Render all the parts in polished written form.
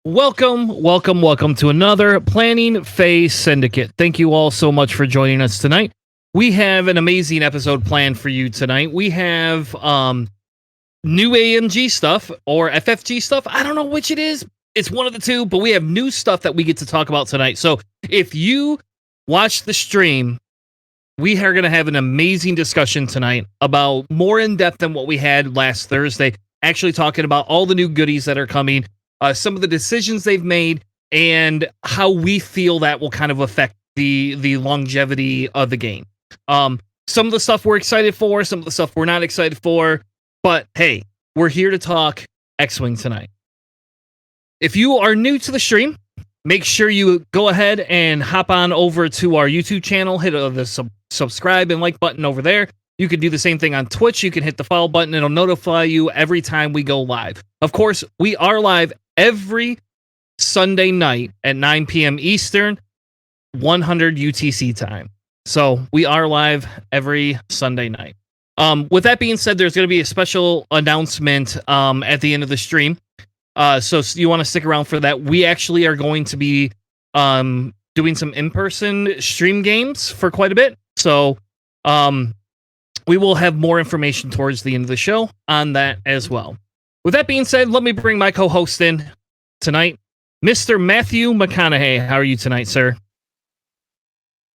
Welcome to another Planning Phase Syndicate. Thank you all so much for joining us tonight. We have an amazing episode planned for you tonight. We have new AMG stuff or FFG stuff. I don't know which it is. It's one of the two, but we have new stuff that we get to talk about tonight. So if you watch the stream, we are going to have an amazing discussion tonight about more in depth than what we had last Thursday. Actually talking about all the new goodies that are coming. Some of the decisions they've made, and how we feel that will kind of affect the longevity of the game. Some of the stuff we're excited for, some of the stuff we're not excited for, but hey, we're here to talk X-Wing tonight. If you are new to the stream, make sure you go ahead and hop on over to our YouTube channel, hit the subscribe and like button over there. You can do the same thing on Twitch. You can hit the follow button. It'll notify you every time we go live. Of course, we are live every Sunday night at 9 p.m. Eastern, 100 UTC time. So we are live every Sunday night. With that being said, there's going to be a special announcement at the end of the stream. So you want to stick around for that. We actually are going to be doing some in-person stream games for quite a bit. So we will have more information towards the end of the show on that as well. With that being said, let me bring my co-host in tonight, Mr. Matthew McConaughey. How are you tonight, sir?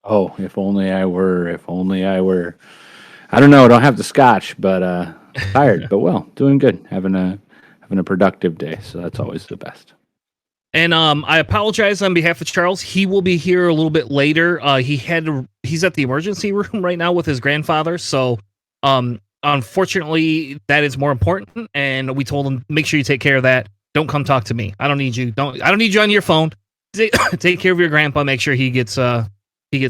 Oh, if only I were. I don't know. I don't have the scotch, but tired, but well, doing good. Having a productive day, so that's always the best. And I apologize on behalf of Charles. He will be here a little bit later. He's at the emergency room right now with his grandfather, so unfortunately, that is more important, and we told him, make sure you take care of that. Don't come talk to me. I don't need you. I don't need you on your phone. Take care of your grandpa. Make sure he gets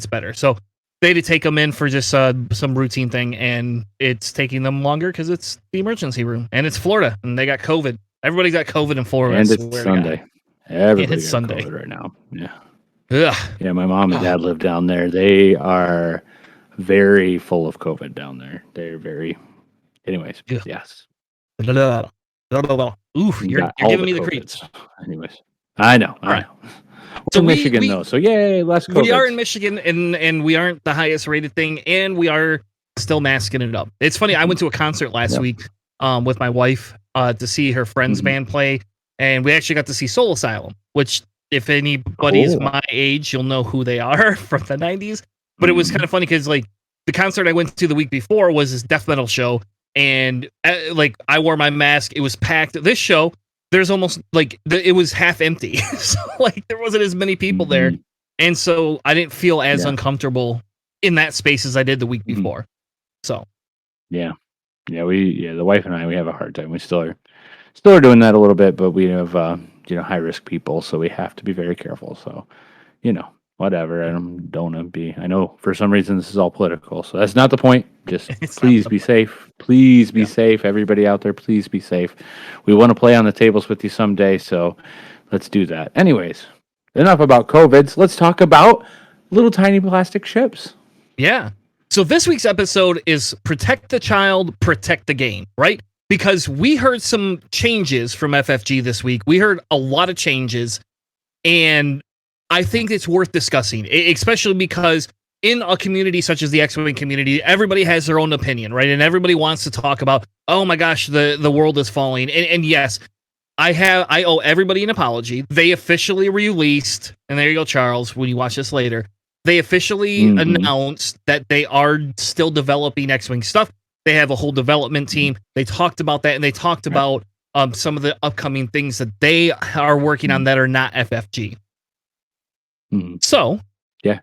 better. So they had to take him in for just some routine thing, and it's taking them longer because it's the emergency room, and it's Florida, and they got COVID. Everybody's got COVID in Florida. And it's Sunday. Everybody's got Sunday COVID right now. Yeah. Ugh. Yeah, my mom and dad live down there. They are very full of COVID down there. They're very... Anyways, yes. Oof, you're giving me the creeps. Anyways, I know. We're in Michigan, though, so yay, less COVID. We are in Michigan, and we aren't the highest rated thing, and we are still masking it up. It's funny, I went to a concert last week with my wife to see her friend's band play, and we actually got to see Soul Asylum, which, if anybody is my age, you'll know who they are from the 90s. But it was kind of funny because, like, the concert I went to the week before was this death metal show, and like, I wore my mask. It was packed. This show, there's almost like it was half empty. So like, there wasn't as many people there, and so I didn't feel as uncomfortable in that space as I did the week before. So the wife and I, we have a hard time. We still are doing that a little bit, but we have high risk people, so we have to be very careful. So whatever. I don't want to be. I know for some reason this is all political, so that's not the point. Just please be safe. Please be safe. Everybody out there, please be safe. We want to play on the tables with you someday, so let's do that. Anyways, enough about COVIDs. Let's talk about little tiny plastic ships. Yeah. So this week's episode is Protect the Child, Protect the Game, right? Because we heard some changes from FFG this week. We heard a lot of changes, and I think it's worth discussing, especially because in a community such as the X-Wing community, everybody has their own opinion, right? And everybody wants to talk about, oh my gosh, the world is falling. And yes, I owe everybody an apology. They officially released, and there you go, Charles, when you watch this later, they officially announced that they are still developing X-Wing stuff. They have a whole development team. They talked about that, and they talked about some of the upcoming things that they are working on that are not FFG. So, yeah,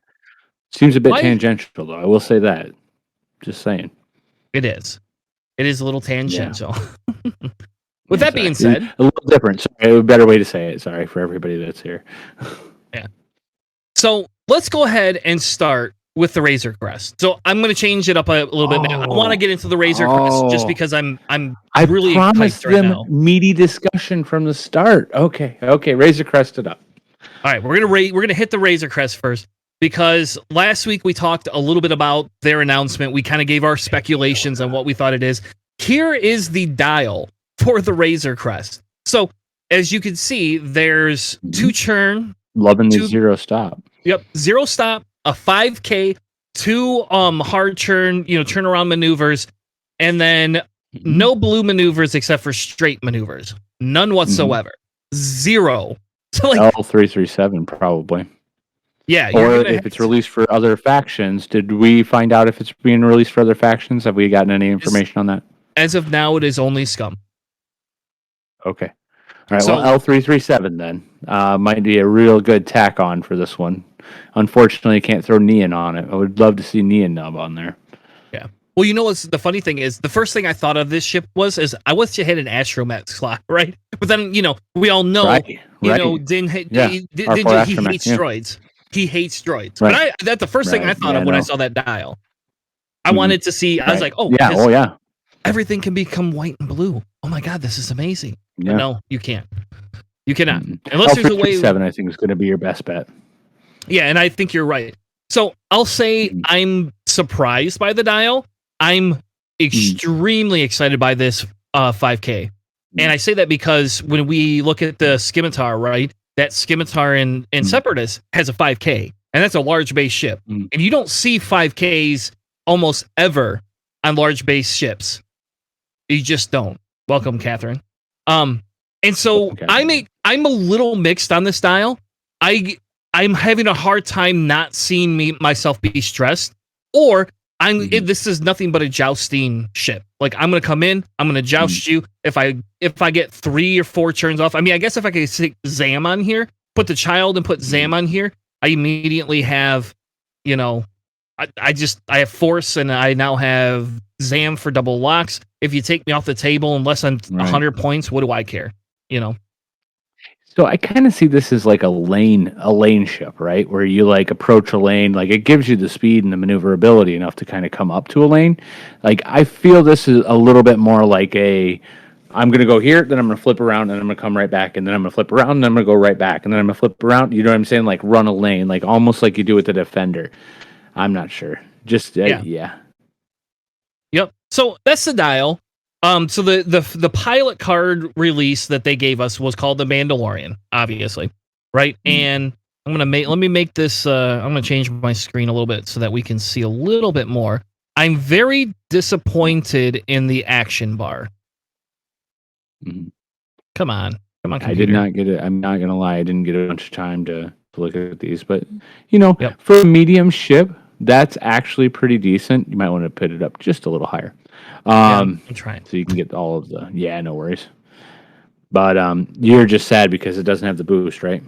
seems a bit tangential, though. I will say that. Just saying, it is a little tangential. With that being said, a little different. Sorry, a better way to say it. Sorry for everybody that's here. Yeah. So let's go ahead and start with the Razor Crest. So I'm going to change it up a little bit. I want to get into the Razor Crest just because I'm really promised hyped right them now. Meaty discussion from the start. Okay, Razor Crest it up. All right, we're gonna hit the Razor Crest first because last week we talked a little bit about their announcement. We kind of gave our speculations on what we thought it is. Here is the dial for the Razor Crest. So as you can see, there's 2 churn, Loving the 2 zero stop. Yep, 0 stop, a 5K, 2 hard churn, turnaround maneuvers, and then no blue maneuvers except for straight maneuvers. None whatsoever. 0. So L337 probably. yeah, Or if it's released for other factions, did we find out if it's being released for other factions? Have we gotten any information on that? As of now, it is only Scum. Okay. All right, So- well, L337 then might be a real good tack on for this one. Unfortunately, can't throw Neon on it. I would love to see Neon Nub on there. Yeah. Well, you know what's the funny thing is, the first thing I thought of this ship is I wish you had an Astromech slot, right? But then we all know, Right. Din he R4 Astromech, hates yeah. droids. He hates droids. Right. But that's the first thing I Right, thought yeah, of when I no. saw that dial. I wanted to see. I was like, oh yeah, this- yeah. everything can become white and blue. Oh my god, this is amazing. Yeah. But no, you can't. You cannot. Unless there's a way. L337, I think, is going to be your best bet. Yeah, and I think you're right. So I'll say I'm surprised by the dial. I'm extremely excited by this 5K. And I say that because when we look at the Scimitar, right, that Scimitar in Separatist has a 5K, and that's a large base ship. And you don't see 5Ks almost ever on large base ships. You just don't. Welcome, Catherine. And so I'm a little mixed on this dial. I'm having a hard time not seeing myself be stressed, or this is nothing but a jousting ship. Like, I'm gonna come in, I'm gonna joust you. If I get 3 or 4 turns off, I mean, I guess if I could stick Zam on here, put the child and put Zam on here, I immediately have, I have Force, and I now have Zam for double locks. If you take me off the table in less than 100 points, what do I care? So I kind of see this as like a lane ship, right? Where you like approach a lane, like it gives you the speed and the maneuverability enough to kind of come up to a lane. Like, I feel this is a little bit more like I'm going to go here, then I'm going to flip around, and I'm going to come right back, and then I'm going to flip around, and then I'm going to go right back, and then I'm going to flip around. You know what I'm saying? Like, run a lane, like almost like you do with the Defender. I'm not sure. Just yeah. Yep. So that's the dial. So the pilot card release that they gave us was called the Mandalorian, obviously, right? And let me make this. I'm gonna change my screen a little bit so that we can see a little bit more. I'm very disappointed in the action bar. Come on, computer. I did not get it. I'm not gonna lie. I didn't get a bunch of time to look at these, but for a medium ship, that's actually pretty decent. You might want to put it up just a little higher. I'm trying. So you can get all of the no worries. But you're just sad because it doesn't have the boost, right?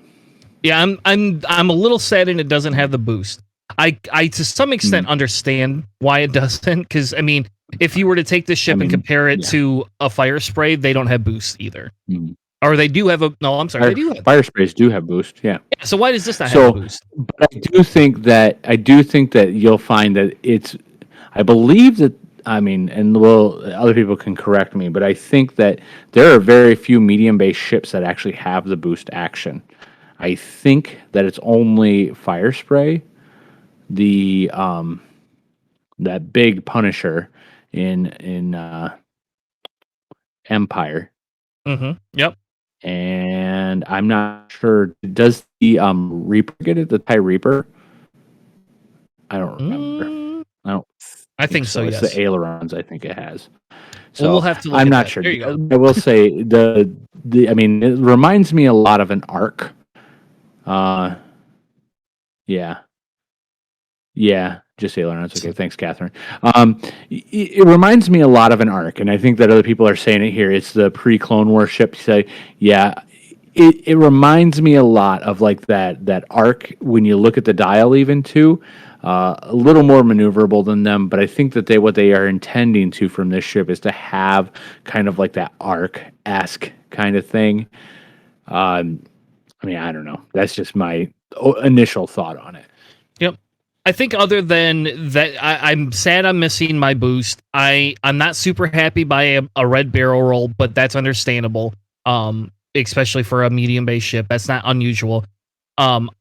Yeah, I'm a little sad, and it doesn't have the boost. I to some extent understand why it doesn't, because I mean, if you were to take this ship and compare it to a Fire Spray, they don't have boost either. Or they do have they do have. Fire Sprays do have boost, yeah. So why does this not have a boost? But I do think that you'll find that I believe that, I mean, and other people can correct me, but I think that there are very few medium-based ships that actually have the boost action. I think that it's only Fire Spray, the that big Punisher in Empire. Yep. And I'm not sure. Does the Reaper get it? The TIE Reaper? I don't remember. I think so. It's Yes. the ailerons. I think it has. So we'll have to. I'm not sure. There you go. I will say I mean, it reminds me a lot of an Arc. Yeah. Just ailerons. Okay, thanks, Catherine. It reminds me a lot of an Arc, and I think that other people are saying it here. It's the pre-Clone Wars ship. Say, yeah. It reminds me a lot of like that Arc when you look at the dial, even too. A little more maneuverable than them, but I think that what they are intending to from this ship is to have kind of like that Arc-esque kind of thing. I mean, I don't know. That's just my initial thought on it. Yep. I think other than that, I'm sad I'm missing my boost. I'm not super happy by a red barrel roll, but that's understandable. Especially for a medium base ship, that's not unusual.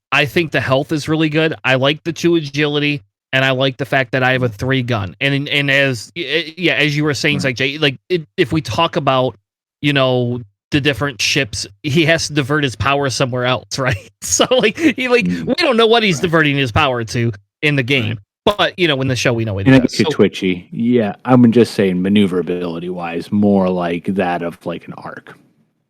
I think the health is really good. I like the 2 agility, and I like the fact that I have a 3 gun. And as you were saying, like Jay, like if we talk about the different ships, he has to divert his power somewhere else, right? So like we don't know what he's diverting his power to in the game, but in the show we know what he And it does. gets you twitchy. Yeah, I'm just saying maneuverability wise, more like that of like an arc.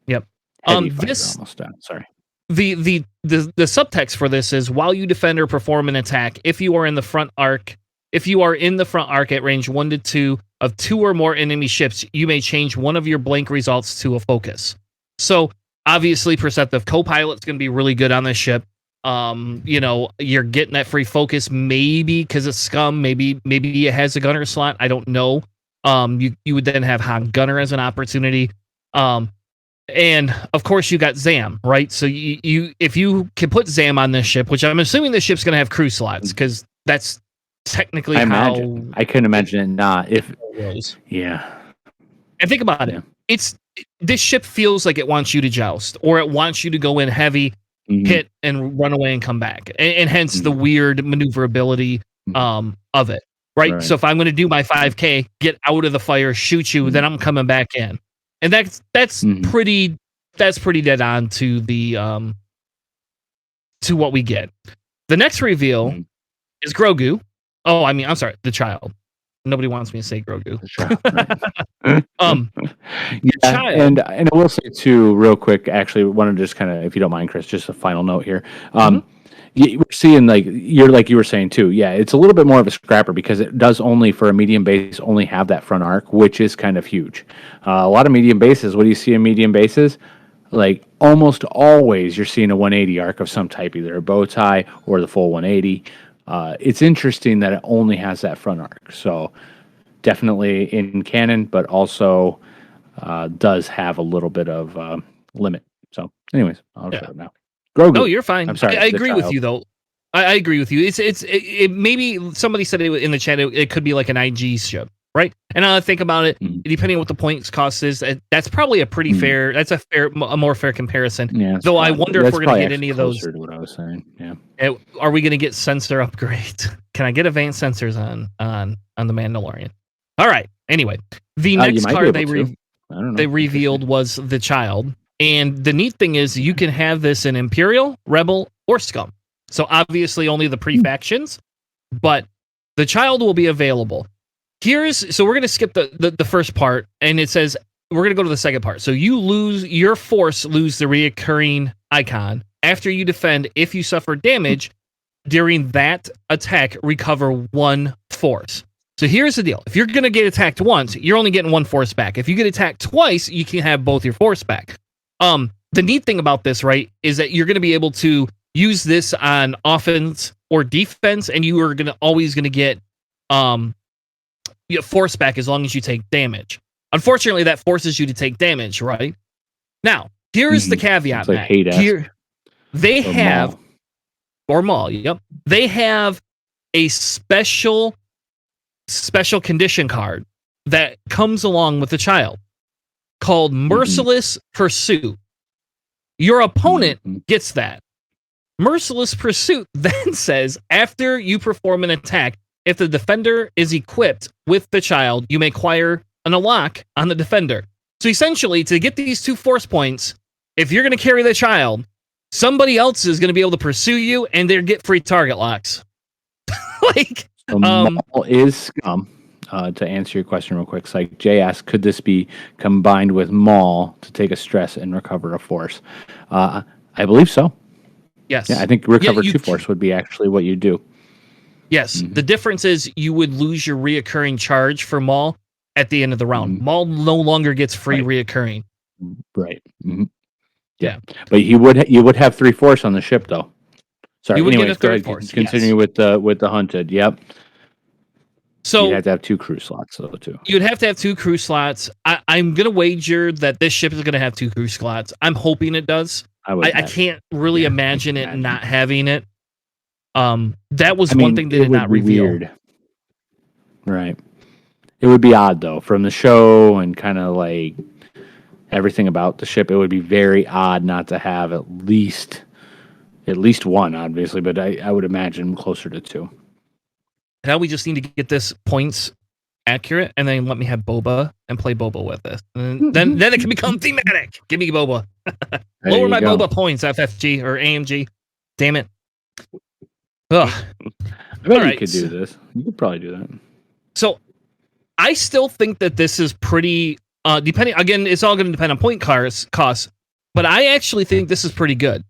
Yep. Heavy fighter almost done. Sorry. The subtext for this is while you defend or perform an attack, if you are in the front arc at range 1 to 2 of 2 or more enemy ships, you may change one of your blank results to a focus. So obviously Perceptive Co-Pilot's going to be really good on this ship. You're getting that free focus maybe because it's scum, maybe it has a gunner slot, I don't know. You would then have Han Gunner as an opportunity. And of course you got Zam, right? So you if you can put Zam on this ship, which I'm assuming this ship's going to have crew slots because that's technically I couldn't imagine it not. Yeah. And think about it. This ship feels like it wants you to joust, or it wants you to go in heavy, hit and run away and come back, and hence the weird maneuverability of it, right? So if I'm going to do my 5K, get out of the fire, shoot you, then I'm coming back in, and that's pretty dead on to the to what we get. The next reveal is Grogu. Oh, I mean, I'm sorry, the child. Nobody wants me to say Grogu. Child. And I will say too, real quick. Actually, want to just kind of, if you don't mind, Chris, just a final note here. We're seeing like you were saying too. Yeah, it's a little bit more of a scrapper because it does only for a medium base only have that front arc, which is kind of huge. A lot of medium bases. What do you see in medium bases? Like almost always, you're seeing a 180 arc of some type, either a bow tie or the full 180. It's interesting that it only has that front arc. So definitely in canon, but also does have a little bit of limit. So anyways, I'll show it now. Grogu. No, you're fine. I'm sorry. I agree with you though. I agree with you. It maybe somebody said it in the chat. It could be like an IG ship, right? And I think about it, depending on what the points cost is, that's probably a pretty fair. That's a more fair comparison. Yeah, though I wonder if we're going to get any of those. To what I was saying. Yeah. Are we going to get sensor upgrades? Can I get advanced sensors on the Mandalorian? All right. Anyway, the next card they revealed was the child. And the neat thing is you can have this in Imperial, Rebel, or Scum. So obviously only the pre-factions, but the child will be available. So we're going to skip the first part, and it says we're going to go to the second part. So your force lose the reoccurring icon. After you defend, if you suffer damage during that attack, recover 1 force. So here's the deal. If you're going to get attacked once, you're only getting 1 force back. If you get attacked twice, you can have both your force back. The neat thing about this, right, is that you're going to be able to use this on offense or defense, and you are always going to get force back as long as you take damage. Unfortunately, that forces you to take damage, right? Now, here's the caveat, like Matt. Here, they have Maul. Yep. They have a special condition card that comes along with the child called Merciless Pursuit. Your opponent gets that. Merciless Pursuit then says, after you perform an attack, if the defender is equipped with the child, you may acquire an unlock on the defender. So essentially, to get these 2 force points, if you're going to carry the child, somebody else is going to be able to pursue you, and they get free target locks. Maul is Scum. To answer your question real quick, it's like Jay asked, could this be combined with Maul to take a stress and recover a force? I believe so. Yes. Yeah, I think recover 2 force would be actually what you do. Yes. The difference is you would lose your reoccurring charge for Maul at the end of the round. Maul no longer gets free reoccurring. Right. Yeah. But you would have 3 force on the ship though. Sorry. Anyways, go ahead. Continue with the hunted. Yep. So you'd have to have 2 crew slots, though, too. You'd have to have 2 crew slots. I'm going to wager that this ship is going to have 2 crew slots. I'm hoping it does. I can't really imagine it not having it. That was one thing they did not reveal. Weird. Right. It would be odd, though. From the show and kind of like everything about the ship, it would be very odd not to have at least 1, obviously, but I would imagine closer to 2. Now we just need to get this points accurate, and then let me have boba and play boba with it. And then it can become thematic. Give me boba. Lower my boba points, FFG or AMG. Damn it. Ugh. I bet you could do this. You could probably do that. So I still think that this is pretty depending, again, it's all going to depend on point costs, but I actually think this is pretty good.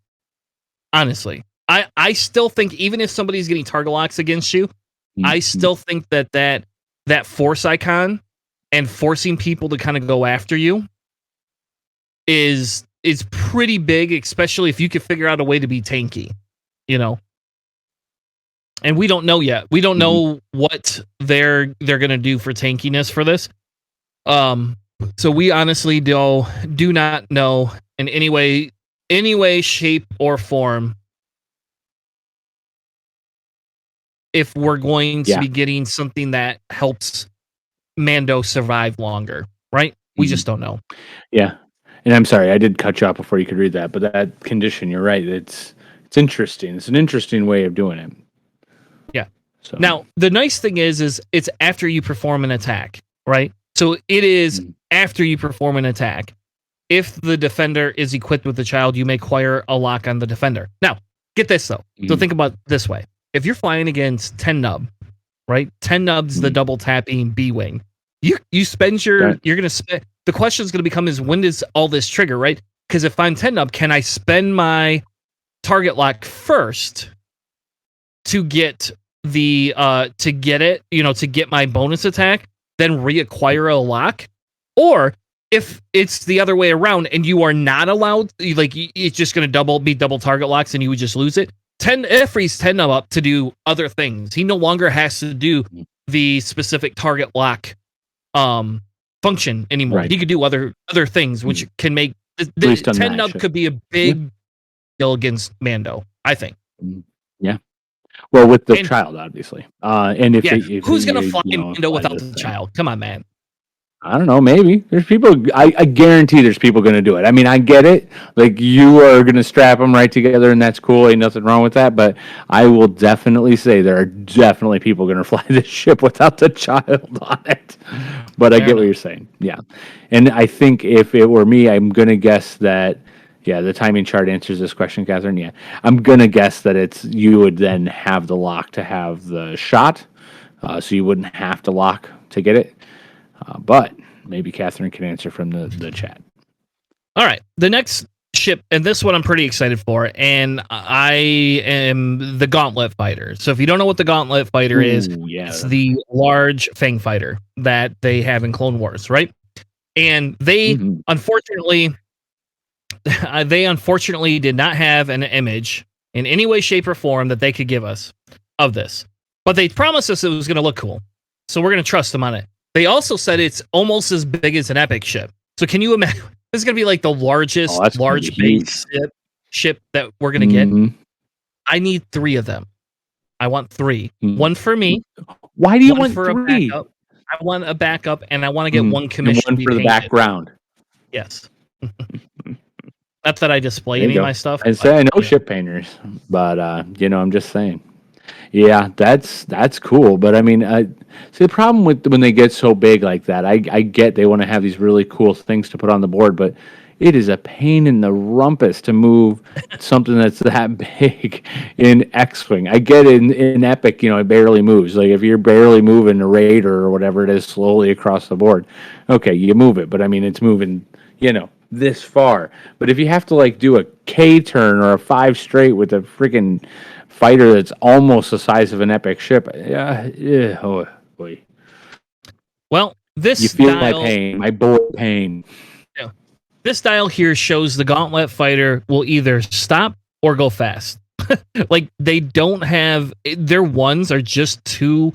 Honestly. I still think even if somebody's getting target locks against you, I still think that force icon and forcing people to kind of go after you is pretty big, especially if you can figure out a way to be tanky, you know. And we don't know yet. We don't know what they're going to do for tankiness for this. So we honestly do not know in any way, shape, or form if we're going to be getting something that helps Mando survive longer, right? We just don't know. Yeah. And I'm sorry, I did cut you off before you could read that, but that condition, you're right. It's interesting. It's an interesting way of doing it. Yeah. So. Now, the nice thing is it's after you perform an attack, right? So it is after you perform an attack. If the defender is equipped with the child, you may acquire a lock on the defender. Now, get this though. So think about it this way. If you're flying against 10 nub, right? 10 nubs, the double tapping B-wing. You spend you're going to spend, the question is going to become is when does all this trigger, right? Because if I'm 10 nub, can I spend my target lock first to get the, to get my bonus attack, then reacquire a lock? Or if it's the other way around and you are not allowed, like it's just going to be double target locks and you would just lose it. It frees 10 up to do other things. He no longer has to do the specific target lock function anymore. Right. He could do other things, which can make the 10 up could be a big deal against Mando, I think. Yeah. Well, with the child, obviously. And if who's going to fly Mando without the child? Come on, man. I don't know. Maybe there's people. I guarantee there's people going to do it. I mean, I get it. Like you are going to strap them right together, and that's cool. Ain't nothing wrong with that. But I will definitely say there are definitely people going to fly this ship without the child on it. But I get what you're saying. Yeah, and I think if it were me, I'm going to guess that. Yeah, the timing chart answers this question, Catherine. Yeah, I'm going to guess that you would then have the lock to have the shot, so you wouldn't have to lock to get it. But maybe Catherine can answer from the chat. All right. The next ship, and this one I'm pretty excited for, and I am the Gauntlet Fighter. So if you don't know what the Gauntlet Fighter is, it's the large Fang fighter that they have in Clone Wars, right? And they unfortunately did not have an image in any way, shape, or form that they could give us of this. But they promised us it was going to look cool. So we're going to trust them on it. They also said it's almost as big as an epic ship. So can you imagine? This is going to be like the largest large base ship that we're going to get. I need 3 of them. I want 3. One for me. Why do you want 3? I want a backup, and I want to get one commission. And one for the background. Yes. Not that I display any of my stuff. I say I know ship painters, but I'm just saying. Yeah, that's cool, but I mean, see the problem with when they get so big like that. I get they want to have these really cool things to put on the board, but it is a pain in the rumpus to move something that's that big in X-Wing. I get it in Epic, it barely moves. Like if you're barely moving a Raider or whatever it is slowly across the board, okay, you move it, but I mean it's moving, this far. But if you have to like do a K turn or a 5 straight with a freaking fighter that's almost the size of an epic ship, oh boy. Well, this you feel my pain, my board pain. Yeah, this dial here shows the Gauntlet Fighter will either stop or go fast. Like they don't have their ones are just 2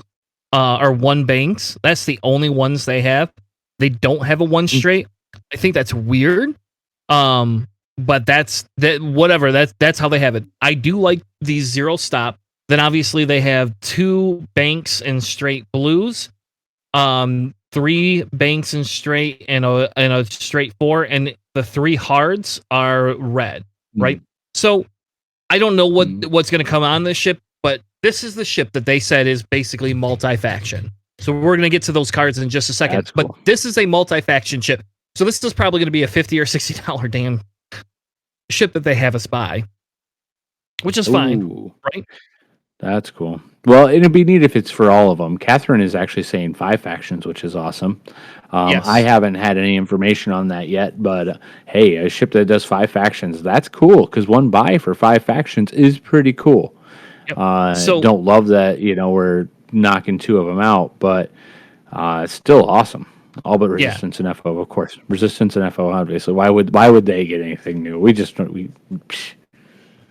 or 1 banks. That's the only ones they have. They don't have a 1 straight. I think that's weird. But that's whatever. That's how they have it. I do like the 0 stop. Then obviously they have 2 banks and straight blues, 3 banks and straight and a straight 4, and the 3 hards are red, right? So I don't know what's going to come on this ship, but this is the ship that they said is basically multi-faction. So we're going to get to those cards in just a second. That's cool. But this is a multi-faction ship. So this is probably going to be a $50 or $60 damn ship that they have us buy, which is fine, right? That's cool. Well, it'd be neat if it's for all of them. Catherine is actually saying 5 factions, which is awesome. Yes. I haven't had any information on that yet, but hey, a ship that does 5 factions, that's cool, because one buy for 5 factions is pretty cool. Yep. So don't love that, we're knocking 2 of them out, but it's still awesome. All but Resistance and FO, of course. Resistance and FO, obviously. Why would they get anything new?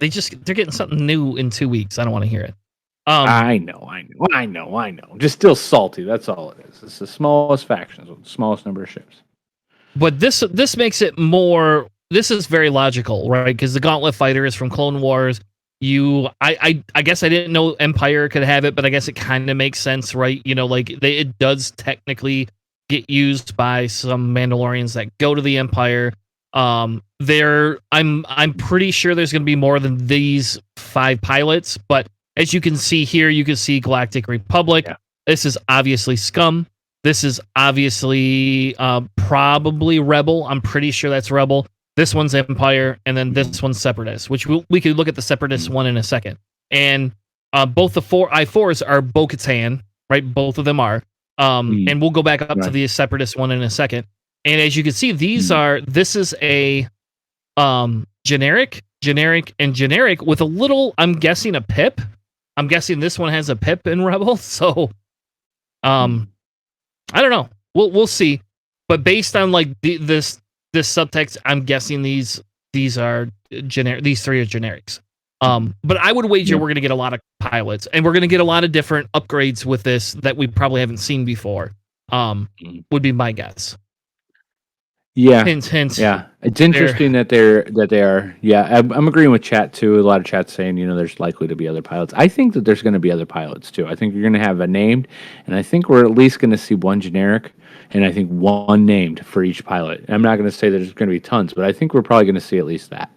they're getting something new in 2 weeks. I don't want to hear it. I know. Just still salty. That's all it is. It's the smallest factions with the smallest number of ships. But this makes it more. This is very logical, right? Because the Gauntlet Fighter is from Clone Wars. I guess I didn't know Empire could have it, but I guess it kind of makes sense, right? It does technically get used by some Mandalorians that go to the Empire. I'm pretty sure there's going to be more than these 5 pilots, but as you can see here, you can see Galactic Republic. Yeah. This is obviously Scum. This is obviously probably Rebel. I'm pretty sure that's Rebel. This one's Empire, and then this one's Separatist, which we could look at the Separatist one in a second. And both the 4 I4s are Bo-Katan, right? Both of them are. And we'll go back up to the Separatist one in a second. And as you can see, this is a generic, and generic with a little, I'm guessing, a pip. I'm guessing this one has a pip in Rebel. So, I don't know. We'll see. But based on this subtext, I'm guessing these are generic. These 3 are generics. But I would wager we're going to get a lot of pilots, and we're going to get a lot of different upgrades with this that we probably haven't seen before. Would be my guess. Yeah. Hint. Yeah. It's interesting that they are. Yeah, I'm agreeing with chat too. A lot of chat saying, there's likely to be other pilots. I think that there's going to be other pilots too. I think you're going to have a named, and I think we're at least going to see 1 generic, and I think 1 named for each pilot. I'm not going to say that there's going to be tons, but I think we're probably going to see at least that.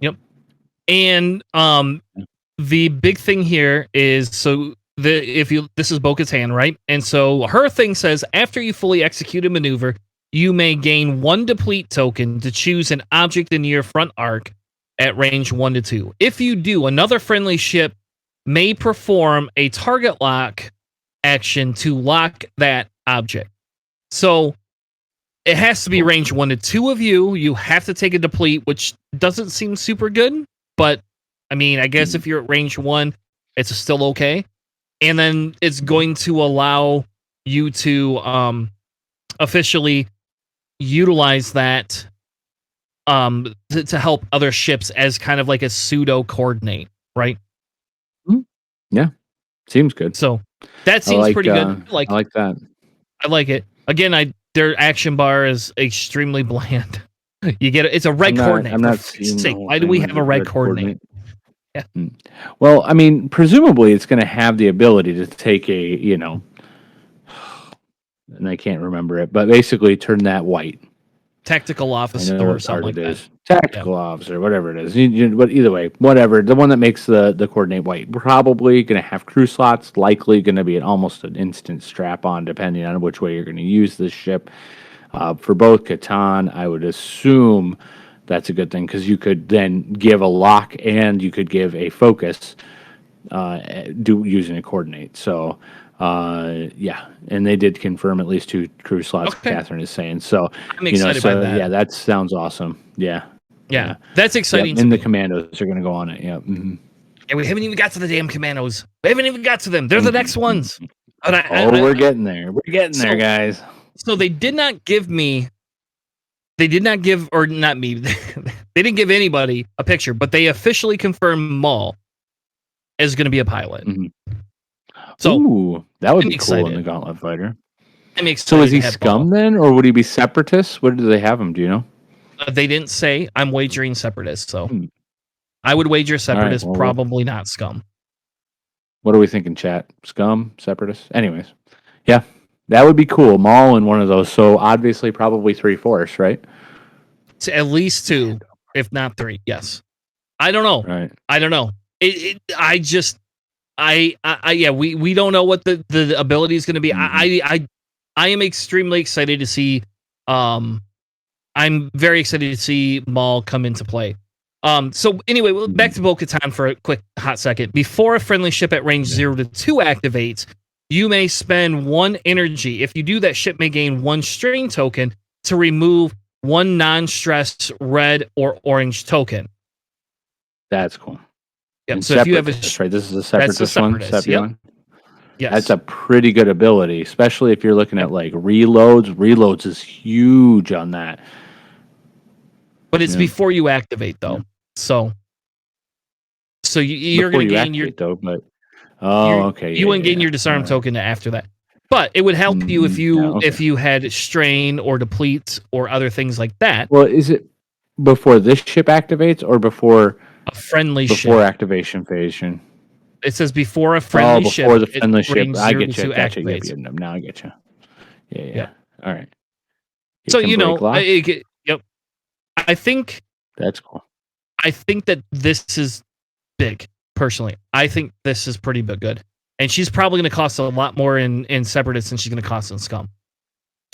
Yep. And the big thing here is this is Bo-Katan, right? And so her thing says, after you fully execute a maneuver, you may gain 1 deplete token to choose an object in your front arc at range 1 to 2. If you do, another friendly ship may perform a target lock action to lock that object. So it has to be range 1 to 2 of you. You have to take a deplete, which doesn't seem super good, but I mean, I guess if you're at range 1, it's still okay. And then it's going to allow you to officially utilize that to help other ships as kind of like a pseudo coordinate, right? Yeah, seems good. So that seems pretty good. I like that. I like it. Again, their action bar is extremely bland. You get it's a red coordinate. I'm not seeing why do we have a red coordinate? Yeah. Well, I mean, presumably it's going to have the ability to take and I can't remember it, but basically turn that white. Tactical officer or something like that. Tactical officer, whatever it is. But either way, whatever. The one that makes the coordinate white. Probably going to have crew slots. Likely going to be almost an instant strap-on, depending on which way you're going to use this ship. For both Catan, I would assume that's a good thing, because you could then give a lock and you could give a focus using a coordinate. So... yeah, and they did confirm at least 2 crew slots. Okay. Catherine is saying so. I'm excited by that. Yeah, that sounds awesome. Yeah, that's exciting. And the commandos are going to go on it. Yeah, and we haven't even got to the damn commandos. We haven't even got to them. They're the next ones. But we're getting there. We're getting there, guys. So they did not give me. They did not give, or not me. They didn't give anybody a picture, but they officially confirmed Maul is going to be a pilot. So that would be cool in the Gauntlet Fighter. I'm excited. So is he Scum then, or would he be Separatist? What do they have him? Do you know? They didn't say. I'm wagering Separatist, so I would wager Separatist, probably not Scum. What are we thinking, chat? Scum, Separatist? Anyways, yeah, that would be cool. Maul in one of those. So obviously, probably 3 Force, right? It's at least 2, if not 3. Yes. I don't know. Right. I don't know. Yeah, we don't know what the ability is going to be. I am extremely excited to see. I'm very excited to see Maul come into play. So anyway, back to Bo-Katan for a quick hot second. Before a friendly ship at range 0 to 2 activates, you may spend 1 energy. If you do, that ship may gain 1 strain token to remove 1 non-stress red or orange token. That's cool. Yep. So if you have right, this is a separatist one. Yep. Yes. That's a pretty good ability, especially if you're looking at like reloads. Reloads is huge on that. But it's before you activate, though. So you're going to gain your but okay. You wouldn't gain your disarm token after that. But it would help you if you had strain or deplete or other things like that. Well, is it before this ship activates or before a friendly ship? Before activation phase. It says before a friendly ship. Before the friendly ship. I get you. Gotcha. Now I get you. Yeah. All right. So yep. I think that's cool. I think that this is big. Personally, I think this is pretty good, and she's probably going to cost a lot more in Separatists than she's going to cost in Scum.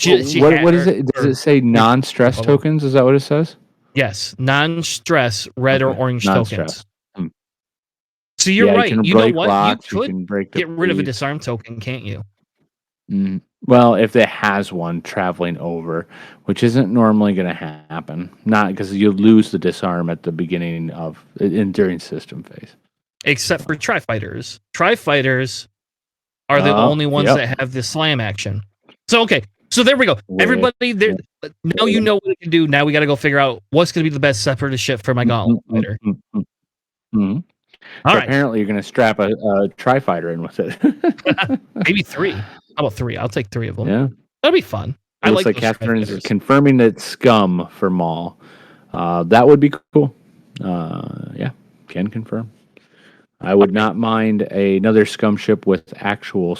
What is it? Does it say non-stress tokens? Is that what it says? Yes, non-stress red or orange tokens. So you're right. You know what? Blocks, you could get rid of a disarm token, can't you? Well, if it has one traveling over, which isn't normally going to happen, not because you lose the disarm at the beginning of during system phase. Except for Tri-Fighters. Tri-Fighters are the only ones that have the slam action. So okay, so there we go. Everybody, there. Now you know what it can do. Now we got to go figure out what's going to be the best Separatist ship for my Gauntlet Fighter. All right. Apparently, you're going to strap a Tri-Fighter in with it. Maybe 3. How about 3? I'll take 3 of them. Yeah, that'd be fun. I like Catherine is confirming that Scum for Maul. That would be cool. Yeah, can confirm. I would not mind another Scum ship with actual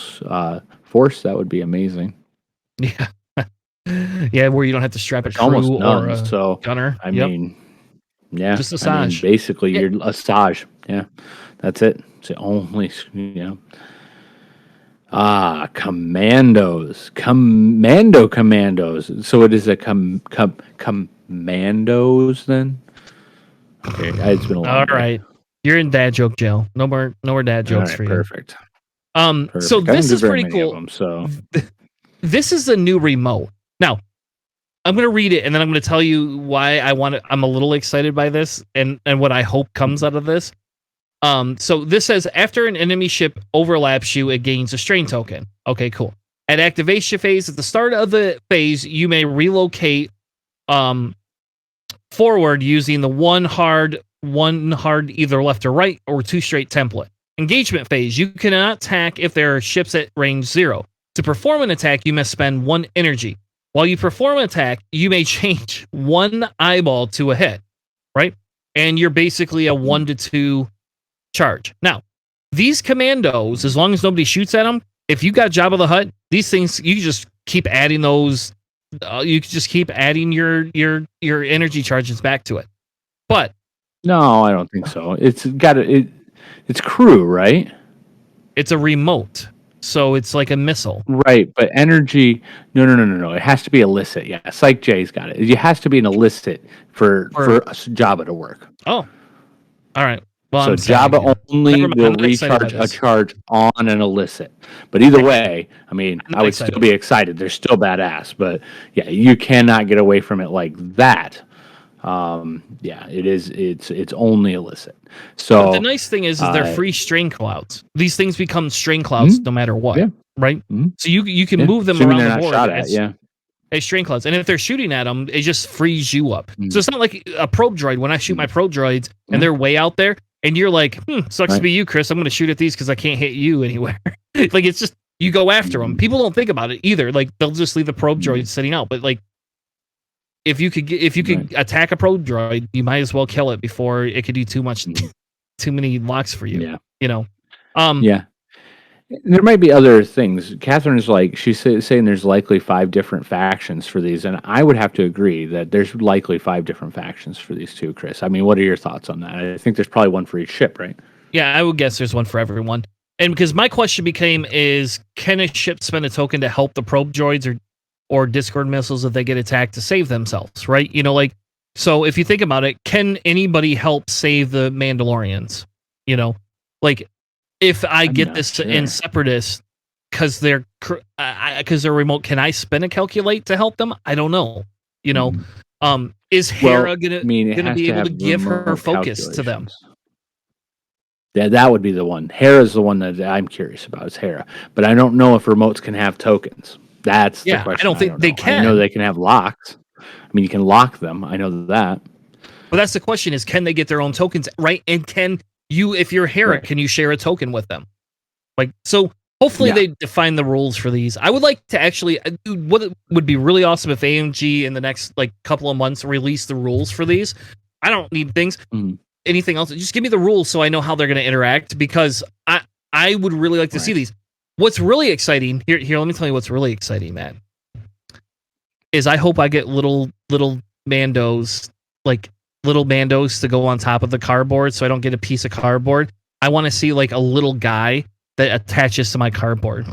force. That would be amazing. Yeah, yeah, where you don't have to strap a crew almost none, or a gunner. I mean, yeah, just a Saj. Basically, you're a Saj. Yeah, that's it. It's the only, commandos, commandos. So it is a commandos then. Okay, it's been a long All right. You're in dad joke jail. No more dad jokes for you. Perfect. So this is pretty cool. This is a new remote. Now, I'm going to read it and then I'm going to tell you why I'm a little excited by this and what I hope comes out of this. So this says after an enemy ship overlaps you, it gains a strain token. Okay, cool. At activation phase, at the start of the phase, you may relocate forward using the one hard either left or right or 2 straight template. Engagement phase, you cannot attack if there are ships at range 0. To perform an attack, you must spend 1 energy. While you perform an attack, you may change 1 eyeball to a hit, right? And you're basically a 1 to 2 charge. Now, these commandos, as long as nobody shoots at them, if you got Jabba the Hutt, these things, you just keep adding those. You just keep adding your energy charges back to it. But no, I don't think so. It's crew, right? It's a remote, so it's like a missile, right? But energy, no. It has to be illicit. Yeah, Psych J's got it. It has to be an illicit for Jabba to work. Oh, all right. Well, so Jabba only will recharge a charge on an illicit. But either way, I mean, I would still be excited. They're still badass. But yeah, you cannot get away from it like that. Yeah, it is. It's only illicit. So but the nice thing is they're free strain clouds. These things become strain clouds no matter what, right? So you can move them around the board. As strain clouds, and if they're shooting at them, it just frees you up. So it's not like a probe droid. When I shoot my probe droids and they're way out there, and you're like, sucks to be you, Chris. I'm going to shoot at these because I can't hit you anywhere. Like it's just you go after them. People don't think about it either. Like they'll just leave the probe droid sitting out. But like if you could attack a probe droid, you might as well kill it before it could do too many locks for you. Yeah, Yeah. There might be other things. Catherine's like she's saying there's likely 5 different factions for these, and I would have to agree that there's likely 5 different factions for these too, Chris. I mean, what are your thoughts on that? I think there's probably one for each ship, right? Yeah, I would guess there's one for everyone. And because my question became is, can a ship spend a token to help the probe droids or Discord missiles if they get attacked to save themselves, right? You know, like, so if you think about it, can anybody help save the Mandalorians? You know, like, if I I'm get not this sure. in Separatists because they're remote, can I spin a calculate to help them? I don't know. You know, is Hera I mean, it gonna has be to able to have give her remote focus to them? calculations. Yeah, that would be the one. Hera's the one that I'm curious about. Is Hera, but I don't know if remotes can have tokens. That's the Yeah, question. I don't think they know. I know can. they can have locks. I mean, you can lock them. I know that. But that's the question: is can they get their own tokens, right? And can you, if you're Hera, Right. can you share a token with them? Like, so hopefully Yeah. they define the rules for these. I would like to actually, dude, what would be really awesome if AMG in the next like couple of months release the rules for these. I don't need things, anything else. Just give me the rules so I know how they're going to interact, because I would really like to see these. What's really exciting here, let me tell you what's really exciting, Matt, is I hope I get little Mandos, like little Mandos to go on top of the cardboard so I don't get a piece of cardboard. I want to see like a little guy that attaches to my cardboard.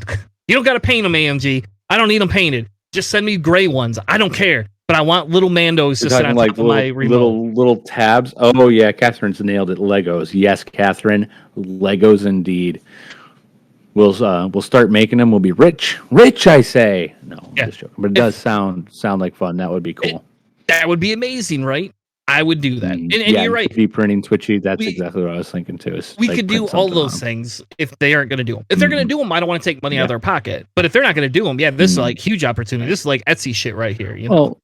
You don't got to paint them, AMG. I don't need them painted. Just send me gray ones. I don't care. But I want little Mandos to sit on top of my remote. Little tabs. Oh yeah, Catherine's nailed it. Legos. Yes, Catherine. Legos indeed. We'll start making them. We'll be rich. Rich, I say. No, I'm just joking. But it does sound like fun. That would be cool. That would be amazing, right? I would do that. And you're right. 3D printing, Twitchy. That's exactly what I was thinking too. We could do all those things if they aren't going to do them. If they're going to do them, I don't want to take money out of their pocket. But if they're not going to do them, this is like huge opportunity. This is like Etsy shit right here. You know? Well,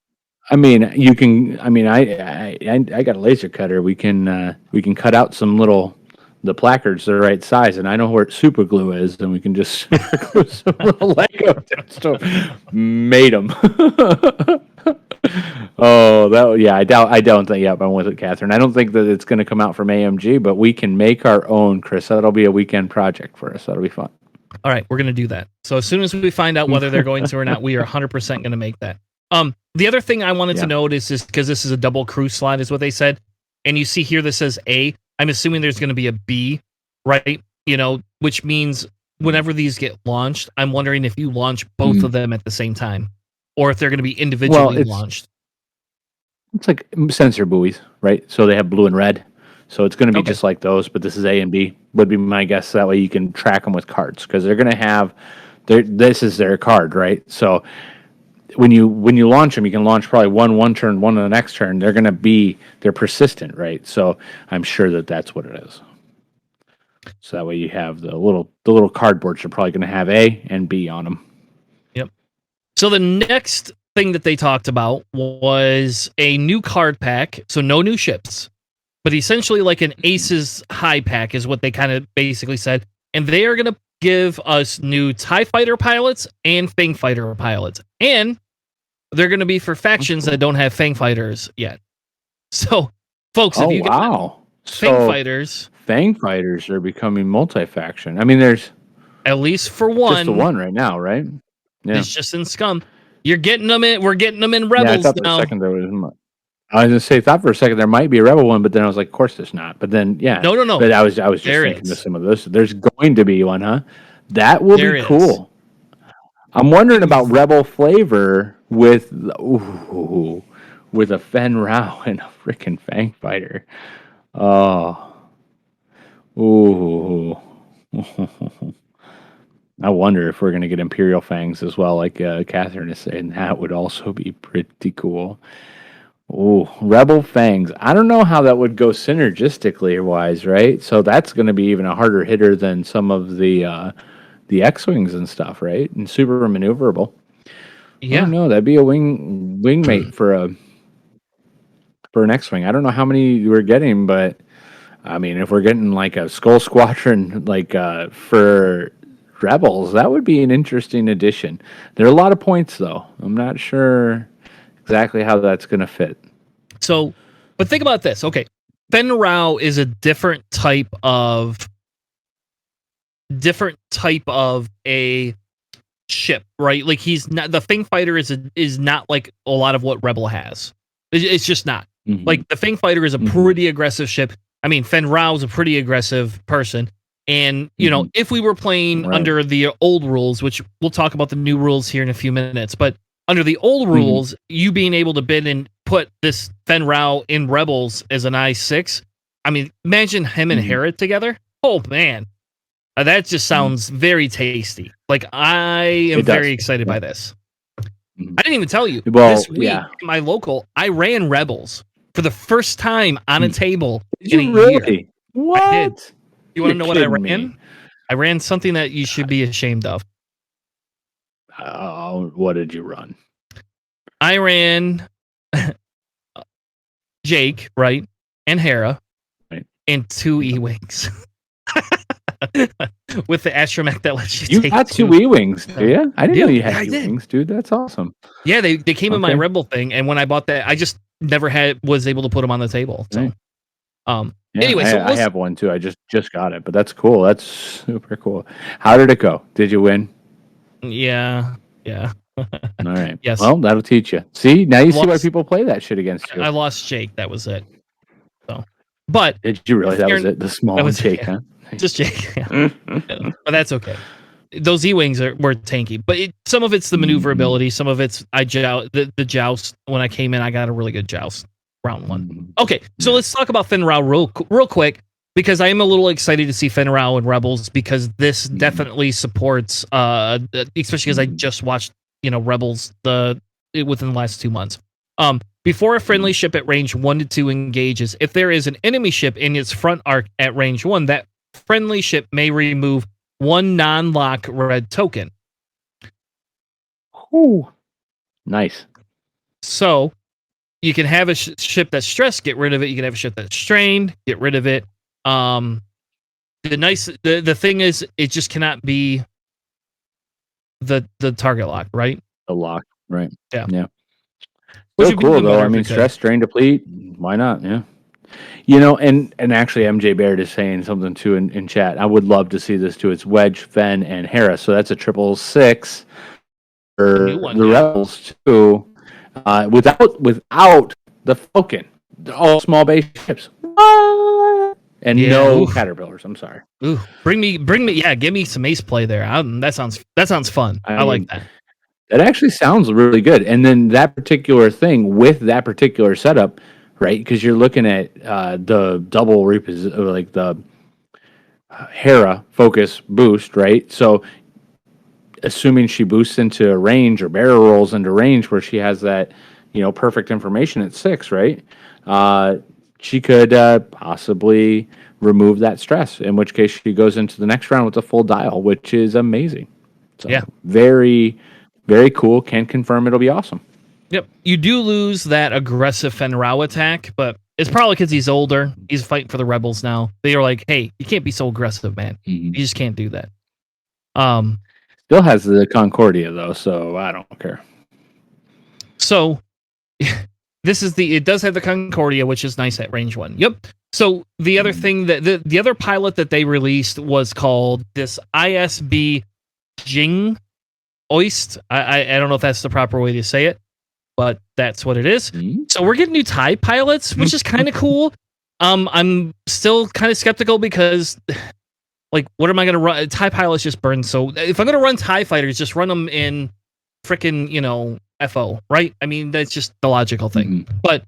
I mean, you can. I mean, I got a laser cutter. We can cut out some the placards the right size, and I know where super glue is, and we can just super glue some little Lego stuff. Made them. Oh, I don't think. Yep, I'm with it, Catherine. I don't think that it's going to come out from AMG, but we can make our own, Chris. That'll be a weekend project for us. That'll be fun. All right, we're going to do that. So as soon as we find out whether they're going to or not, we are 100% going to make that. The other thing I wanted to note is just because this is a double crew slot, is what they said, and you see here this says A. I'm assuming there's going to be a B, right? You know, which means whenever these get launched, I'm wondering if you launch both of them at the same time, or if they're going to be individually launched. It's like sensor buoys, right? So they have blue and red. So it's going to be just like those, but this is A and B, would be my guess. That way you can track them with cards, because they're going to have this is their card, right? So when you launch them, you can launch probably one turn, one on the next turn. They're persistent, right? So I'm sure that's what it is. So that way you have the little cardboards are probably going to have A and B on them. Yep. So the next thing that they talked about was a new card pack. So no new ships, but essentially like an Aces high pack is what they kind of basically said. And they are going to give us new TIE Fighter pilots and Fang Fighter pilots. And they're going to be for factions that don't have Fang Fighters yet. So, folks, if you get Fang Fighters... Fang Fighters are becoming multi-faction. I mean, there's... At least for one. Just the one right now, right? Yeah. It's just in Scum. You're getting them in... We're getting them in Rebels now. For a second there was... I was going to say, thought for a second there might be a Rebel one, but then I was like, of course there's not. But then, yeah. No. But I was just thinking of some of those. There's going to be one, huh? That will be cool. I'm wondering about Rebel flavor with a Fen Rao and a freaking Fang Fighter. Oh. Ooh. I wonder if we're going to get Imperial Fangs as well, like Catherine is saying. That would also be pretty cool. Oh, Rebel Fangs. I don't know how that would go synergistically wise, right? So that's going to be even a harder hitter than some of the X-Wings and stuff, right? And super maneuverable. Yeah. I don't know. That'd be a wingmate for an X-Wing. I don't know how many we're getting, but I mean, if we're getting like a Skull Squadron, like for Rebels, that would be an interesting addition. There are a lot of points, though. I'm not sure exactly how that's going to fit. So, but think about this. Okay, Fen Rao is a different type of a ship, right? Like he's not, the Fang Fighter is not like a lot of what Rebel has. It's just not. Like the Fang Fighter is a pretty aggressive ship. I mean, Fen Rao is a pretty aggressive person. And, you know, if we were playing under the old rules, which we'll talk about the new rules here in a few minutes, but under the old rules, you being able to bid and put this Fen Rao in Rebels as an I6, I mean, imagine him and Hera together. Oh, man. That just sounds very tasty. Like, I am very excited by this. I didn't even tell you. This week, my local, I ran Rebels for the first time on a table in a year. What? I did. You want to know what I ran? I ran something that you should be ashamed of. What did you run? I ran Jake, right? And Hera. Right. And 2 E-Wings. With the astromech that lets you take got 2 E-Wings, do you? I didn't know you had E-Wings, dude. That's awesome. Yeah, they came in my Rebel thing, and when I bought that, I just never was able to put them on the table. So, anyway, so I have one too. I just got it, but that's cool. That's super cool. How did it go? Did you win? Yeah. All right. Yes. Well, that'll teach you. See, now you see why people play that shit against you. I lost Jake. That was it. So, but did you really? That was it. The small Jake, huh? Just Jake. Yeah. But that's okay. Those E-Wings were tanky, but some of it's the maneuverability. Some of it's the joust. When I came in, I got a really good joust round 1. Okay, so let's talk about Fen Rao real quick, because I am a little excited to see Fen Rao in Rebels, because this definitely supports, especially because I just watched Rebels within the last 2 months. Before a friendly ship at range 1 to 2 engages, if there is an enemy ship in its front arc at range 1, that friendly ship may remove 1 non-lock red token. Ooh. Nice. So you can have a ship that's stressed, get rid of it. You can have a ship that's strained, get rid of it. The thing is, it just cannot be the target lock, right? The lock, right? Yeah. Which so cool though. I mean, stress, strain, deplete. Why not? Yeah. And actually, MJ Baird is saying something too in chat. I would love to see this too. It's Wedge, Fen, and Hera. So that's a 666 for the Rebels too. Without the Falcon, all small base ships, and no caterpillars. I'm sorry. Ooh, bring me. Yeah, give me some ace play there. That sounds fun. I like that. That actually sounds really good. And then that particular thing with that particular setup. Right, because you're looking at the double like the Hera focus boost, right? So, assuming she boosts into a range or barrel rolls into range where she has that, perfect information at 6, right? She could possibly remove that stress. In which case, she goes into the next round with a full dial, which is amazing. So, very, very cool. Can confirm it'll be awesome. Yep. You do lose that aggressive Fen Rao attack, but it's probably because he's older. He's fighting for the Rebels now. They are like, hey, you can't be so aggressive, man. You just can't do that. Still has the Concordia, though, so I don't care. So, it does have the Concordia, which is nice at range 1. Yep. So, the other thing that the other pilot that they released was called this ISB Jing Oist. I don't know if that's the proper way to say it, but that's what it is. So we're getting new TIE pilots, which is kind of cool. I'm still kind of skeptical because, like, what am I going to run? TIE pilots just burn. So if I'm going to run TIE fighters, just run them in freaking, FO, right? I mean, that's just the logical thing. But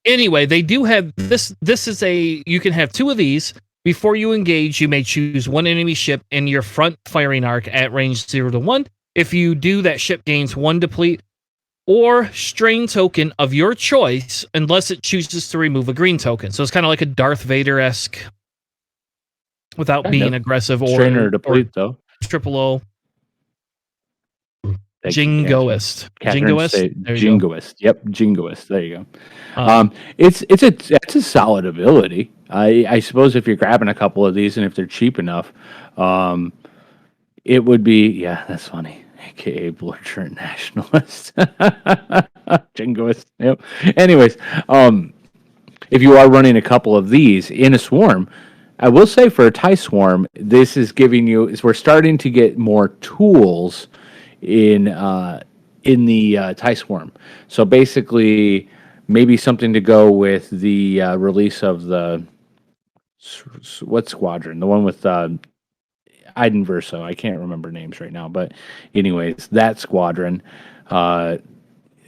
anyway, they do have this. This is you can have 2 of these. Before you engage, you may choose 1 enemy ship in your front firing arc at range 0 to 1. If you do, that ship gains 1 deplete or strain token of your choice, unless it chooses to remove a green token. So it's kind of like a Darth Vader-esque, without being aggressive or strain or deplete, though. Triple O. Jingoist. Jingoist. Yep, Jingoist. There you go. It's a solid ability. I suppose if you're grabbing a couple of these and if they're cheap enough, it would be. Yeah, that's funny. AKA belligerent nationalist. Jingoist. Yep. Anyways, if you are running a couple of these in a swarm, I will say for a TIE swarm, this is giving you. We're starting to get more tools in the TIE swarm. So basically, maybe something to go with the release of the what squadron? The one with Iden Verso. I can't remember names right now, but anyways, that squadron, uh,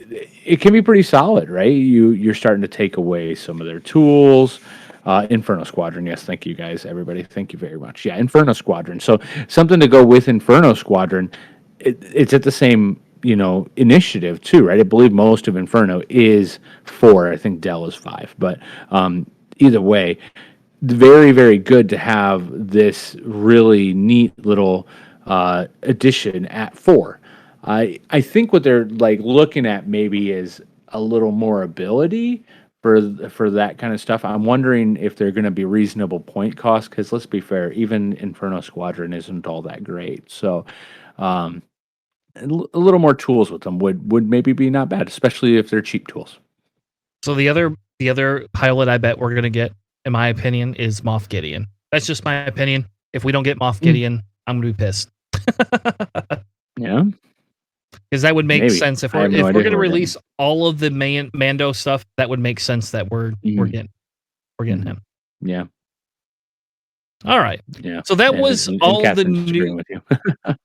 it can be pretty solid, right? You're starting to take away some of their tools. Inferno Squadron, yes, thank you guys, everybody, thank you very much. Yeah, Inferno Squadron. So something to go with Inferno Squadron. It's at the same initiative too, right? I believe most of Inferno is 4. I think Dell is 5, but either way, very, very good to have this really neat little addition at 4. I think what they're like looking at maybe is a little more ability for that kind of stuff. I'm wondering if they're going to be reasonable point costs, because let's be fair, even Inferno Squadron isn't all that great. So um, a little more tools with them would maybe be not bad, especially if they're cheap tools. So the other pilot I bet we're gonna get, in my opinion, is Moff Gideon. That's just my opinion. If we don't get Moff Gideon, I'm gonna be pissed. Yeah, because that would make maybe. sense if I have no we're idea going to who we're getting. release all of the Mando stuff. That would make sense that we're getting him. Yeah. All right. Yeah. So that was all the Catherine's agreeing new.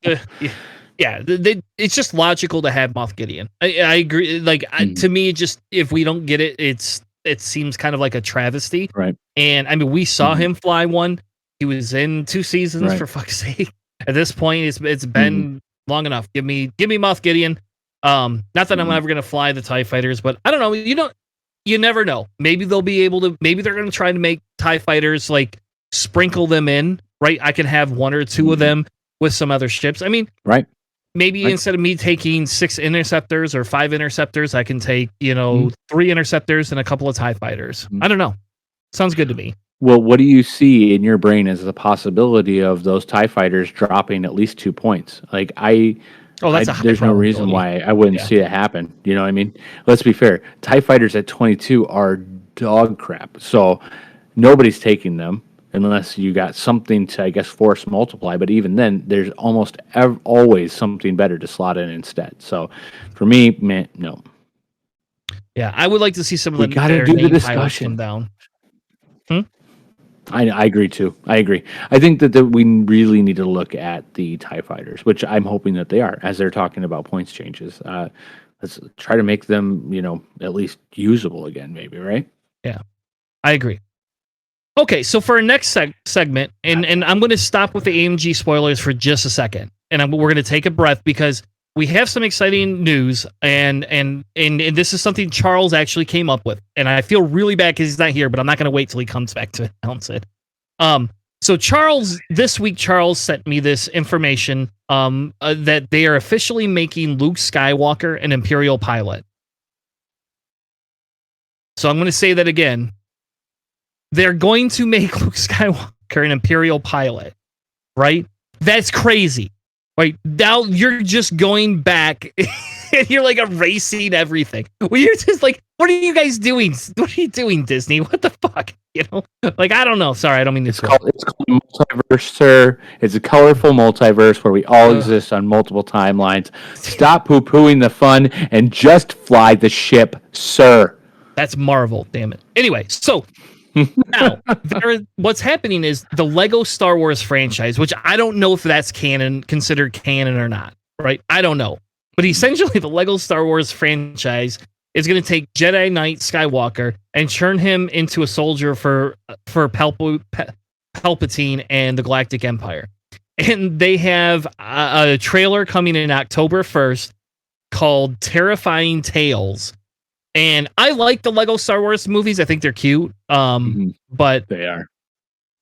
with you. Yeah, it's just logical to have Moff Gideon. I agree. Like to me, just if we don't get it, it seems kind of like a travesty. Right. And I mean, we saw him fly one. He was in 2 seasons, for fuck's sake. At this point, it's been long enough. Give me Moff Gideon. Not that I'm ever gonna fly the TIE fighters, but I don't know. You never know. Maybe they'll be able to. Maybe they're gonna try to make TIE fighters, like sprinkle them in. Right. I can have 1 or 2 of them with some other ships. I mean, maybe instead of me taking 6 interceptors or 5 interceptors, I can take 3 interceptors and a couple of TIE fighters. I don't know. Sounds good to me. Well, what do you see in your brain as the possibility of those TIE fighters dropping at least 2 points? Like there's no reason why I wouldn't see it happen. You know what I mean? Let's be fair. TIE fighters at 22 are dog crap. So nobody's taking them unless you got something to, I guess, force multiply. But even then, there's almost always something better to slot in instead. So for me, man, no. Yeah, I would like to see some of We got to do the discussion down. I agree too. I agree. I think that we really need to look at the TIE fighters, which I'm hoping that they are, as they're talking about points changes. Let's try to make them, at least usable again, maybe, right? Yeah, I agree. Okay, so for our next segment, and I'm going to stop with the AMG spoilers for just a second, and we're going to take a breath because we have some exciting news, and this is something Charles actually came up with, and I feel really bad because he's not here, but I'm not going to wait till he comes back to announce it. So this week, Charles sent me this information that they are officially making Luke Skywalker an Imperial pilot. So I'm going to say that again. They're going to make Luke Skywalker an Imperial pilot, right? That's crazy. Right now, you're just going back and you're like erasing everything. Well, you're just like, what are you guys doing? What are you doing, Disney? What the fuck? Like, I don't know. Sorry, I don't mean to. It's called multiverse, sir. It's a colorful multiverse where we all exist on multiple timelines. Stop poo-pooing the fun and just fly the ship, sir. That's Marvel, damn it. Anyway, so now, what's happening is the Lego Star Wars franchise, which I don't know if that's considered canon or not, right? I don't know. But essentially, the Lego Star Wars franchise is going to take Jedi Knight Skywalker and turn him into a soldier for Palpatine and the Galactic Empire. And they have a trailer coming in October 1st called Terrifying Tales. And I like the Lego Star Wars movies. I think they're cute. But they are.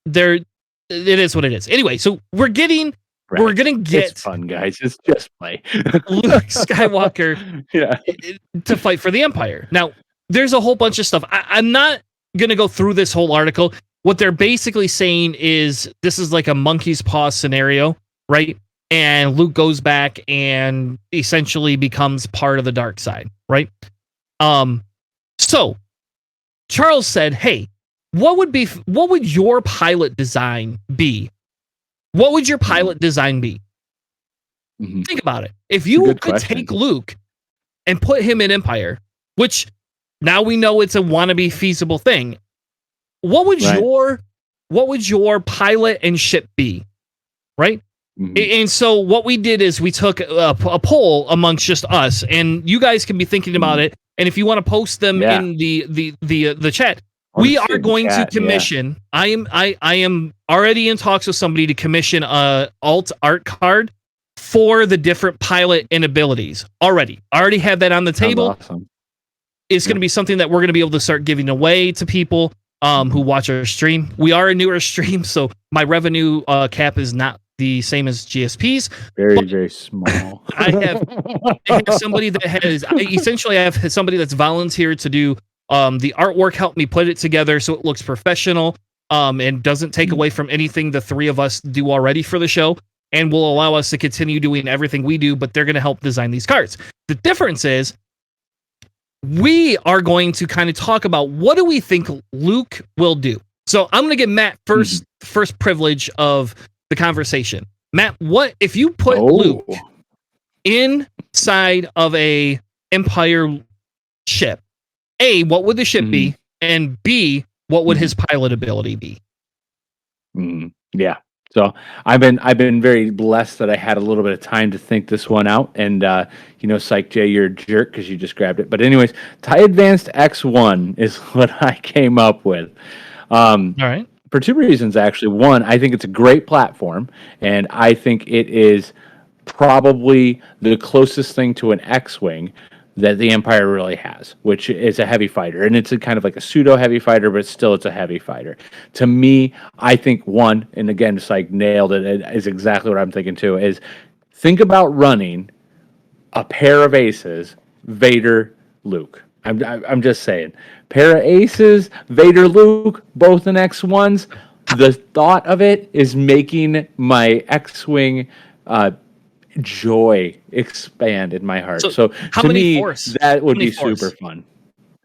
It is what it is. Anyway, so we're gonna get it's fun, guys. It's just play. Luke Skywalker to fight for the Empire. Now, there's a whole bunch of stuff. I'm not gonna go through this whole article. What they're basically saying is this is like a monkey's paw scenario, right? And Luke goes back and essentially becomes part of the dark side, right? So Charles said, "Hey, what would your pilot design be? What would your pilot design be? Think about it. If you could take Luke and put him in Empire, which now we know it's a wannabe feasible thing, what would what would your pilot and ship be, right? And so what we did is we took a poll amongst just us, and you guys can be thinking about it. And if you want to post them in the chat, we are going to commission. I am already in talks with somebody to commission a alt art card for the different pilot and abilities. I already have that on the table. Awesome. It's going to be something that we're going to be able to start giving away to people who watch our stream. We are a newer stream, so my revenue cap is not the same as GSP's. Very small. I have somebody that has essentially I have somebody that's volunteered to do the artwork, help me put it together so it looks professional and doesn't take away from anything the three of us do already for the show, and will allow us to continue doing everything we do, but they're going to help design these cards. The difference is we are going to kind of talk about what do we think Luke will do. So I'm going to give Matt first privilege of the conversation. Matt, what if you put Luke inside of a Empire ship? A, what would the ship be? And B, what would his pilot ability be? Yeah. So I've been very blessed that I had a little bit of time to think this one out. And Psych J, you're a jerk because you just grabbed it. But anyways, TIE Advanced X1 is what I came up with. All right. For two reasons, actually. One, I think it's a great platform, and I think it is probably the closest thing to an X-Wing that the Empire really has, which is a heavy fighter. And it's a kind of like a pseudo-heavy fighter, but still it's a heavy fighter. To me, I think one, and again, just like nailed it, it is exactly what I'm thinking too, is think about running a pair of aces, Vader, Luke. I'm just saying. Pair of aces, Vader, Luke, both in X1s. The thought of it is making my X-Wing joy expand in my heart. So to me, that would be super fun.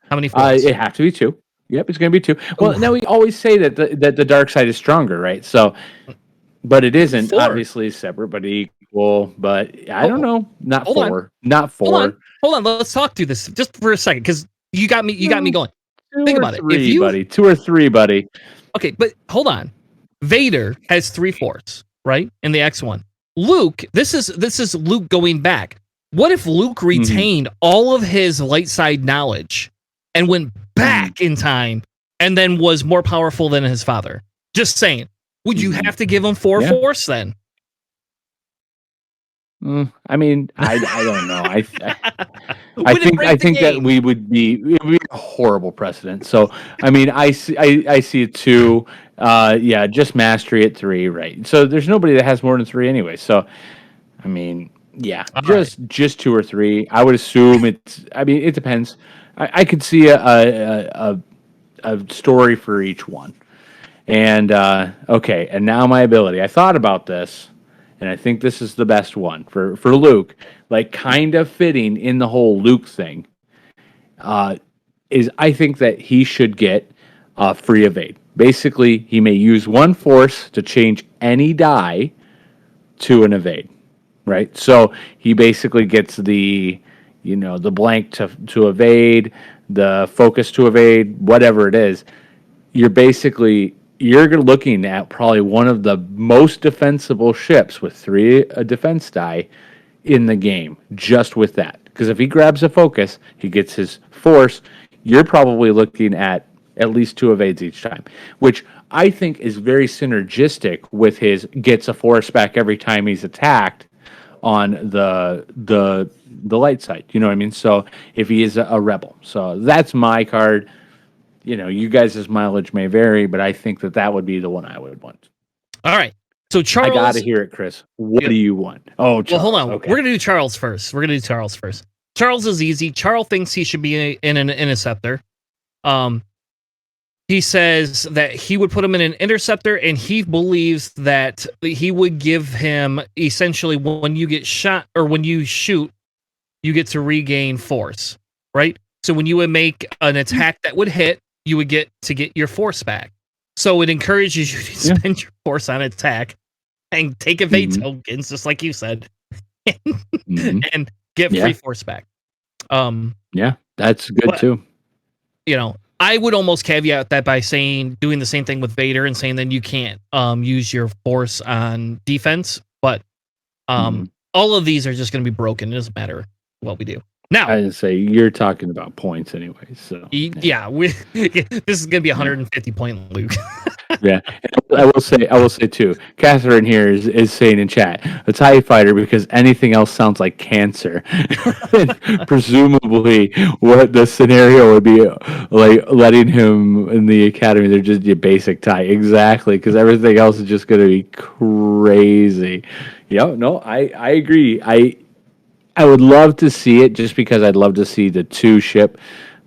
How many force? It have to be 2. Yep, it's going to be 2. Well, now we always say that the dark side is stronger, right? So, but it isn't. 4. Obviously separate but equal. But I don't know. Not Hold 4. On. Not 4. Hold on. Let's talk through this just for a second, because you got me going. Think about it. If you, buddy. 2 or 3, buddy. Okay, but hold on. Vader has 3 force, right? In the X1. Luke, this is Luke going back. What if Luke retained all of his light side knowledge and went back in time and then was more powerful than his father? Just saying. Would you have to give him 4 force then? I mean, I don't know. I think that it would be a horrible precedent. So, I mean, I see it 2. Just mastery at 3, right? So there's nobody that has more than 3 anyway. So, I mean, just 2 or 3. I would assume it's. I mean, it depends. I could see a story for each one. And okay, and now my ability. I thought about this. And I think this is the best one for Luke, like kind of fitting in the whole Luke thing, is I think that he should get free evade. Basically, he may use 1 force to change any die to an evade, right? So he basically gets the blank to evade, the focus to evade, whatever it is. You're looking at probably one of the most defensible ships with 3 defense die in the game, just with that. Because if he grabs a focus, he gets his force, you're probably looking at least 2 evades each time, which I think is very synergistic with his gets a force back every time he's attacked on the light side. You know what I mean? So if he is a rebel. So that's my card. You guys' mileage may vary, but I think that would be the one I would want. All right. So Charles, I got to hear it, Chris. What do you want? Oh, Charles. Well, hold on. Okay. We're gonna do Charles first. Charles is easy. Charles thinks he should be in an interceptor. He says that he would put him in an interceptor, and he believes that he would give him essentially when you get shot or when you shoot, you get to regain force, right? So when you would make an attack that would hit, you would get your force back. So it encourages you to spend your force on attack and take evade tokens, just like you said, and get free force back. Yeah, that's good too. I would almost caveat that by doing the same thing with Vader and saying then you can't use your force on defense, but all of these are just going to be broken. It doesn't matter what we do. Now, I didn't say you're talking about points anyway. So yeah, this is going to be 150 point Luke. Yeah, I will say too. Catherine here is saying in chat a TIE fighter because anything else sounds like cancer. Presumably, what the scenario would be like letting him in the academy. They're just your basic TIE, exactly, because everything else is just going to be crazy. Yeah, no, I agree. I would love to see it just because I'd love to see the 2-ship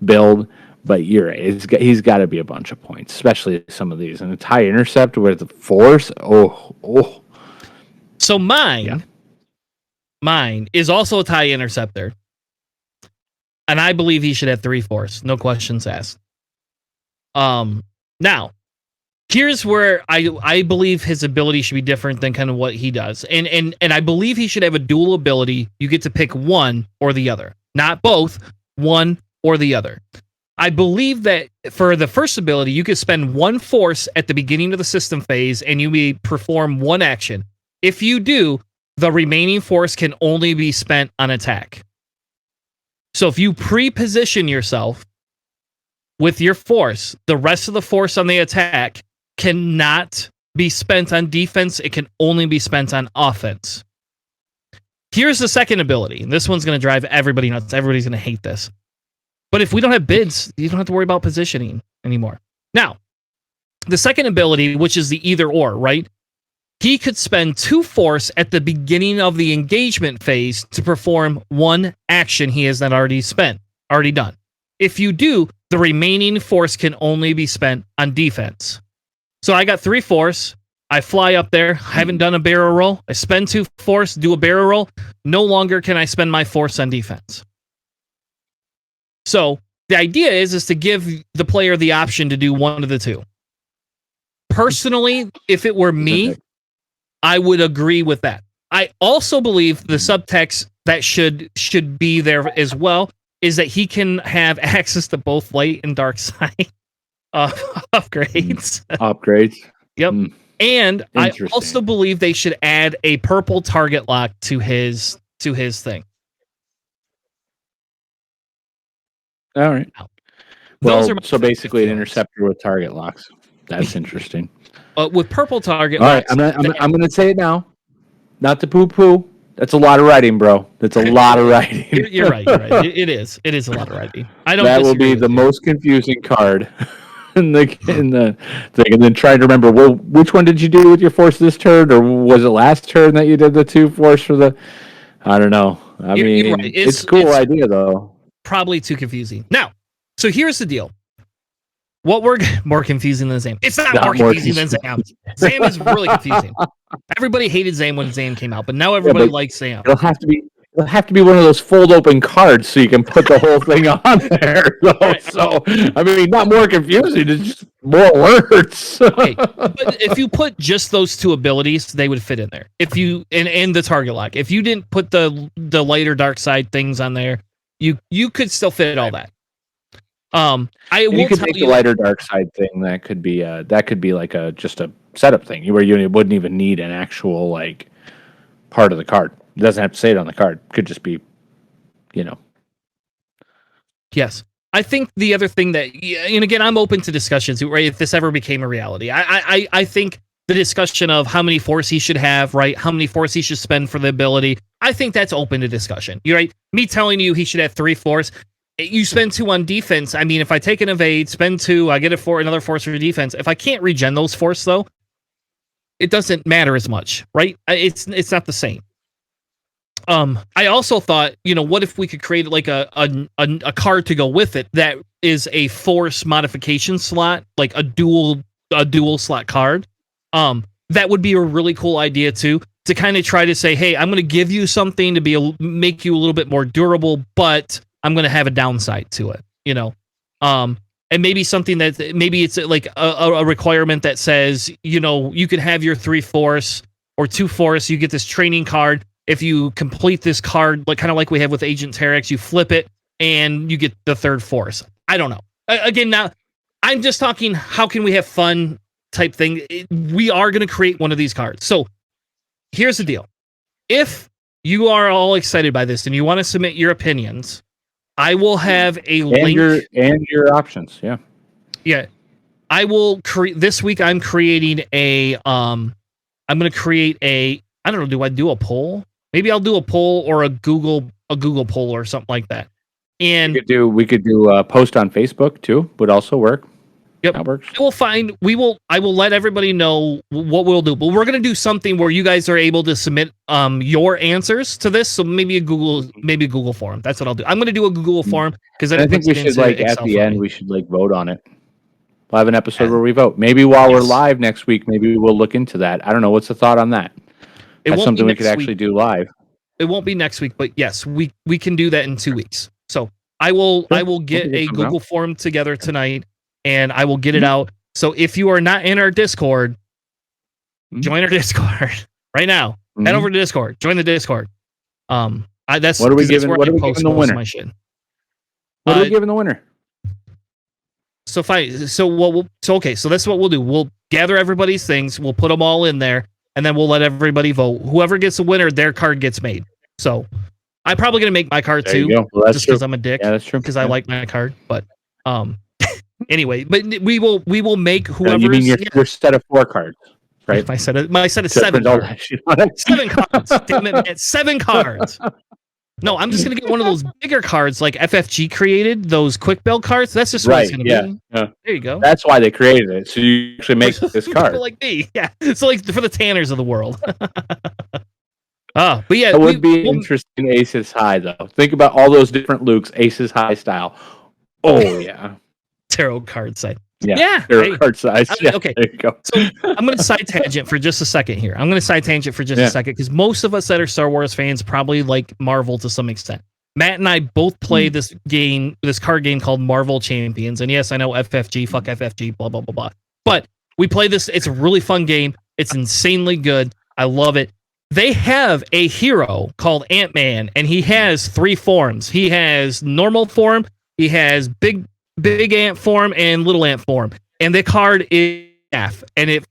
build. But you're right. He's got to be a bunch of points, especially some of these. And a TIE intercept with the Force. Oh. So mine is also a TIE interceptor, and I believe he should have 3 Force. No questions asked. Now, here's where I believe his ability should be different than kind of what he does, and I believe he should have a dual ability. You get to pick one or the other, not both. One or the other. I believe that for the first ability, you could spend 1 force at the beginning of the system phase and you may perform 1 action. If you do, the remaining force can only be spent on attack. So if you pre-position yourself with your force, the rest of the force on the attack cannot be spent on defense. It can only be spent on offense. Here's the second ability. And this one's going to drive everybody nuts. Everybody's going to hate this. But if we don't have bids, you don't have to worry about positioning anymore. Now, the second ability, which is the either or, right? He could spend 2 force at the beginning of the engagement phase to perform 1 action he has not already done. If you do, the remaining force can only be spent on defense. So I got 3 force. I fly up there. I haven't done a barrel roll. I spend 2 force, do a barrel roll. No longer can I spend my force on defense. So the idea is to give the player the option to do one of the two. Personally, if it were me, I would agree with that. I also believe the subtext that should be there as well is that he can have access to both light and dark side upgrades. Upgrades. Yep. And I also believe they should add a purple target lock to his thing. All right. Well, so basically an interceptor with target locks. That's interesting. With purple target locks. All right, I'm gonna say it now. Not to poo-poo. That's a lot of writing, bro. That's a lot of writing. You're right. It is. It is a lot of writing. That will be the most confusing card in the thing. And then trying to remember, well, which one did you do with your force this turn, or was it last turn that you did the 2 force for the? I don't know. I mean, you're right. It's a cool idea though. Probably too confusing. Now, so here's the deal. What we're more confusing than Zam. It's not more confusing than Zam. Zam is really confusing. Everybody hated Zam when Zam came out, but now everybody likes Zam. It'll have to be one of those fold open cards so you can put the whole thing on there. So I mean, not more confusing, it's just more words. Okay, but if you put just those 2 abilities, they would fit in there. If you and the target lock. If you didn't put the light or dark side things on there, you could still fit all that. You could take the lighter dark side thing. That could be like just a setup thing where you wouldn't even need an actual like part of the card. It doesn't have to say it on the card. It could just be, Yes, I think the other thing that, and again, I'm open to discussions. Right, if this ever became a reality, I think the discussion of how many force he should have, right? How many force he should spend for the ability. I think that's open to discussion. You're right. Me telling you he should have 3 force. You spend 2 on defense. I mean, if I take an evade, spend 2, I get another force for defense. If I can't regen those force, though, it doesn't matter as much, right? It's not the same. I also thought, what if we could create like a card to go with it that is a force modification slot, like a dual slot card. That would be a really cool idea too, to kind of try to say, hey, I'm going to give you something to make you a little bit more durable, but I'm going to have a downside to it, and maybe something that maybe it's like a requirement that says, you could have your 3 force or 2 force. You get this training card. If you complete this card, like kind of like we have with Agent Terex, you flip it and you get the 3rd force. I don't know. Again, I'm just talking, how can we have fun type thing? We are going to create one of these cards. So here's the deal. If you are all excited by this and you want to submit your opinions, I will have a link. Your options. Yeah. Yeah. I will create this week. I'm creating I'm going to create I don't know. Do I do a poll? Maybe I'll do a poll or a Google poll or something like that. And we could do a post on Facebook too. Would also work. Yep. That works. I will let everybody know what we'll do. But we're going to do something where you guys are able to submit your answers to this. So maybe a Google form. That's what I'll do. I'm going to do a Google form because I think we should at the end we should vote on it. We'll have an episode where we vote. Maybe while we're live next week, maybe we'll look into that. I don't know. What's the thought on that? That's something we could actually do live. It won't be next week, but yes, we can do that in 2 weeks. So I will get a Google form together tonight. And I will get it out. So if you are not in our Discord, join our Discord right now. Head over to Discord. Join the Discord. That's what are we giving? What are we giving the winner? What are we giving the winner? So okay. So that's what we'll do. We'll gather everybody's things. We'll put them all in there, and then we'll let everybody vote. Whoever gets the winner, their card gets made. So I'm probably gonna make my card too, just because I'm a dick. Yeah, that's true. Because I like my card, but anyway, but we will make whoever. You mean your set of 4 cards, right? My set of 7 cards. 7 cards. Damn it, man. 7 cards. No, I'm just gonna get one of those bigger cards like FFG created, those quick build cards. That's just what it's gonna be. Yeah. There you go. That's why they created it. So you actually make this card. People like me, yeah. So like for the Tanners of the world. But yeah, it would be interesting. Aces High though. Think about all those different Lukes, Aces High style. Oh yeah. Tarot card side. Yeah. Tarot card size. Okay. There you go. So I'm going to side tangent for just a second here. A second because most of us that are Star Wars fans probably like Marvel to some extent. Matt and I both play this card game called Marvel Champions. And yes, I know FFG, fuck FFG, blah, blah, blah, blah. But we play this. It's a really fun game. It's insanely good. I love it. They have a hero called Ant-Man, and he has 3 forms. He has normal form, he has big ant form, and little ant form. And the card is F, and it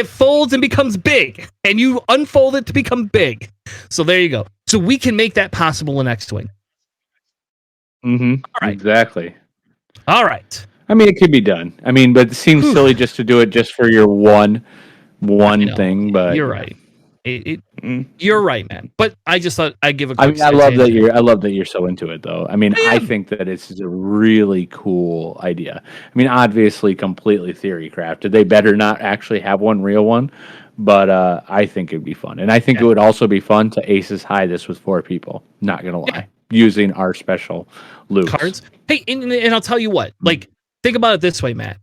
folds and becomes big, and you unfold it to become big. So there you go. So we can make that possible in X-Wing. All right. Exactly. All right. I mean, it could be done. I mean, but it seems silly just to do it just for your one thing. But you're right. You're right, man. But I just thought I'd give a. I mean, I love that you're so into it, though. I mean, I think that it's a really cool idea. I mean, obviously, completely theory crafted. They better not actually have one real one, but I think it'd be fun, and I think it would also be fun to Aces High this with 4 people. Not gonna lie, using our special Lukes. Cards. Hey, and I'll tell you what. Like, think about it this way, Matt.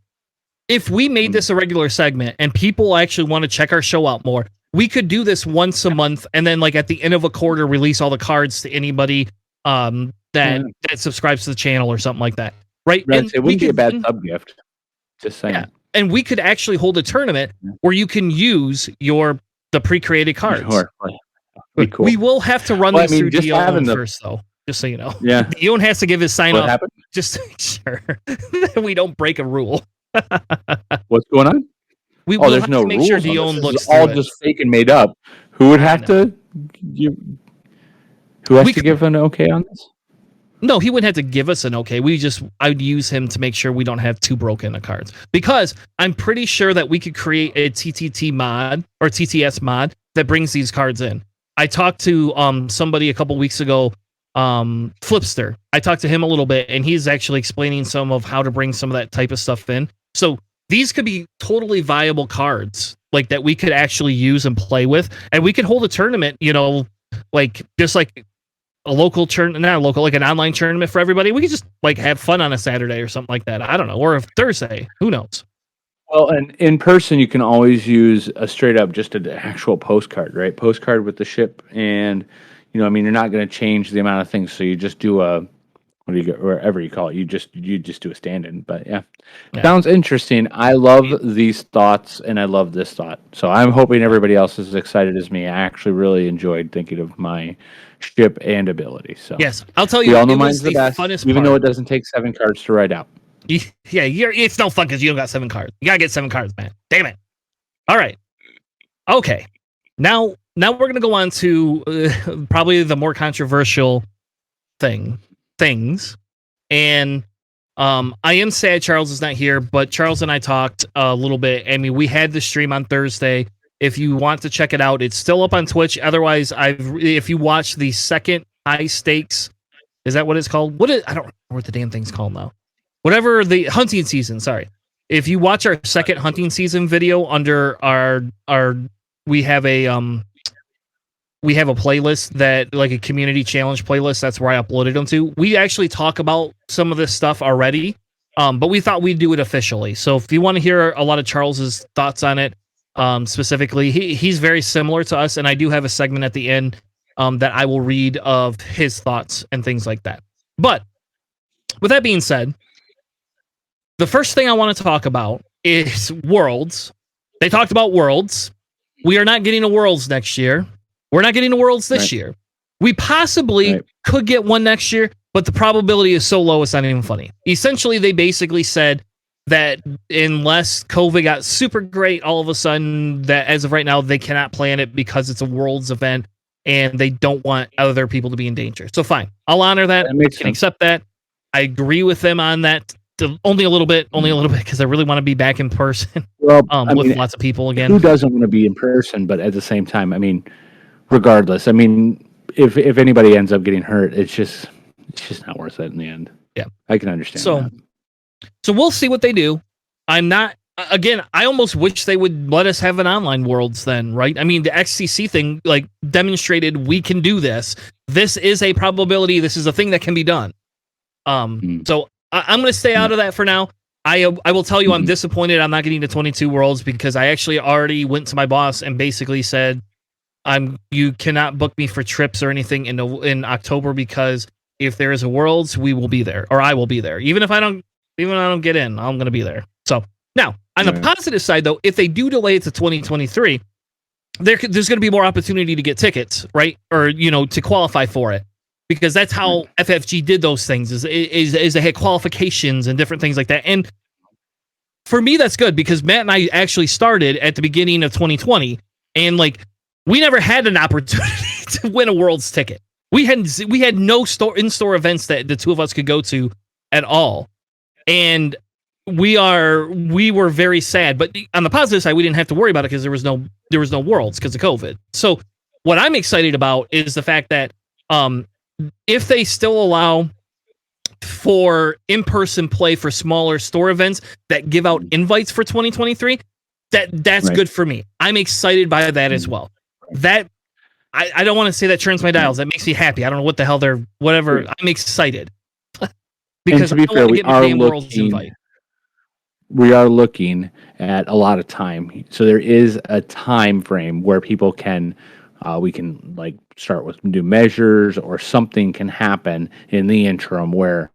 If we made this a regular segment and people actually want to check our show out more, we could do this once a month, and then like at the end of a quarter, release all the cards to anybody that subscribes to the channel or something like that, right? And it wouldn't be a bad sub gift. Just saying. Yeah. And we could actually hold a tournament where you can use the pre-created cards. Sure. Cool. We will have to run these through Dion first, though. Just so you know. Yeah. Dion has to give his sign off. Happened? Just to make sure that we don't break a rule. What's going on? There's no make rules. Sure Dion looks it's all just fake and made up. Who would have to? Who has to give an okay on this? No, he wouldn't have to give us an okay. I'd use him to make sure we don't have 2 broken cards, because I'm pretty sure that we could create a TTT mod or TTS mod that brings these cards in. I talked to somebody a couple weeks ago, Flipster. I talked to him a little bit, and he's actually explaining some of how to bring some of that type of stuff in. So these could be totally viable cards, like that we could actually use and play with, and we could hold a tournament, like just like a local like an online tournament for everybody. We could just like have fun on a Saturday or something like that. I don't know, or a Thursday. Who knows? Well, and in person, you can always use a straight up just an actual postcard, right? Postcard with the ship, and you're not going to change the amount of things. So you just do wherever you call it, you just do a stand-in. But yeah, sounds interesting. I love these thoughts, and I love this thought. So I'm hoping everybody else is as excited as me. I actually really enjoyed thinking of my ship and ability. So yes, I'll tell you, we all know mine's the best, even though it doesn't take 7 cards to write out. It's no fun because you don't got 7 cards. You gotta get 7 cards, man. Damn it. All right. Okay. Now we're gonna go on to probably the more controversial things. And I am sad Charles is not here, but Charles and I talked a little bit. I mean, we had the stream on Thursday. If you want to check it out, it's still up on Twitch. Otherwise, if you watch the second high stakes, is that what it's called? I don't remember what the damn thing's called now. Whatever the hunting season, sorry. If you watch our second hunting season video under our we have a playlist that like a community challenge playlist. That's where I uploaded them to. We actually talk about some of this stuff already, but we thought we'd do it officially. So if you want to hear a lot of Charles's thoughts on it, specifically, he's very similar to us, and I do have a segment at the end that I will read of his thoughts and things like that. But with that being said, the first thing I want to talk about is Worlds. They talked about Worlds. We are not getting a Worlds next year. We're not getting a Worlds this year. We possibly could get one next year, but the probability is so low it's not even funny. Essentially, they basically said that unless COVID got super great all of a sudden, that as of right now, they cannot plan it because it's a Worlds event and they don't want other people to be in danger. So fine, I'll honor that. I can accept that. I agree with them on that. Only a little bit, because I really want to be back in person with lots of people again. Who doesn't want to be in person? But at the same time, I mean, regardless, I mean, if anybody ends up getting hurt, it's just not worth it in the end. Yeah, I can understand that. So we'll see what they do. I almost wish they would let us have an online Worlds then, right? I mean, the XCC thing like demonstrated we can do this. This is a probability. This is a thing that can be done. So I'm going to stay out of that for now. I will tell you I'm disappointed I'm not getting to 22 Worlds because I actually already went to my boss and basically said, you cannot book me for trips or anything in October because if there is a Worlds, we will be there, or I will be there. Even if I don't get in, I'm going to be there. So now on the positive side though, if they do delay it to 2023, there's going to be more opportunity to get tickets, right? Or, to qualify for it. Because that's how FFG did those things is they had qualifications and different things like that. And for me, that's good because Matt and I actually started at the beginning of 2020 and like we never had an opportunity to win a Worlds ticket. We had no in-store events that the two of us could go to at all. And we were very sad, but on the positive side, we didn't have to worry about it because there was no Worlds because of COVID. So what I'm excited about is the fact that, if they still allow for in-person play for smaller store events that give out invites for 2023, that's good for me. I'm excited by that as well. That I don't want to say that turns my dials. That makes me happy. I don't know what the hell whatever. I'm excited because and to be fair, we are looking at a lot of time. So there is a time frame where people can we can like start with new measures or something can happen in the interim where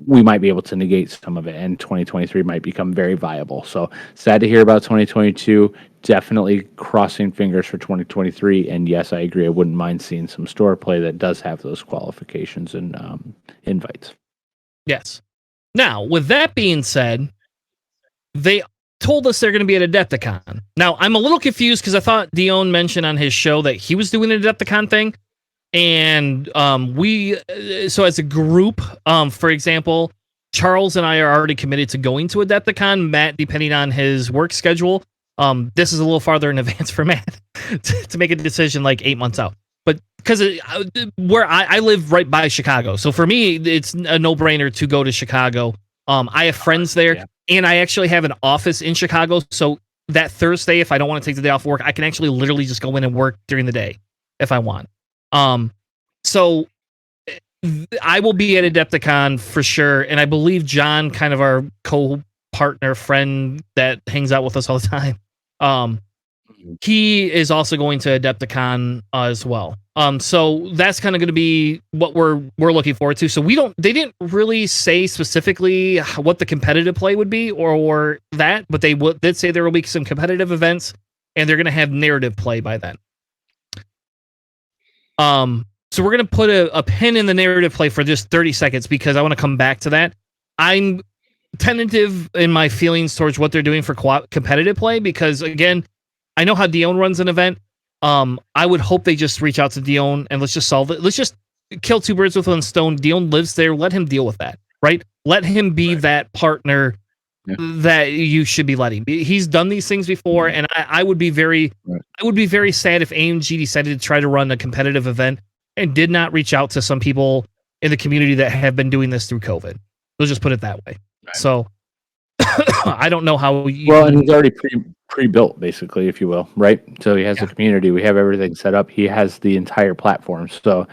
we might be able to negate some of it and 2023 might become very viable. So sad to hear about 2022, definitely crossing fingers for 2023. And yes, I agree. I wouldn't mind seeing some store play that does have those qualifications and invites. Yes. Now, with that being said, they told us they're going to be at Adepticon. Now, I'm a little confused because I thought Dion mentioned on his show that he was doing an Adepticon thing. And so as a group, for example, Charles and I are already committed to going to Adepticon. Matt, depending on his work schedule, this is a little farther in advance for Matt to make a decision like 8 months out. But because where I live right by Chicago. So for me, it's a no-brainer to go to Chicago. I have friends there. And I actually have an office in Chicago, so that Thursday, if I don't want to take the day off work, I can actually literally just go in and work during the day if I want. So I will be at Adepticon for sure, and I believe John, kind of our co-partner friend that hangs out with us all the time, he is also going to Adepticon as well. So that's kind of going to be what we're looking forward to. So they didn't really say specifically what the competitive play would be or that, but they did say there will be some competitive events and they're going to have narrative play by then. So we're going to put a pin in the narrative play for just 30 seconds because I want to come back to that. I'm tentative in my feelings towards what they're doing for competitive play, because again, I know how Dion runs an event. I would hope they just reach out to Dion and let's just solve it. Let's just kill two birds with one stone. Dion lives there. Let him deal with that, right? Let him be that partner that you should be letting. He's done these things before, and I would be very sad if AMG decided to try to run a competitive event and did not reach out to some people in the community that have been doing this through COVID. We'll just put it that way. Right. So I don't know how you... Well, and he's already pre-built, basically, if you will, right? So he has a community. We have everything set up. He has the entire platform. So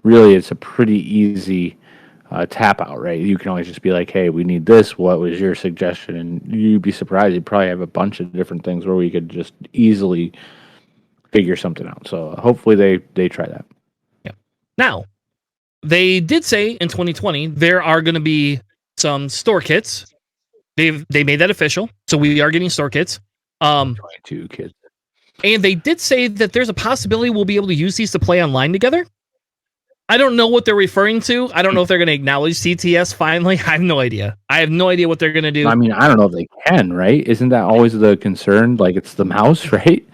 really, it's a pretty easy tap out, right? You can always just be like, hey, we need this. What was your suggestion? And you'd be surprised. You'd probably have a bunch of different things where we could just easily figure something out. So hopefully they try that. Yeah. Now, they did say in 2020 there are going to be some store kits. They made that official, so we are getting store kits. 22 kids. And they did say that there's a possibility we'll be able to use these to play online together. I don't know what they're referring to. I don't know if they're going to acknowledge CTS finally. I have no idea. I have no idea what they're going to do. I mean, I don't know if they can, right? Isn't that always the concern? Like, it's the mouse, right?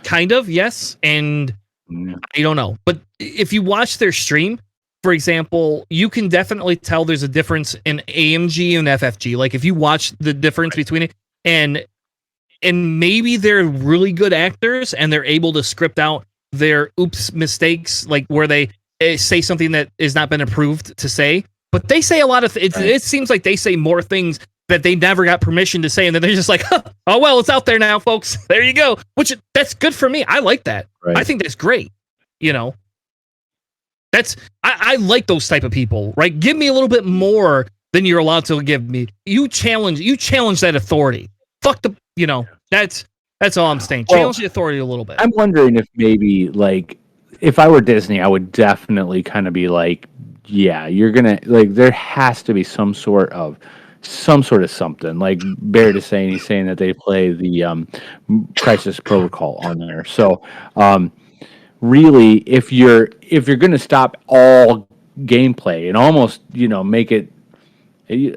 Kind of, yes. And I don't know. But if you watch their stream, for example, you can definitely tell there's a difference in AMG and FFG. Like, if you watch the difference between it, and maybe they're really good actors and they're able to script out their mistakes, like where they say something that has not been approved to say, but they say a lot of it seems like they say more things that they never got permission to say, and then they're just like, oh well, it's out there now, folks, there you go. Which, that's good for me. I like that. I think that's great. You know, I like those type of people, right? Give me a little bit more than you're allowed to give me. You challenge that authority. Fuck the, you know, that's all I'm saying. Challenge the authority a little bit. I'm wondering if maybe, like, if I were Disney, I would definitely kind of be like, yeah, you're gonna, like, there has to be some sort of something. Like Baird is saying, he's saying that they play the Crisis Protocol on there. So really, if you're gonna stop all gameplay and almost, you know, make it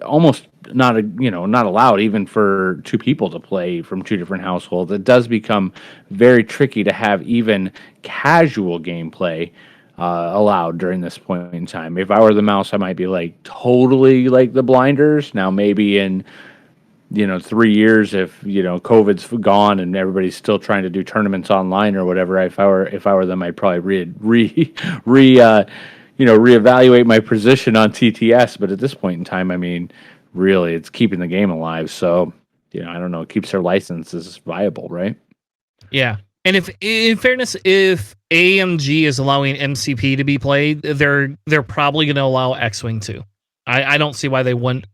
almost not allowed even for two people to play from two different households, it does become very tricky to have even casual gameplay allowed during this point in time. If I were the mouse, I might be like totally like the blinders. Now maybe in 3 years, if COVID's gone and everybody's still trying to do tournaments online or whatever, if I were them, I'd probably reevaluate my position on TTS. But at this point in time, I mean, really, it's keeping the game alive. So, I don't know, it keeps their licenses viable, right? Yeah. And if, in fairness, if AMG is allowing MCP to be played, they're probably going to allow X-Wing too. I don't see why they wouldn't.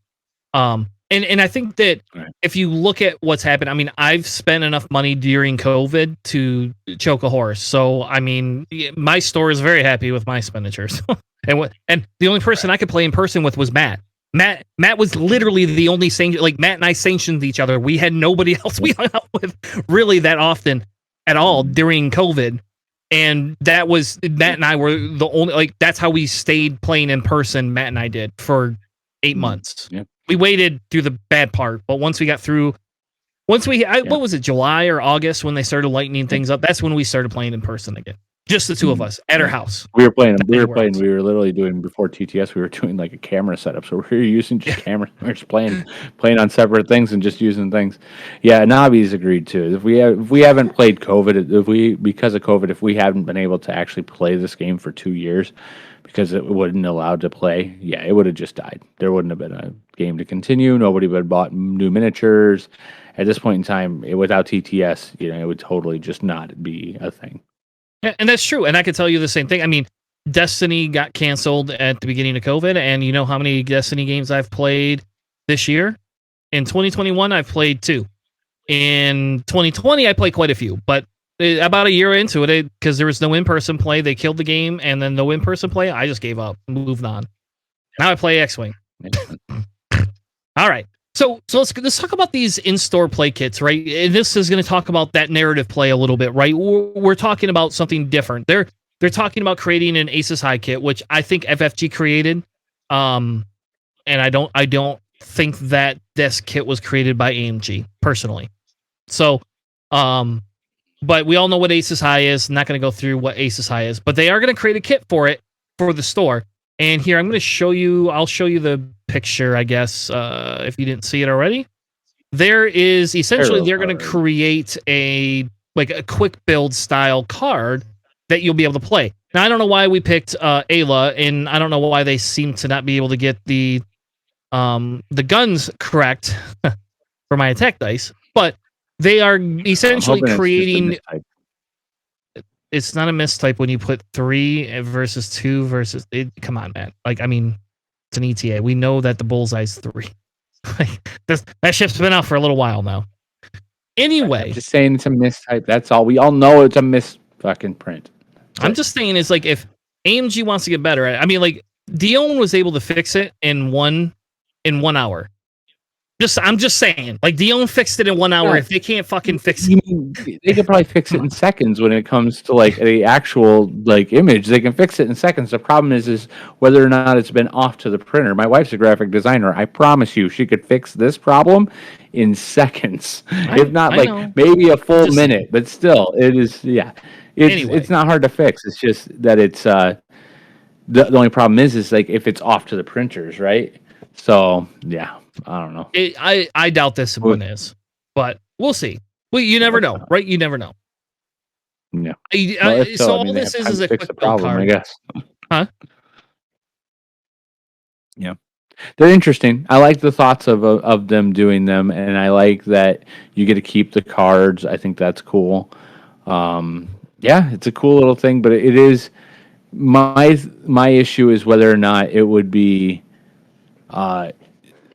And I think that if you look at what's happened, I mean, I've spent enough money during COVID to choke a horse. So, I mean, my store is very happy with my expenditures. and the only person I could play in person with was Matt. Matt was literally the only like Matt and I sanctioned each other. We had nobody else we hung out with really that often at all during COVID. And that was, Matt and I were the only, like, that's how we stayed playing in person. Matt and I did for 8 months. Yeah. We waited through the bad part, but once we got through, what was it, July or August when they started lightening things up? That's when we started playing in person again. Just the two of us at our house. We were literally doing, before TTS, we were doing like a camera setup. So we were using just cameras. We were just playing on separate things and just using things. Yeah, Navi's agreed too. If we haven't played COVID, because of COVID, if we haven't been able to actually play this game for 2 years, because it wasn't allowed to play, yeah, it would have just died. There wouldn't have been a game to continue. Nobody would have bought new miniatures. At this point in time, without TTS, it would totally just not be a thing. And that's true. And I could tell you the same thing. I mean, Destiny got canceled at the beginning of COVID. And you know how many Destiny games I've played this year? In 2021, I've played 2. In 2020, I played quite a few. But about a year into it, because there was no in-person play, they killed the game. And then no in-person play, I just gave up, moved on. Now I play X-Wing. All right. So let's talk about these in-store play kits, right? And this is going to talk about that narrative play a little bit, right? We're talking about something different. They're talking about creating an Aces High kit, which I think FFG created. And I don't think that this kit was created by AMG personally. So, but we all know what Aces High is. I'm not going to go through what Aces High is, but they are going to create a kit for it for the store. And here I'm going to show you. I'll show you the picture, I guess, if you didn't see it already. There is essentially they're going to create a quick build style card that you'll be able to play. Now I don't know why we picked Ayla, and I don't know why they seem to not be able to get the guns correct for my attack dice, but they are essentially creating. It's not a mistype when you put 3 versus 2 versus. Come on, man! Like, I mean, it's an ETA. We know that the bullseye's 3. That ship's been out for a little while now. Anyway, I'm just saying it's a mistype. That's all. We all know it's a fucking print. I'm just saying it's like if AMG wants to get better at it. I mean, like Dion was able to fix it in 1 hour. I'm just saying, like Dion fixed it in 1 hour. Yeah. If they can't fucking fix it, they could probably fix it in seconds. When it comes to like the actual like image, they can fix it in seconds. The problem is whether or not it's been off to the printer. My wife's a graphic designer. I promise you, she could fix this problem in seconds, if not maybe a full minute. But still, it is It's not hard to fix. It's just that it's the only problem is like if it's off to the printers, right? So yeah. I don't know. I doubt this one is, but we'll see. Well, you never know, right? You never know. No. So all this is a quick problem, card. I guess. Huh? Yeah, they're interesting. I like the thoughts of them doing them, and I like that you get to keep the cards. I think that's cool. Yeah, it's a cool little thing, but it is my issue is whether or not it would be.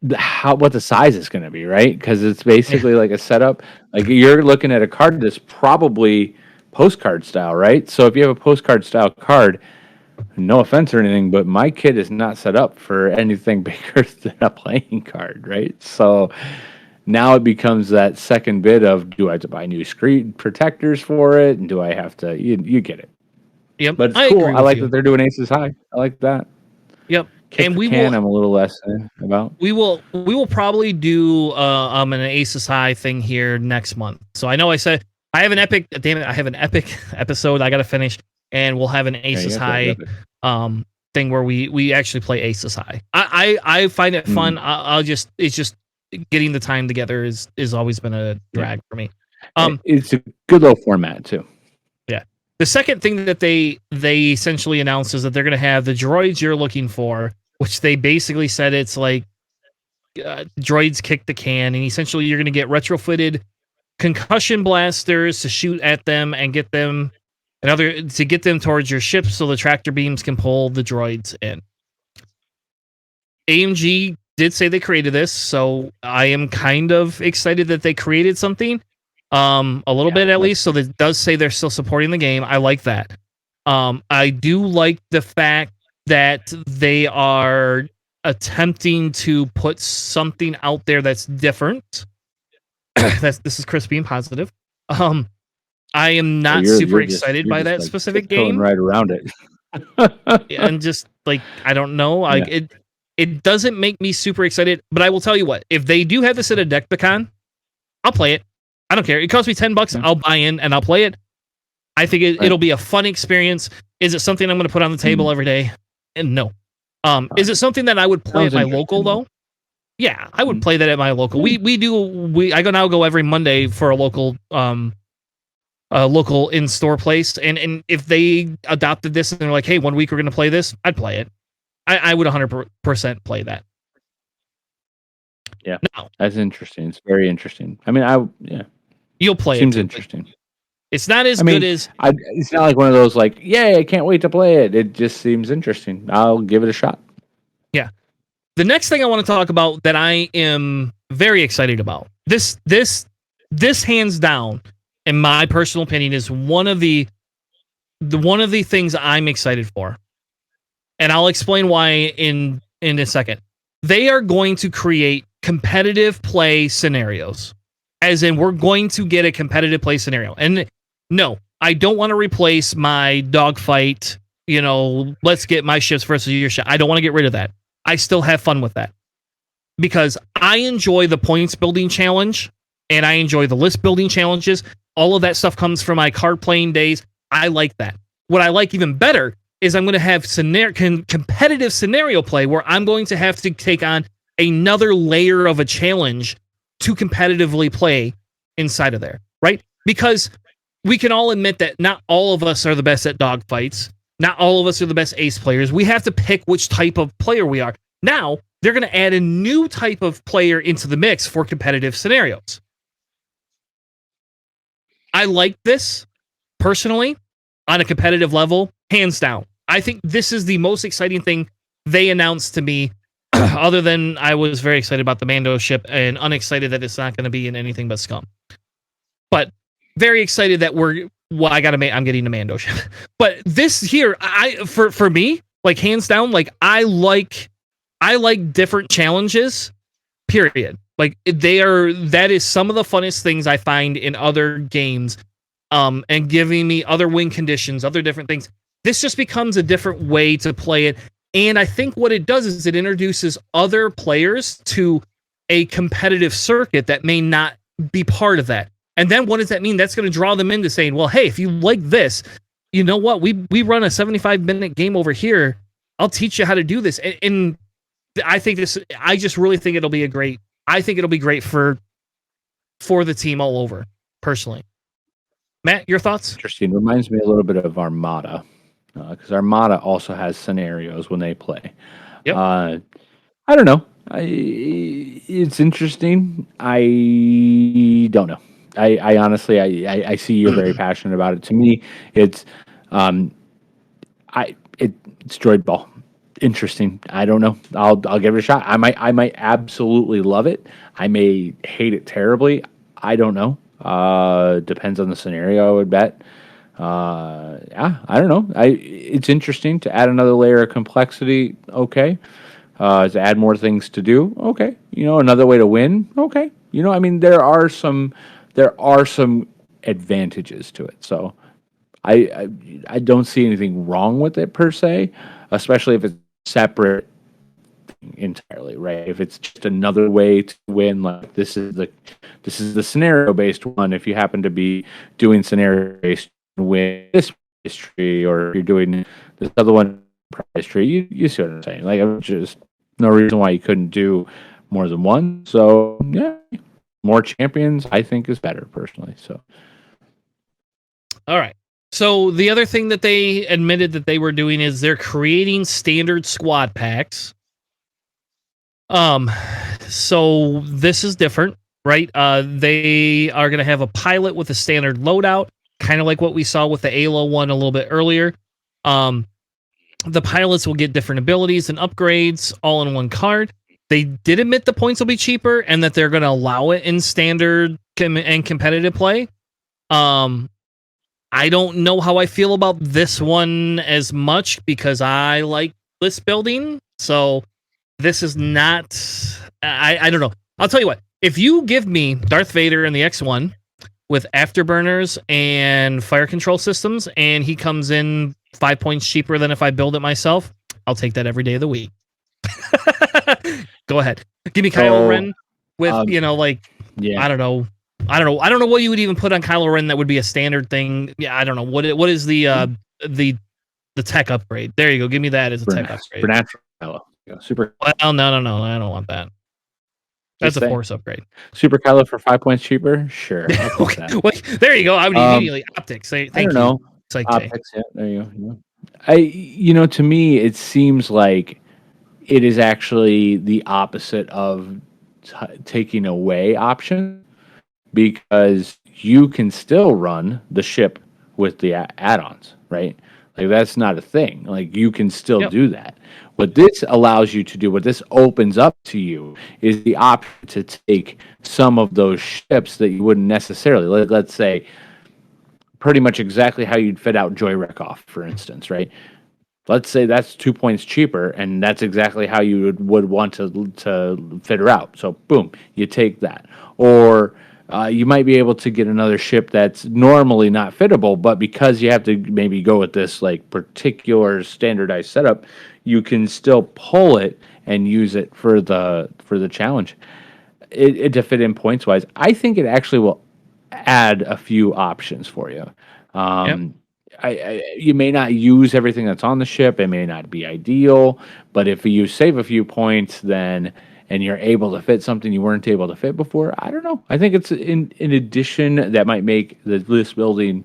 What the size is going to be, right? Because it's basically like a setup. Like you're looking at a card that's probably postcard style, right? So if you have a postcard style card, no offense or anything, but my kit is not set up for anything bigger than a playing card, right? So now it becomes that second bit of do I have to buy new screen protectors for it, and do I have to? You get it. Yep, but it's cool. I like that they're doing Aces High. I like that. Yep. And I'm a little less about. We will probably do an Aces High thing here next month. So I know I said I have an epic. Damn it! I have an epic episode I got to finish, and we'll have an Aces High thing where we actually play Aces High. I find it fun. It's just getting the time together is always been a drag for me. It's a good little format too. Yeah. The second thing that they essentially announced is that they're going to have the droids you're looking for, which they basically said it's like droids kick the can, and essentially you're going to get retrofitted concussion blasters to shoot at them and get them towards your ship so the tractor beams can pull the droids in. AMG did say they created this, so I am kind of excited that they created something. A little bit at least, so that does say they're still supporting the game. I like that. I do like the fact that they are attempting to put something out there that's different. This is Chris being positive. I am not super excited by that specific game. Right around it. And just like I don't know, it doesn't make me super excited. But I will tell you what, if they do have this at a Decticon, I'll play it. I don't care. It costs me $10. Yeah. I'll buy in and I'll play it. I think it'll be a fun experience. Is it something I'm going to put on the table every day? And no. Is it something that I would play at my local though? Yeah, I would play that at my local. I go every Monday for a local in-store place, and if they adopted this and they're like, hey, 1 week we're going to play this, I'd play it. I would 100% play that. Yeah, that's interesting. It's very interesting. I mean, you'll play it. Seems interesting. It's not as good as... it's not like one of those like, yay, I can't wait to play it. It just seems interesting. I'll give it a shot. Yeah. The next thing I want to talk about that I am very excited about, this hands down, in my personal opinion, is one of the things I'm excited for. And I'll explain why in a second. They are going to create competitive play scenarios. As in, we're going to get a competitive play scenario. And no, I don't want to replace my dogfight, let's get my ships versus your ship. I don't want to get rid of that. I still have fun with that. because I enjoy the points building challenge and I enjoy the list building challenges. All of that stuff comes from my card playing days. I like that. What I like even better is I'm going to have competitive scenario play where I'm going to have to take on another layer of a challenge to competitively play inside of there, right? Because we can all admit that not all of us are the best at dogfights. Not all of us are the best ace players. We have to pick which type of player we are. Now, they're going to add a new type of player into the mix for competitive scenarios. I like this, personally, on a competitive level, hands down. I think this is the most exciting thing they announced to me, other than I was very excited about the Mando ship and unexcited that it's not going to be in anything but Scum. But very excited that I'm getting the Mando ship. But this here, for me, like hands down, like I like different challenges, period. Like that is some of the funnest things I find in other games, and giving me other win conditions, other different things. This just becomes a different way to play it. And I think what it does is it introduces other players to a competitive circuit that may not be part of that. And then what does that mean? That's going to draw them into saying, well, hey, if you like this, you know what? We run a 75-minute game over here. I'll teach you how to do this. And I just really think it'll be great for the team all over, personally. Matt, your thoughts? Interesting. Reminds me a little bit of Armada, because Armada also has scenarios when they play. Yep. I don't know. It's interesting. I don't know. I honestly, I see you're very passionate about it. To me, it's droid ball. Interesting. I don't know. I'll give it a shot. I might absolutely love it. I may hate it terribly. I don't know. Depends on the scenario, I would bet. Yeah, I don't know. It's interesting to add another layer of complexity. Okay. To add more things to do. Okay. Another way to win. Okay. I mean, there are some advantages to it. So I don't see anything wrong with it per se, especially if it's separate entirely, right? If it's just another way to win, like this is the scenario based one. If you happen to be doing scenario based win this prize tree, or if you're doing this other one prize tree, you see what I'm saying? Like, I'm just no reason why you couldn't do more than one. So yeah, more champions I think is better personally. So all right. So the other thing that they admitted that they were doing is they're creating standard squad packs. So this is different, right? They are going to have a pilot with a standard loadout, kind of like what we saw with the ALO one a little bit earlier. The pilots will get different abilities and upgrades all in one card. They did admit the points will be cheaper and that they're going to allow it in standard and competitive play. I don't know how I feel about this one as much because I like list building. So this is not, I don't know. I'll tell you what, if you give me Darth Vader and the X1 with afterburners and fire control systems, and he comes in 5 points cheaper than if I build it myself, I'll take that every day of the week. Go ahead. Give me Kylo Ren with, yeah. I don't know what you would even put on Kylo Ren that would be a standard thing. Yeah, I don't know. What is the tech upgrade? There you go. Give me that as a tech upgrade. Supernatural Kylo. Super. Well, no. I don't want that. That's a Force upgrade. Super Kylo for 5 points cheaper? Sure. Okay. Well, there you go. I would immediately optics. Thank you. I don't know. Optics, yeah, there you go. To me, it seems like it is actually the opposite of taking away options, because you can still run the ship with the add-ons, right? Like, that's not a thing. Like, you can still do that. What this allows you to do, what this opens up to you, is the option to take some of those ships that you wouldn't necessarily, let's say, pretty much exactly how you'd fit out Joy Rekoff, for instance, right? Let's say that's 2 points cheaper, and that's exactly how you would want to fit her out. So, boom, you take that. Or you might be able to get another ship that's normally not fittable, but because you have to maybe go with this like particular standardized setup, you can still pull it and use it for the challenge. It to fit in points wise. I think it actually will add a few options for you. Yep. Um, you may not use everything that's on the ship. It may not be ideal, but if you save a few points, then and you're able to fit something you weren't able to fit before, I don't know. I think it's in addition that might make the list building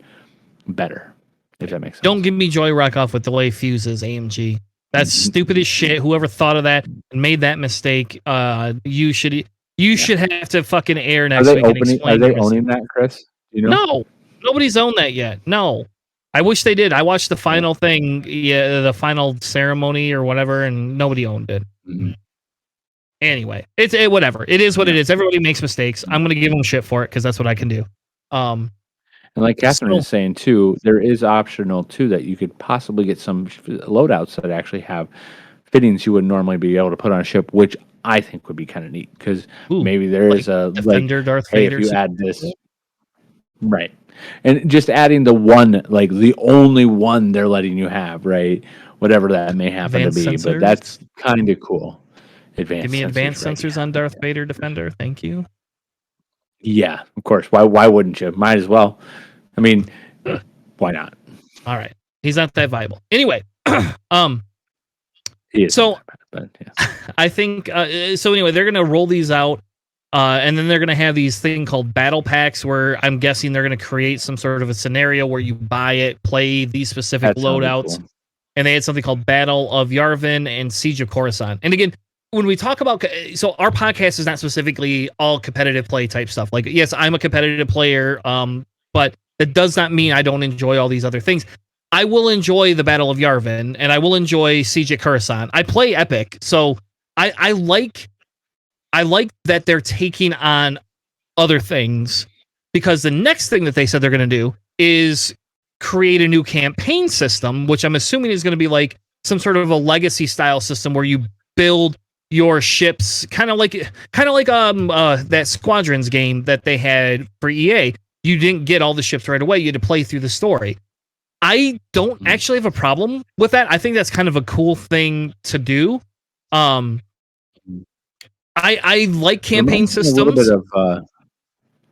better, if that makes Don't sense. give me Joy Rock off with delay fuses, AMG. That's stupid as shit. Whoever thought of that and made that mistake, you should have to fucking air Are next they week and opening? Are explain they your mistake. owning that, Chris? Do you know? No, nobody's owned that yet. No, I wish they did. I watched the final thing, the final ceremony or whatever, and nobody owned it. Mhm. Anyway, it's whatever. It is what it Yeah. is. Everybody makes mistakes. I'm gonna give them shit for it because that's what I can do. And like Catherine So is saying too, there is optional too that you could possibly get some loadouts that actually have fittings you would normally be able to put on a ship, which I think would be kind of neat because ooh, maybe there like is a like, Defender, Darth hey, if Vader. you add this, right, and just adding the one, like the only one they're letting you have, right, whatever that may happen to Advanced be, but sensors. that's kind of cool. Give Advanced me sensors, advanced right? sensors Yeah, on Darth Vader Defender. Thank you. yeah, of course. Why wouldn't you? Might as well. I mean, why not? All right. He's not that viable. Anyway, He is, so but yeah. I think so anyway, they're gonna roll these out. And then they're going to have these thing called battle packs where I'm guessing they're going to create some sort of a scenario where you buy it, play these specific That sounded loadouts. cool. And they had something called Battle of Yavin and Siege of Coruscant. And again, when we talk about, so our podcast is not specifically all competitive play type stuff. Like, yes, I'm a competitive player, but that does not mean I don't enjoy all these other things. I will enjoy the Battle of Yavin and I will enjoy Siege of Coruscant. I play Epic, so I like that they're taking on other things because the next thing that they said they're going to do is create a new campaign system, which I'm assuming is going to be like some sort of a legacy style system where you build your ships kind of like that Squadrons game that they had for EA. You didn't get all the ships right away. You had to play through the story. I don't actually have a problem with that. I think that's kind of a cool thing to do. I like campaign Reminds me a little bit systems. of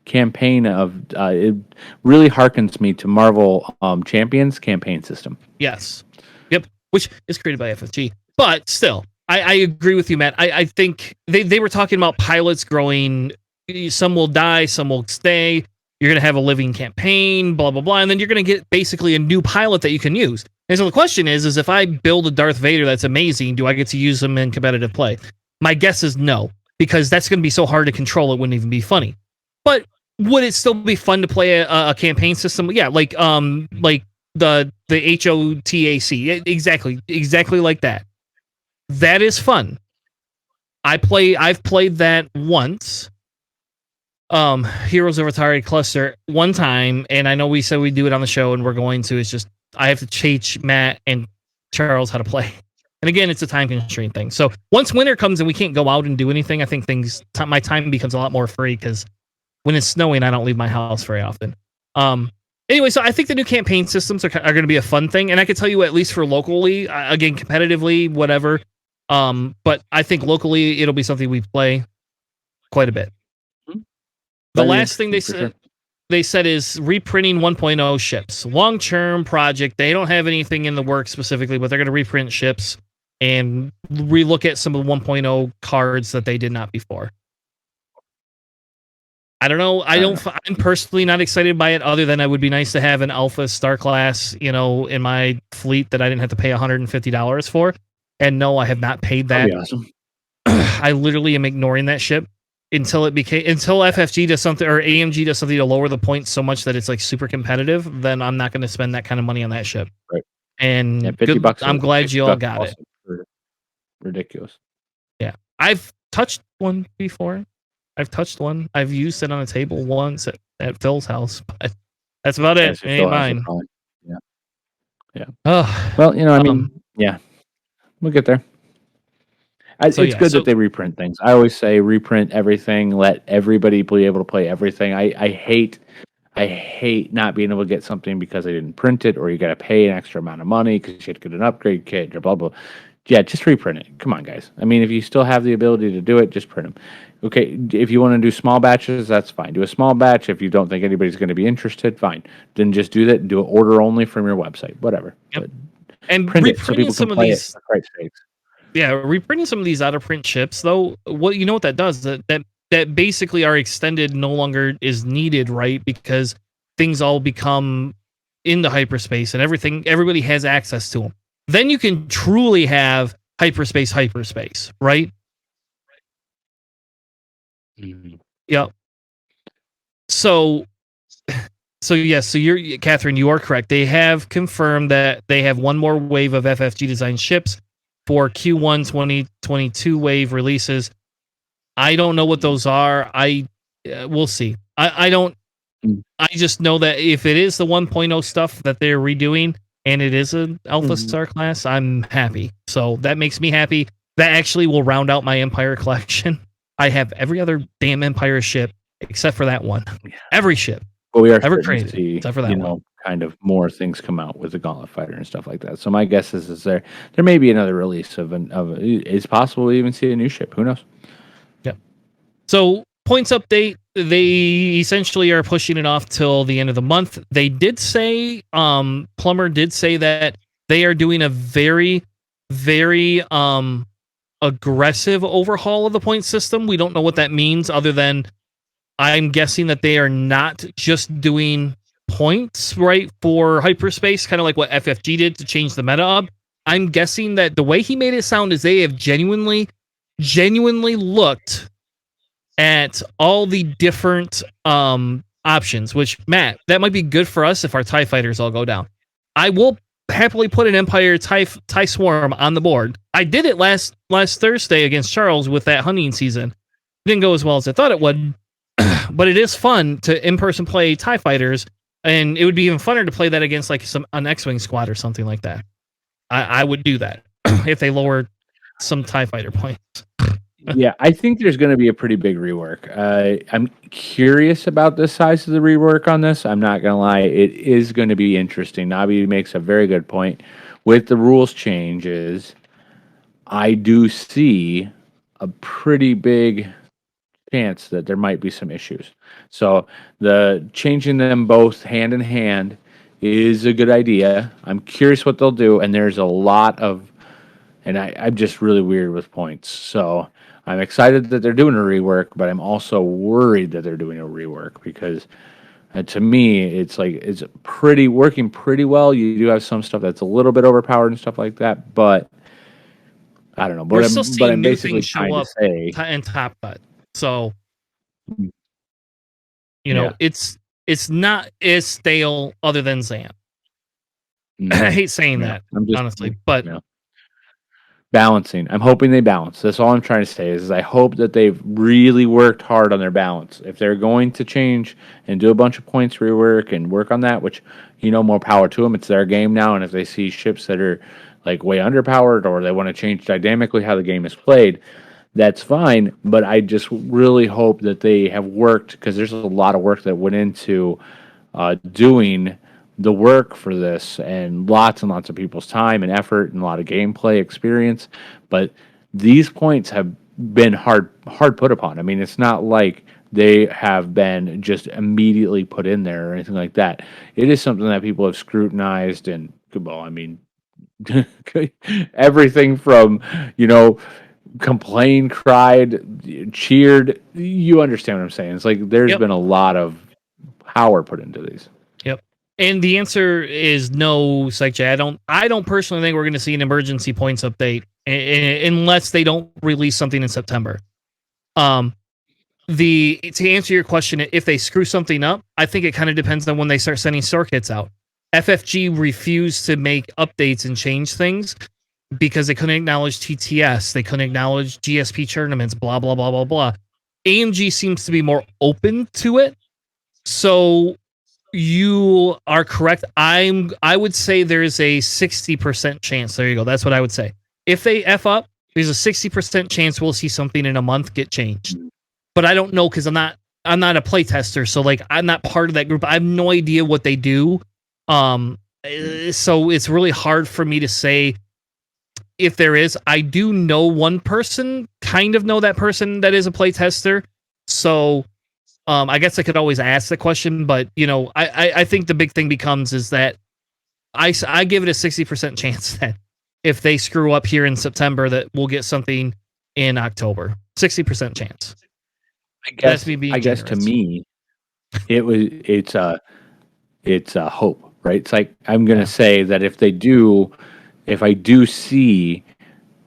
campaign of it really harkens me to Marvel Champions campaign system. Yes. Yep. Which is created by FFG. But still, I agree with you, Matt. I think they were talking about pilots growing. Some will die, some will stay. You're going to have a living campaign, blah, blah, blah. And then you're going to get basically a new pilot that you can use. And so the question is if I build a Darth Vader that's amazing, do I get to use him in competitive play? My guess is no, because that's going to be so hard to control. It wouldn't even be funny. But would it still be fun to play a campaign system? Yeah, like the HOTAC, exactly like that. That is fun. I've played that once. Heroes of Atari Cluster one time, and I know we said we'd do it on the show, and we're going to. It's just I have to teach Matt and Charles how to play. And again, it's a time constraint thing. So once winter comes and we can't go out and do anything, I think my time becomes a lot more free because when it's snowing, I don't leave my house very often. Anyway, so I think the new campaign systems are going to be a fun thing, and I can tell you at least for locally, again, competitively, whatever. But I think locally it'll be something we play quite a bit. The last thing they said is reprinting 1.0 ships. Long-term project. They don't have anything in the works specifically, but they're going to reprint ships and relook at some of the 1.0 cards that they did not before. I don't know. I'm personally not excited by it, other than it would be nice to have an Alpha Star Class, in my fleet that I didn't have to pay $150 for. And no, I have not paid that. That'd be awesome. I literally am ignoring that ship until FFG does something or AMG does something to lower the points so much that it's like super competitive. Then I'm not going to spend that kind of money on that ship. Right. And yeah, $50. I'm glad you all got it. Ridiculous. Yeah, I've touched one before. I've used it on a table once at Phil's house, but that's about it. It ain't mine. Yeah. Yeah. Oh, well, I mean, yeah, we'll get there. It's good that they reprint things. I always say reprint everything. Let everybody be able to play everything. I hate not being able to get something because they didn't print it, or you got to pay an extra amount of money because you had to get an upgrade kit or blah blah. yeah, just reprint it. Come on, guys. I mean, if you still have the ability to do it, just print them. Okay, if you want to do small batches, that's fine. Do a small batch. If you don't think anybody's going to be interested, fine. Then just do that. Do it order only from your website, whatever. Yep. But And print it so reprinting people can some of play it. these, For Christ's sakes. yeah, reprinting some of these out of print ships, though, what you know what that does? That basically our extended no longer is needed, right? Because things all become into hyperspace and everybody has access to them. Then you can truly have hyperspace, right? Mhm. Yep. So yes, so you're Catherine, you are correct. They have confirmed that they have one more wave of FFG design ships for Q1 2022 wave releases. I don't know what those are. We'll see. I don't. Mm. I just know that if it is the 1.0 stuff that they're redoing and it is an Alpha Mhm. Star class, I'm happy. So that makes me happy. That actually will round out my Empire collection. I have every other damn Empire ship except for that one. Every ship But we are ever starting to created see, except for that one. kind of more things come out with the Gauntlet Fighter and stuff like that. So my guess is there may be another release it's possible we even see a new ship. Who knows? Yep. So points update, they essentially are pushing it off till the end of the month. They did say, Plumber did say that they are doing a very, very aggressive overhaul of the point system. We don't know what that means other than I'm guessing that they are not just doing points, right, for hyperspace, kind of like what FFG did to change the meta up. I'm guessing that the way he made it sound is they have genuinely looked at all the different options, which, Matt, that might be good for us if our TIE fighters all go down. I will happily put an Empire TIE Swarm on the board. I did it last Thursday against Charles with that hunting season. It didn't go as well as I thought it would, but it is fun to in-person play TIE fighters, and it would be even funner to play that against like an X-Wing squad or something like that. I would do that if they lower some TIE fighter points. Yeah, I think there's going to be a pretty big rework. I'm curious about the size of the rework on this. I'm not going to lie. It is going to be interesting. Nabi makes a very good point. With the rules changes, I do see a pretty big chance that there might be some issues. So the changing them both hand in hand is a good idea. I'm curious what they'll do, and there's a lot of, and I'm just really weird with points. So I'm excited that they're doing a rework, but I'm also worried that they're doing a rework because to me, it's like it's pretty working pretty well. You do have some stuff that's a little bit overpowered and stuff like that, but I don't know. We're But still I'm seeing new basically things show trying to up say, in Top Cut. So, yeah, it's not as stale other than Zan. I mhm, hate saying yeah. that, I'm just, honestly, but balancing. I'm hoping they balance. That's all I'm trying to say is I hope that they've really worked hard on their balance. If they're going to change and do a bunch of points rework and work on that, which more power to them. It's their game now, and if they see ships that are like way underpowered or they want to change dynamically how the game is played, that's fine. But I just really hope that they have worked because there's a lot of work that went into doing the work for this and lots of people's time and effort and a lot of gameplay experience. But these points have been hard put upon. I mean, it's not like they have been just immediately put in there or anything like that. It is something that people have scrutinized and, well, I mean, everything from, complained, cried, cheered. You understand what I'm saying? It's like there's yep, been a lot of power put into these. yep. And the answer is no, Psych. I don't personally think we're going to see an emergency points update unless they don't release something in September. To answer your question, if they screw something up, I think it kind of depends on when they start sending store kits out. FFG refused to make updates and change things because they couldn't acknowledge TTS, they couldn't acknowledge GSP tournaments, blah blah blah blah blah. AMG seems to be more open to it, so you are correct. I would say there's a 60% chance. There you go. That's what I would say. If they F up, there's a 60% chance we'll see something in a month get changed. But I don't know because I'm not a playtester, so like I'm not part of that group. I have no idea what they do. So it's really hard for me to say if there is. I do know one person, kind of know that person that is a playtester. So I guess I could always ask the question, but I think the big thing becomes is that I give it a 60% chance that if they screw up here in September, that we'll get something in October. 60% chance. That's me being generous. To me, it's a hope, right? It's like I'm gonna say that if I do see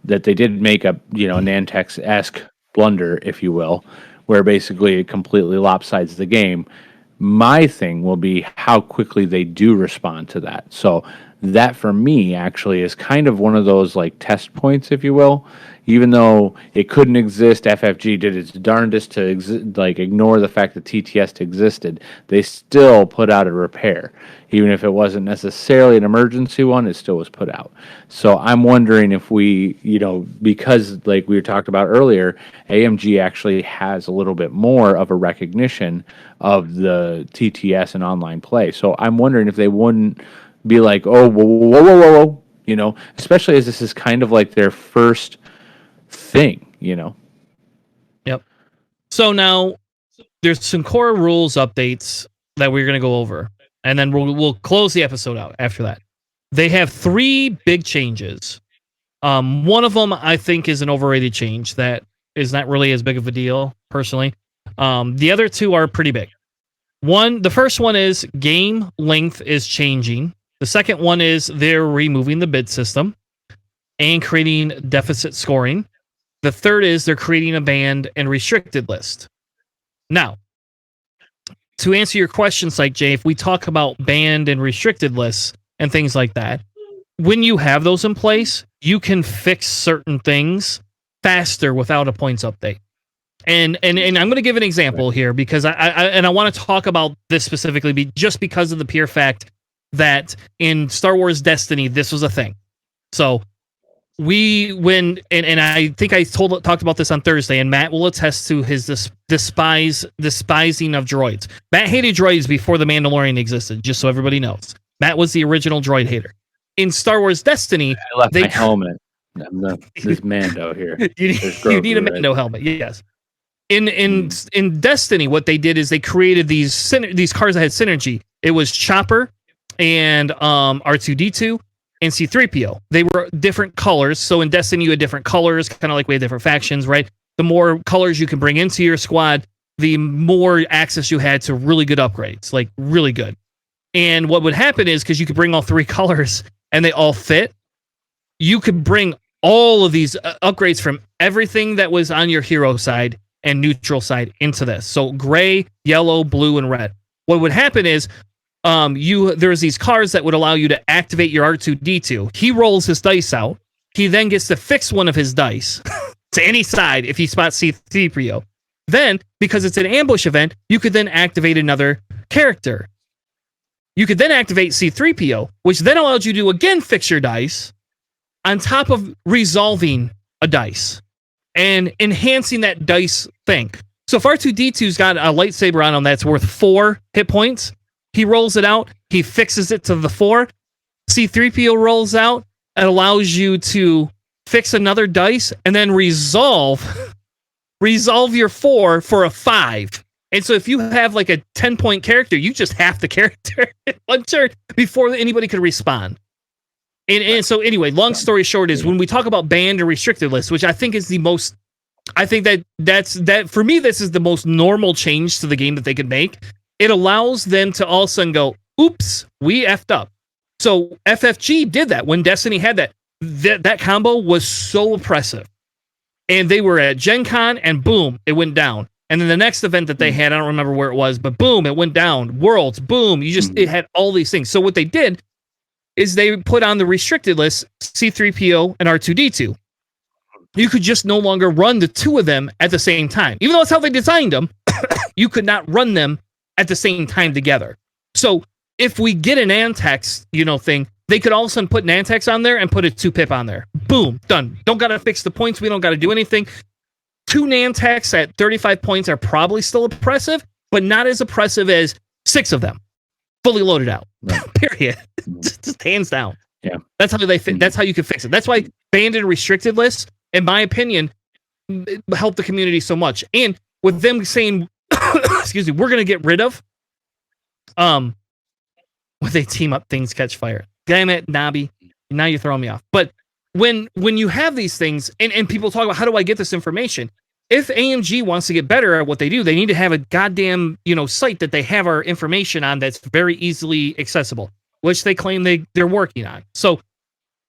that they did make a Nantex-esque blunder, if you will, where basically it completely lopsides the game. My thing will be how quickly they do respond to that. So that for me actually is kind of one of those like test points, if you will. Even though it couldn't exist, FFG did its darndest to ignore the fact that TTS existed. They still put out a repair. Even if it wasn't necessarily an emergency one, it still was put out. So I'm wondering if we, because like we talked about earlier, AMG actually has a little bit more of a recognition of the TTS and online play. So I'm wondering if they wouldn't be like, oh, whoa, especially as this is kind of like their first thing, Yep. So now there's some core rules updates that we're going to go over, and then we'll close the episode out after that. They have 3 big changes. One of them I think is an overrated change that is not really as big of a deal, personally. The other 2 are pretty big. The first one is game length is changing. The second one is they're removing the bid system and creating deficit scoring. The third is they're creating a banned and restricted list. Now, to answer your question, Psych J, if we talk about banned and restricted lists and things like that, when you have those in place, you can fix certain things faster without a points update. And I'm going to give an example here because I want to talk about this specifically just because of the pure fact that in Star Wars Destiny, this was a thing. So and I think I talked about this on Thursday, and Matt will attest to his despising of droids. Matt hated droids before the Mandalorian existed, just so everybody knows. Matt was the original droid hater. In Star Wars Destiny, I left my helmet. This Mando here. you need a Mando helmet, yes. In Destiny, what they did is they created these cars that had synergy. It was Chopper and R2-D2 and C-3PO. They were different colors. So in Destiny, you had different colors, kind of like we had different factions, right? The more colors you can bring into your squad, the more access you had to really good upgrades, like really good. And what would happen is, because you could bring all 3 colors and they all fit, you could bring all of these upgrades from everything that was on your hero side and neutral side into this. So gray, yellow, blue, and red. What would happen is there's these cards that would allow you to activate your R2-D2. He rolls his dice out. He then gets to fix one of his dice to any side if he spots C-3PO. Then, because it's an ambush event, you could then activate another character. You could then activate C-3PO, which then allows you to again fix your dice on top of resolving a dice and enhancing that dice thing. So if R2-D2's got a lightsaber on him that's worth 4 hit points, he rolls it out, he fixes it to the 4. C-3PO rolls out, it allows you to fix another dice and then resolve your 4 for a 5. And so if you have like a 10-point character, you just half the character in one turn before anybody could respond. And so anyway, long story short is when we talk about banned and restricted lists, which I think is the most, I think that's for me, this is the most normal change to the game that they could make. It allows them to all of a sudden go, oops, we effed up. So FFG did that when Destiny had that. That combo was so oppressive. And they were at Gen Con and boom, it went down. And then the next event that they had, I don't remember where it was, but boom, it went down. Worlds, boom, it had all these things. So what they did is they put on the restricted list C-3PO and R2-D2. You could just no longer run the 2 of them at the same time. Even though that's how they designed them, you could not run them at the same time together. So if we get an Nantex, thing, they could all of a sudden put Nantex on there and put a 2-pip on there. Boom, done. Don't got to fix the points. We don't got to do anything. 2 Nantex at 35 points are probably still oppressive, but not as oppressive as 6 of them fully loaded out. Right. Period. Just hands down. Yeah. That's how that's how you can fix it. That's why banned and restricted lists, in my opinion, help the community so much. And with them saying, excuse me, we're going to get rid of, when they team up, things catch fire. Damn it, Nabi. Now you're throwing me off. But when you have these things, and people talk about, how do I get this information? If AMG wants to get better at what they do, they need to have a goddamn, site that they have our information on that's very easily accessible, which they claim they're working on. So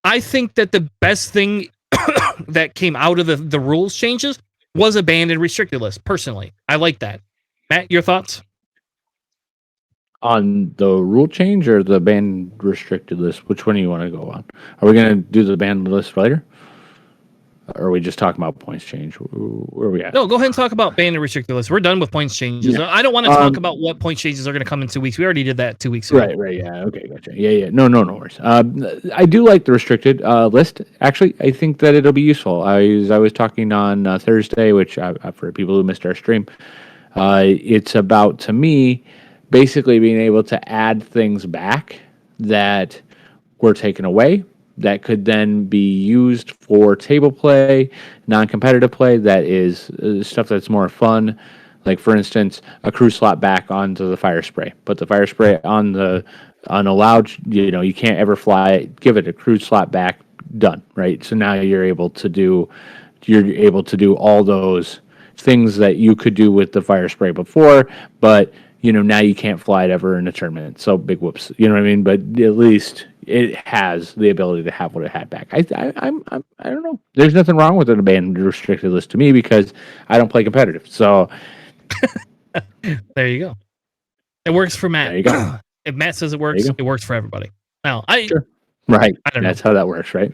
I think that the best thing that came out of the rules changes was a banned and restricted list. Personally, I like that. Matt, your thoughts? On the rule change or the banned restricted list? Which one do you want to go on? Are we going to do the banned list later? Or are we just talking about points change? Where are we at? No, go ahead and talk about banned and restricted lists. We're done with points changes. Yeah. I don't want to talk about what point changes are going to come in 2 weeks. We already did that 2 weeks ago. Right, yeah. Okay, gotcha. Yeah. No worries. I do like the restricted list. Actually, I think that it'll be useful. I was talking on Thursday, which for people who missed our stream, it's about, to me, basically being able to add things back that were taken away that could then be used for table play, non-competitive play, that is stuff that's more fun. Like, for instance, a crew slot back onto the fire spray. Put the fire spray on the unallowed, you can't ever fly it, give it a crew slot back, done, right? So now you're able to do all those things that you could do with the fire spray before, but now you can't fly it ever in a tournament. So big whoops. You know what I mean? But at least it has the ability to have what it had back. I don't know. There's nothing wrong with an abandoned restricted list to me because I don't play competitive. So there you go. It works for Matt. There you go. If Matt says it works, it works for everybody. Now, sure. Right. I don't know. That's how that works, right?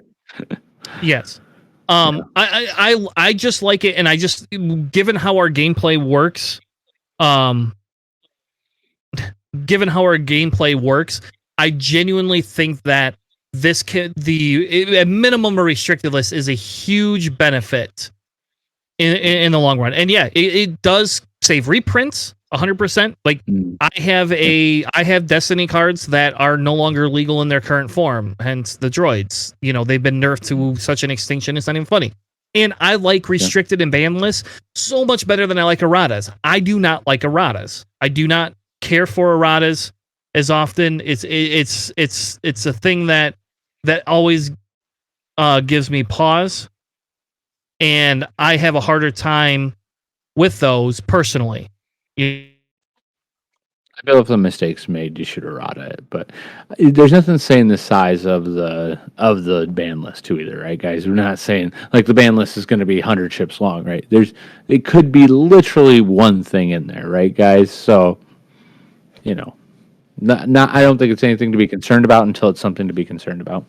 Yes. I just like it, and I just, given how our gameplay works, I genuinely think that this a minimum or restricted list is a huge benefit in the long run. And yeah, it does save reprints 100%. Like, I have Destiny cards that are no longer legal in their current form, hence the droids. They've been nerfed to such an extinction, it's not even funny. And I like restricted and banned lists so much better than I like erratas. I do not like erratas. I do not care for erratas as often. It's a thing that always gives me pause, and I have a harder time with those personally. I feel if the mistakes made, you should errata it, but there's nothing saying the size of the ban list too either, right, guys? We're not saying like the ban list is going to be 100 ships long, right? It could be literally one thing in there, right, guys? So, not I don't think it's anything to be concerned about until it's something to be concerned about.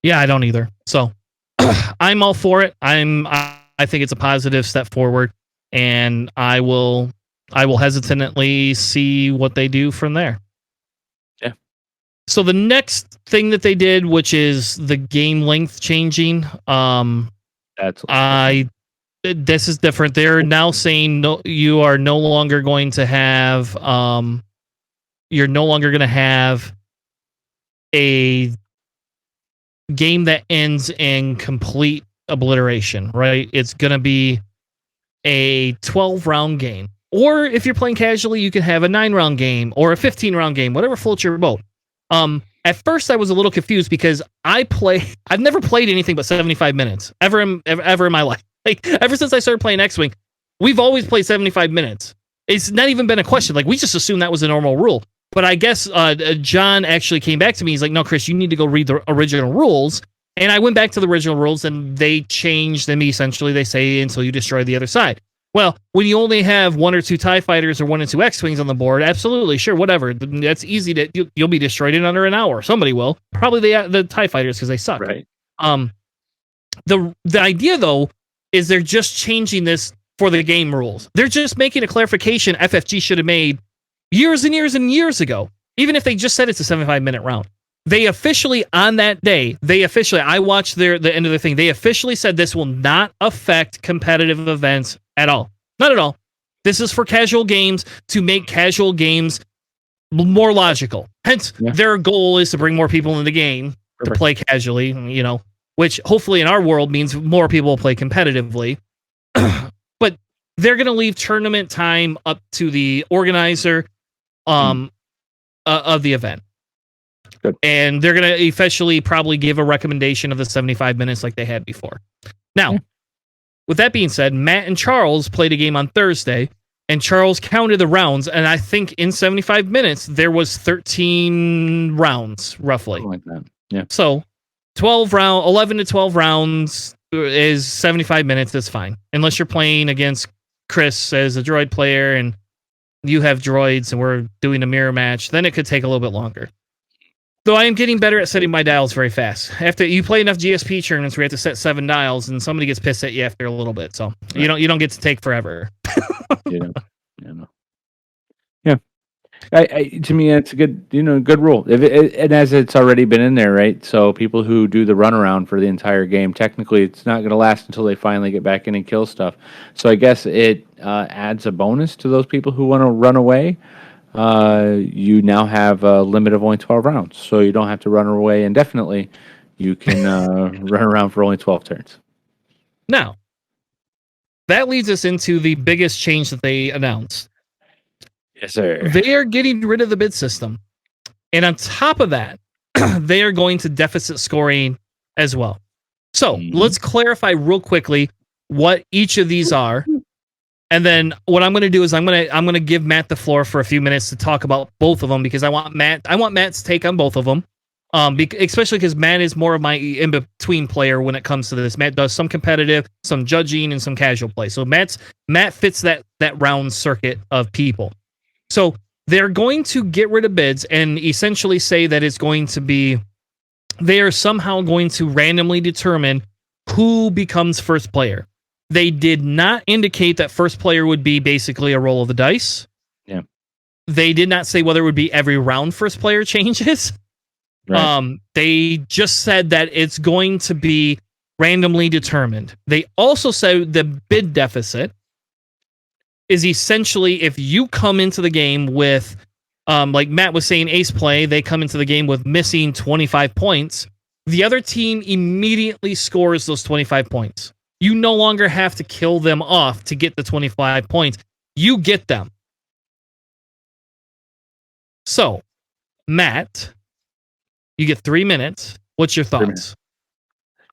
Yeah, I don't either. So I'm all for it. I think it's a positive step forward, and I will hesitantly see what they do from there. Yeah. So the next thing that they did, which is the game length changing, this is different. They're now saying no, you are no longer going to have a game that ends in complete obliteration, right? It's going to be a 12-round game. Or if you're playing casually, you can have a 9-round game or a 15-round game, whatever floats your boat. At first, I was a little confused because I've never played anything but 75 minutes ever in my life. Like, ever since I started playing X-Wing, we've always played 75 minutes. It's not even been a question. Like, we just assumed that was a normal rule. But I guess John actually came back to me. He's like, no, Chris, you need to go read the original rules. And I went back to the original rules, and they changed them. Essentially, they say until you destroy the other side. Well, when you only have 1 or 2 TIE fighters or 1 and 2 X-Wings on the board, absolutely, sure, whatever. That's easy you'll be destroyed in under an hour. Somebody will. Probably the TIE fighters because they suck. Right. The idea, though, is they're just changing this for the game rules. They're just making a clarification FFG should have made years and years and years ago, even if they just said it's a 75-minute round. They officially, on that day, I watched the end of the thing, they officially said this will not affect competitive events at all. Not at all. This is for casual games, to make casual games more logical. Hence, Yeah. their goal is to bring more people in the game to play casually, which hopefully in our world means more people will play competitively. But they're going to leave tournament time up to the organizer of the event. Good. And they're going to officially probably give a recommendation of the 75 minutes like they had before. Now, with that being said, Matt and Charles played a game on Thursday, and Charles counted the rounds, and I think in 75 minutes, there was 13 rounds, roughly. Something like that. Yeah. So 11 to 12 rounds is 75 minutes. That's fine. Unless you're playing against Chris as a droid player and you have droids and we're doing a mirror match, then it could take a little bit longer. Though I am getting better at setting my dials very fast. After you play enough GSP tournaments where you have to set 7 dials and somebody gets pissed at you after a little bit. So you don't get to take forever. Yeah. To me, it's a good, good rule. And as it's already been in there, right? So people who do the runaround for the entire game, technically, it's not going to last until they finally get back in and kill stuff. So I guess it adds a bonus to those people who want to run away. You now have a limit of only 12 rounds, so you don't have to run away indefinitely. You can run around for only 12 turns. Now, that leads us into the biggest change that they announced. Yes, sir. They are getting rid of the bid system. And on top of that, they are going to deficit scoring as well. So let's clarify real quickly what each of these are. And then what I'm going to do is I'm going to give Matt the floor for a few minutes to talk about both of them because I want Matt's take on both of them. Especially because Matt is more of my in-between player when it comes to this. Matt does some competitive, some judging, and some casual play. So Matt fits that round circuit of people. So they're going to get rid of bids and essentially say that it's going to be, they are somehow going to randomly determine who becomes first player. They did not indicate that first player would be basically a roll of the dice. Yeah. They did not say whether it would be every round first player changes. Right. They just said that it's going to be randomly determined. They also said the bid deficit is essentially if you come into the game with, like Matt was saying, ace play, they come into the game with missing 25 points. The other team immediately scores those 25 points. You no longer have to kill them off to get the 25 points. You get them. So, Matt, you get 3 minutes. What's your thoughts?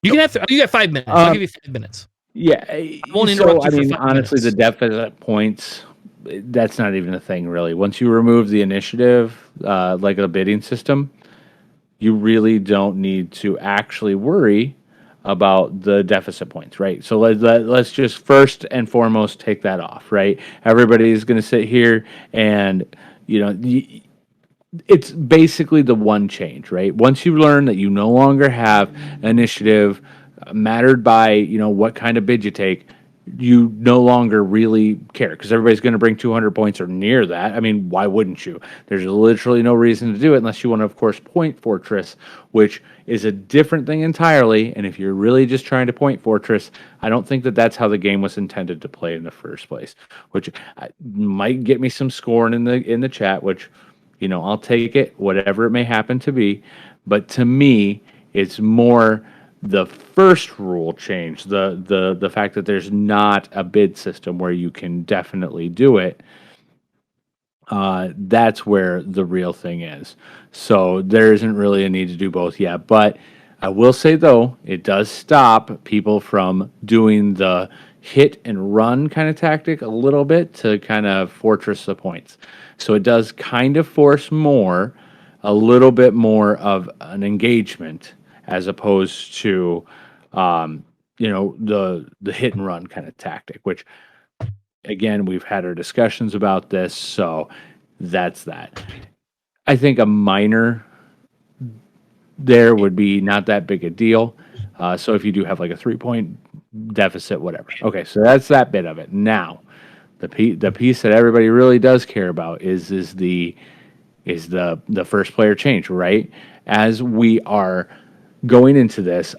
You can have you got 5 minutes. I'll give you 5 minutes. Yeah, I won't interrupt you for 5 honestly, minutes. the deficit points, that's not even a thing, really. Once you remove the initiative, like a bidding system, you really don't need to actually worry about the deficit points, right? So let's just first and foremost take that off, right? Everybody's going to sit here and, it's basically the one change, right? Once you learn that you no longer have initiative mattered by, what kind of bid you take, you no longer really care because everybody's going to bring 200 points or near that. I mean, why wouldn't you? There's literally no reason to do it unless you want to, of course, point fortress, which is a different thing entirely. And if you're really just trying to point fortress, I don't think that that's how the game was intended to play in the first place, which might get me some scoring in the chat, which, I'll take it, whatever it may happen to be. But to me, it's more the first rule change, the fact that there's not a bid system where you can definitely do it. That's where the real thing is. So there isn't really a need to do both yet. But I will say, though, it does stop people from doing the hit and run kind of tactic a little bit to kind of fortress the points. So it does kind of force a little bit more of an engagement as opposed to, the hit and run kind of tactic, which, again, we've had our discussions about this, so that's that. I think a minor there would be not that big a deal. So if you do have like a 3-point deficit, whatever. Okay, so that's that bit of it. Now, the piece that everybody really does care about is the first player change, right? As we are going into this,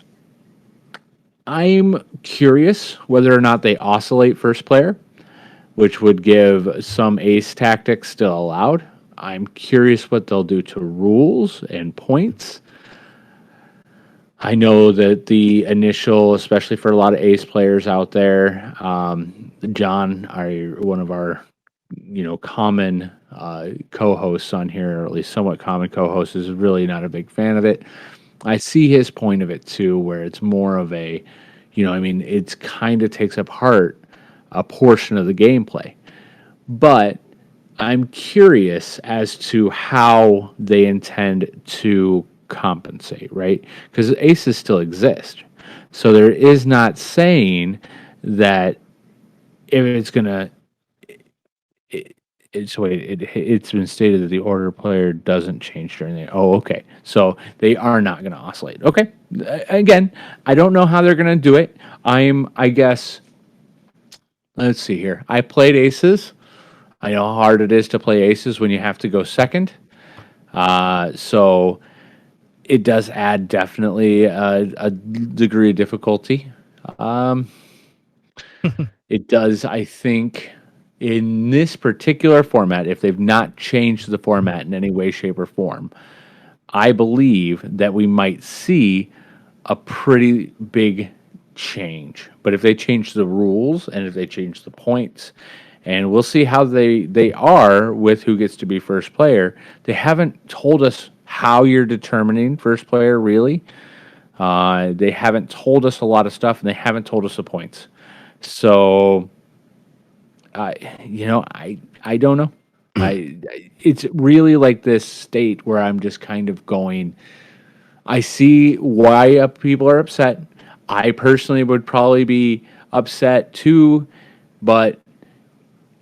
I'm curious whether or not they oscillate first player, which would give some ace tactics still allowed. I'm curious what they'll do to rules and points. I know that the initial, especially for a lot of ace players out there, John, one of our common co-hosts on here, or at least somewhat common co-hosts, is really not a big fan of it. I see his point of it too, where it's more of a, it's kind of takes apart a portion of the gameplay. But I'm curious as to how they intend to compensate, right? Because aces still exist. So there is not saying that if it's going to. It's been stated that the order player doesn't change during the. Oh, okay. So they are not going to oscillate. Okay. Again, I don't know how they're going to do it. I guess. Let's see here. I played aces. I know how hard it is to play aces when you have to go second. So it does add definitely a degree of difficulty. It does, I think, in this particular format, if they've not changed the format in any way, shape, or form, I believe that we might see a pretty big change. But if they change the rules and if they change the points, and we'll see how they are with who gets to be first player. They haven't told us how you're determining first player, really. They haven't told us a lot of stuff, and they haven't told us the points. So, I don't know. It's really like this state where I'm just kind of going. I see why people are upset. I personally would probably be upset too, but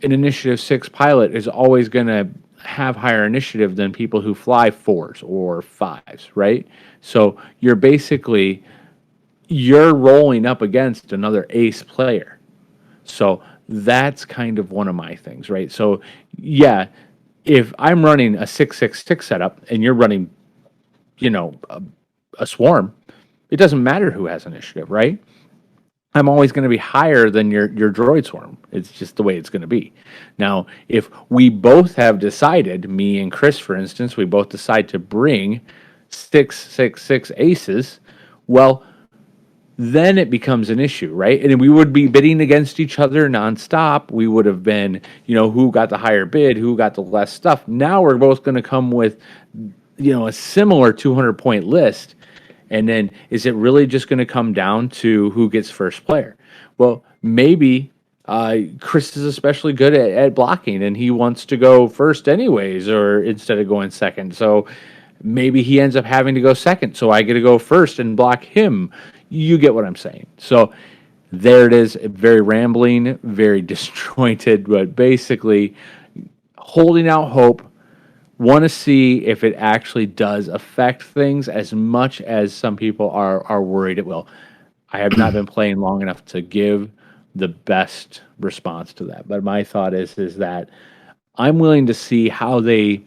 an initiative 6 pilot is always going to have higher initiative than people who fly 4s or 5s, right? So you're rolling up against another ace player. So that's kind of one of my things, right? So yeah, if I'm running a 6-6-6 setup and you're running, a swarm, it doesn't matter who has initiative, right? I'm always going to be higher than your droid swarm. It's just the way it's going to be. Now, if we both have decided, me and Chris, for instance, we both decide to bring 6-6-6 aces, well, then it becomes an issue, right? And we would be bidding against each other nonstop. We would have been, who got the higher bid, who got the less stuff. Now we're both going to come with, a similar 200-point list. And then is it really just going to come down to who gets first player? Well, maybe Chris is especially good at blocking and he wants to go first anyways, or instead of going second. So maybe he ends up having to go second. So I get to go first and block him. You get what I'm saying. So there it is. Very rambling, very disjointed, but basically holding out hope. Want to see if it actually does affect things as much as some people are worried it will. I have not been playing long enough to give the best response to that. But my thought is that I'm willing to see how they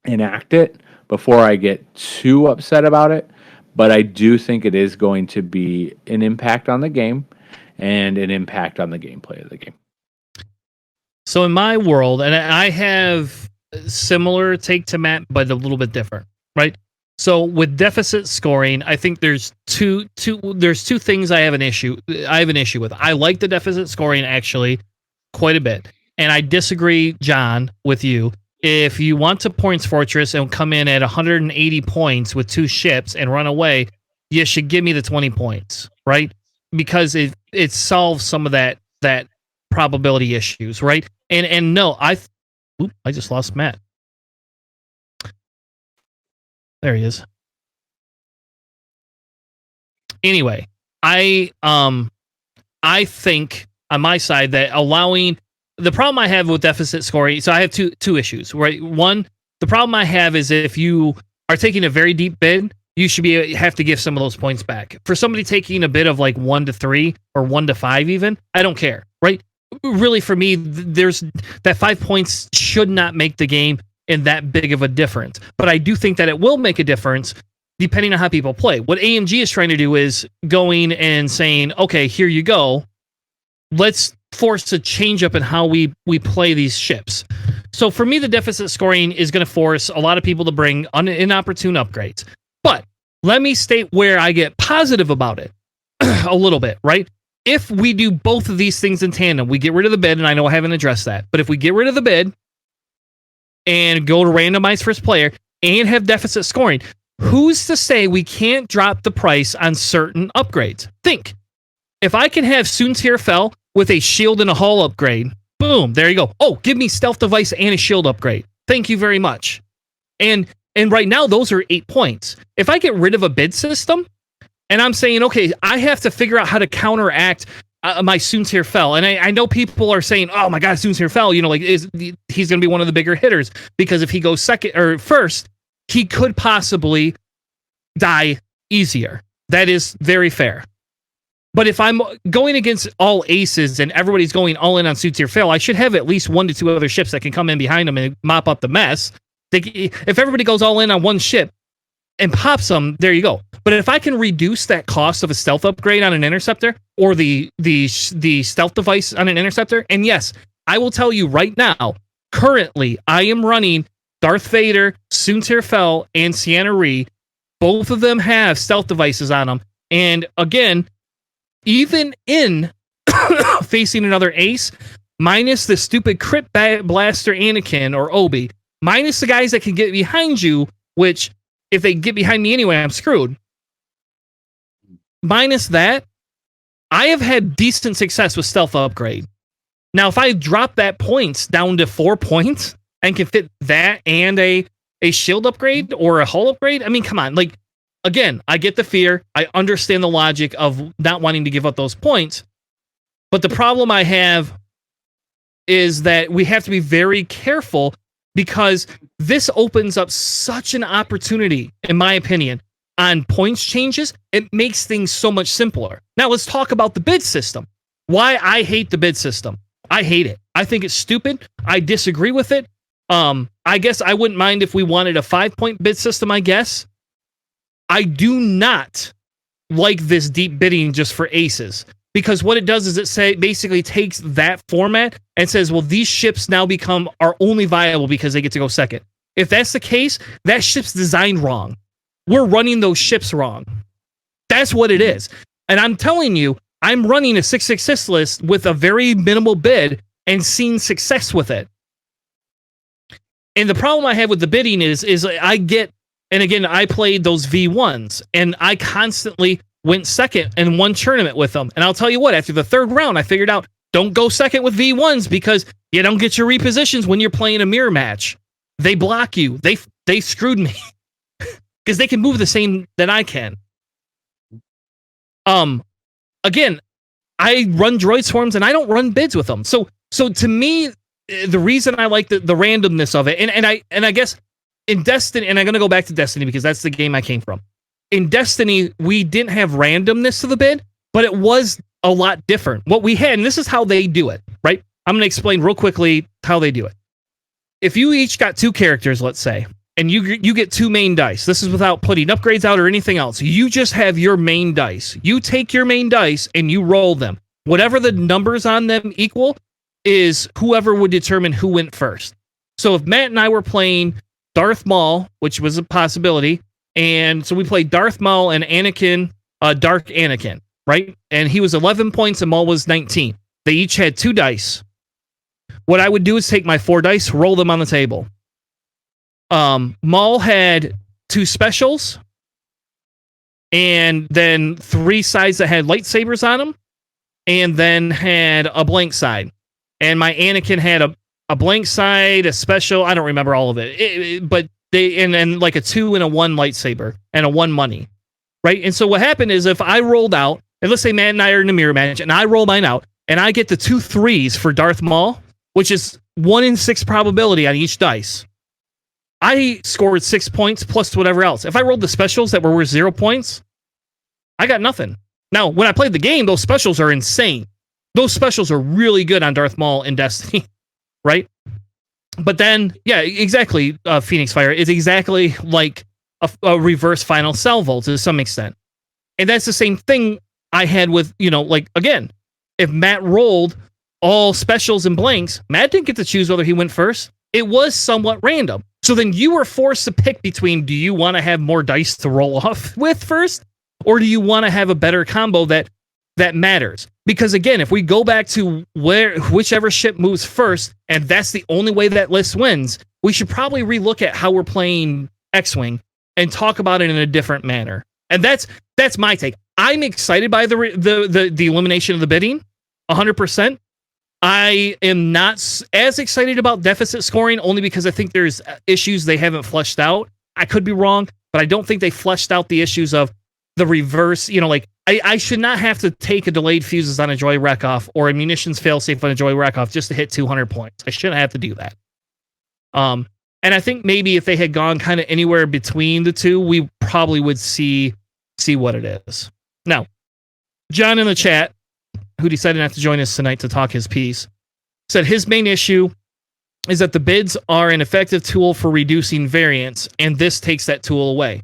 enact it before I get too upset about it. But I do think it is going to be an impact on the game and an impact on the gameplay of the game. So in my world, and I have similar take to Matt, but a little bit different, right? So with deficit scoring, I think there's two things I have an issue with. I like the deficit scoring actually quite a bit, and I disagree, John, with you. If you want to points fortress and come in at 180 points with 2 ships and run away, you should give me the 20 points, right? Because it solves some of that probability issues, right? And no, I just lost Matt. There he is. Anyway, I think on my side that allowing the problem I have with deficit scoring, so I have two issues, right? One, the problem I have is if you are taking a very deep bid, you should have to give some of those points back. For somebody taking a bid of like 1 to 3 or 1 to 5 even, I don't care, right? Really, for me, there's that 5 points should not make the game in that big of a difference. But I do think that it will make a difference depending on how people play. What AMG is trying to do is going and saying, okay, here you go. Let's force a change up in how we play these ships. So for me, the deficit scoring is going to force a lot of people to bring inopportune upgrades. But let me state where I get positive about it a little bit, right? If we do both of these things in tandem, we get rid of the bid, and I know I haven't addressed that, but if we get rid of the bid and go to randomize first player and have deficit scoring, who's to say we can't drop the price on certain upgrades? Think. If I can have Students Here Fell with a shield and a hull upgrade, boom, there you go. Oh, give me stealth device and a shield upgrade. Thank you very much. And right now, those are 8 points. If I get rid of a bid system, and I'm saying, okay, I have to figure out how to counteract my Students Here Fell. And I know people are saying, oh my God, Students Here Fell, like he's going to be one of the bigger hitters because if he goes second or first, he could possibly die easier. That is very fair. But if I'm going against all aces and everybody's going all in on Students Here Fell, I should have at least 1 to 2 other ships that can come in behind them and mop up the mess. If everybody goes all in on one ship and pops them, there you go. But if I can reduce that cost of a stealth upgrade on an interceptor or the stealth device on an interceptor, and yes, I will tell you right now, currently I am running Darth Vader, Students Here Fell, and Sienna Ree. Both of them have stealth devices on them. And again, even in facing another ace, minus the stupid crit blaster Anakin or Obi, minus the guys that can get behind you, which if they get behind me anyway, I'm screwed. Minus that, I have had decent success with stealth upgrade. Now, if I drop that points down to 4 points and can fit that and a shield upgrade or a hull upgrade, I mean, come on. Like, again, I get the fear. I understand the logic of not wanting to give up those points. But the problem I have is that we have to be very careful because this opens up such an opportunity, in my opinion, on points changes. It makes things so much simpler. Now, let's talk about the bid system. Why I hate the bid system. I hate it. I think it's stupid. I disagree with it. I guess I wouldn't mind if we wanted a 5-point bid system, I guess. I do not like this deep bidding just for aces, because what it does is it basically takes that format and says, well, these ships now are only viable because they get to go second. If that's the case, that ship's designed wrong. We're running those ships wrong. That's what it is. And I'm telling you, I'm running a 666 list with a very minimal bid and seeing success with it. And the problem I have with the bidding is I get, and again, I played those V1s and I constantly went second in one tournament with them. And I'll tell you what, after the third round, I figured out, don't go second with V1s because you don't get your repositions when you're playing a mirror match. They block you. They screwed me because they can move the same that I can. Again, I run droid swarms and I don't run bids with them. So to me, the reason I like the randomness of it, and I guess in Destiny, and I'm going to go back to Destiny because that's the game I came from. In Destiny, we didn't have randomness to the bid, but it was a lot different. What we had, and this is how they do it, right? I'm going to explain real quickly how they do it. If you each got 2 characters, let's say, and you get 2 main dice, this is without putting upgrades out or anything else. You just have your main dice. You take your main dice and you roll them. Whatever the numbers on them equal is whoever would determine who went first. So if Matt and I were playing Darth Maul, which was a possibility, and so we played Darth Maul and Anakin, Dark Anakin, right? And he was 11 points and Maul was 19. They each had 2 dice. What I would do is take my 4 dice, roll them on the table. Maul had 2 specials, and then 3 sides that had lightsabers on them, and then had a blank side. And my Anakin had a blank side, a special. I don't remember all of it, but and then like a 2 and a 1 lightsaber and a 1 money, right? And so what happened is if I rolled out, and let's say Matt and I are in a mirror match, and I roll mine out, and I get the 2 3s for Darth Maul, which is 1 in 6 probability on each dice. I scored 6 points plus whatever else. If I rolled the specials that were worth 0 points, I got nothing. Now, when I played the game, those specials are insane. Those specials are really good on Darth Maul in Destiny, right? But then, yeah, exactly, Phoenix Fire is exactly like a reverse final salvo to some extent. And that's the same thing I had with, like, again, if Matt rolled all specials and blanks, Matt didn't get to choose whether he went first. it was somewhat random. So then you were forced to pick between, do you want to have more dice to roll off with first, or do you want to have a better combo that matters? Because again, if we go back to whichever ship moves first, and that's the only way that list wins, we should probably relook at how we're playing X-Wing and talk about it in a different manner. And that's my take. I'm excited by the elimination of the bidding, 100%. I am not as excited about deficit scoring, only because I think there's issues they haven't fleshed out. I could be wrong, but I don't think they fleshed out the issues of the reverse. You know, like I should not have to take a delayed fuses on a droid wreck-off or a munitions failsafe on a droid wreck-off just to hit 200 points. I shouldn't have to do that. And I think maybe if they had gone kind of anywhere between the two, we probably would see what it is. Now, John in the chat, who decided not to join us tonight to talk his piece, said his main issue is that the bids are an effective tool for reducing variance, and this takes that tool away.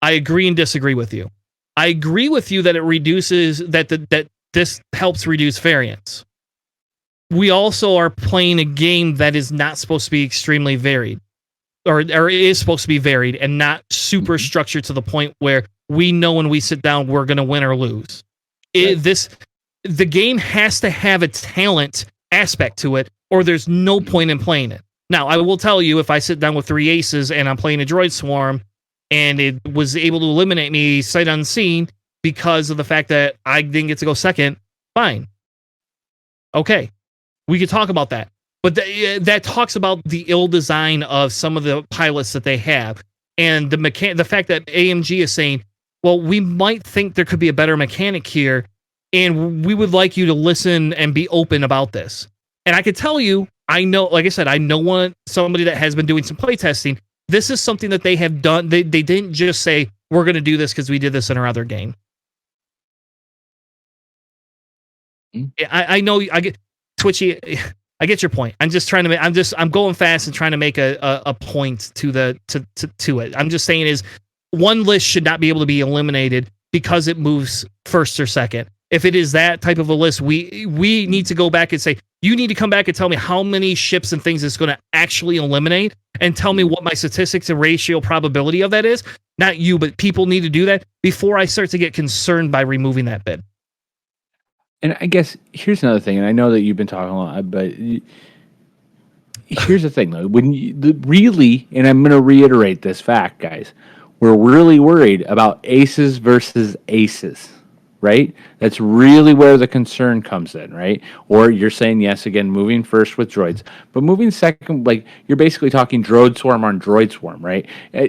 I agree and disagree with you. I agree with you that it reduces that this helps reduce variance. We also are playing a game that is not supposed to be extremely varied, or is supposed to be varied and not super structured to the point where we know when we sit down we're going to win or lose. The game has to have a talent aspect to it, or there's no point in playing it. Now, I will tell you, if I sit down with 3 aces and I'm playing a droid swarm and it was able to eliminate me sight unseen because of the fact that I didn't get to go second, fine. Okay, we could talk about that. But that talks about the ill design of some of the pilots that they have, and the fact that AMG is saying, well, we might think there could be a better mechanic here, and we would like you to listen and be open about this. And I could tell you, I know, like I said, I know somebody that has been doing some playtesting. This is something that they have done. They didn't just say, we're going to do this because we did this in our other game. I know, I get Twitchy. I get your point. I'm just trying to I'm going fast and trying to make a point to it. I'm just saying is one list should not be able to be eliminated because it moves first or second. If it is that type of a list, we need to go back and say, you need to come back and tell me how many ships and things it's going to actually eliminate, and tell me what my statistics and ratio probability of that is. Not you, but people need to do that before I start to get concerned by removing that bid. And I guess here's another thing, and I know that you've been talking a lot, but here's the thing, though. Really, and I'm going to reiterate this fact, guys, we're really worried about aces versus aces, right? That's really where the concern comes in, right? Or you're saying, yes, again, moving first with droids, but moving second, like you're basically talking droid swarm on droid swarm, right?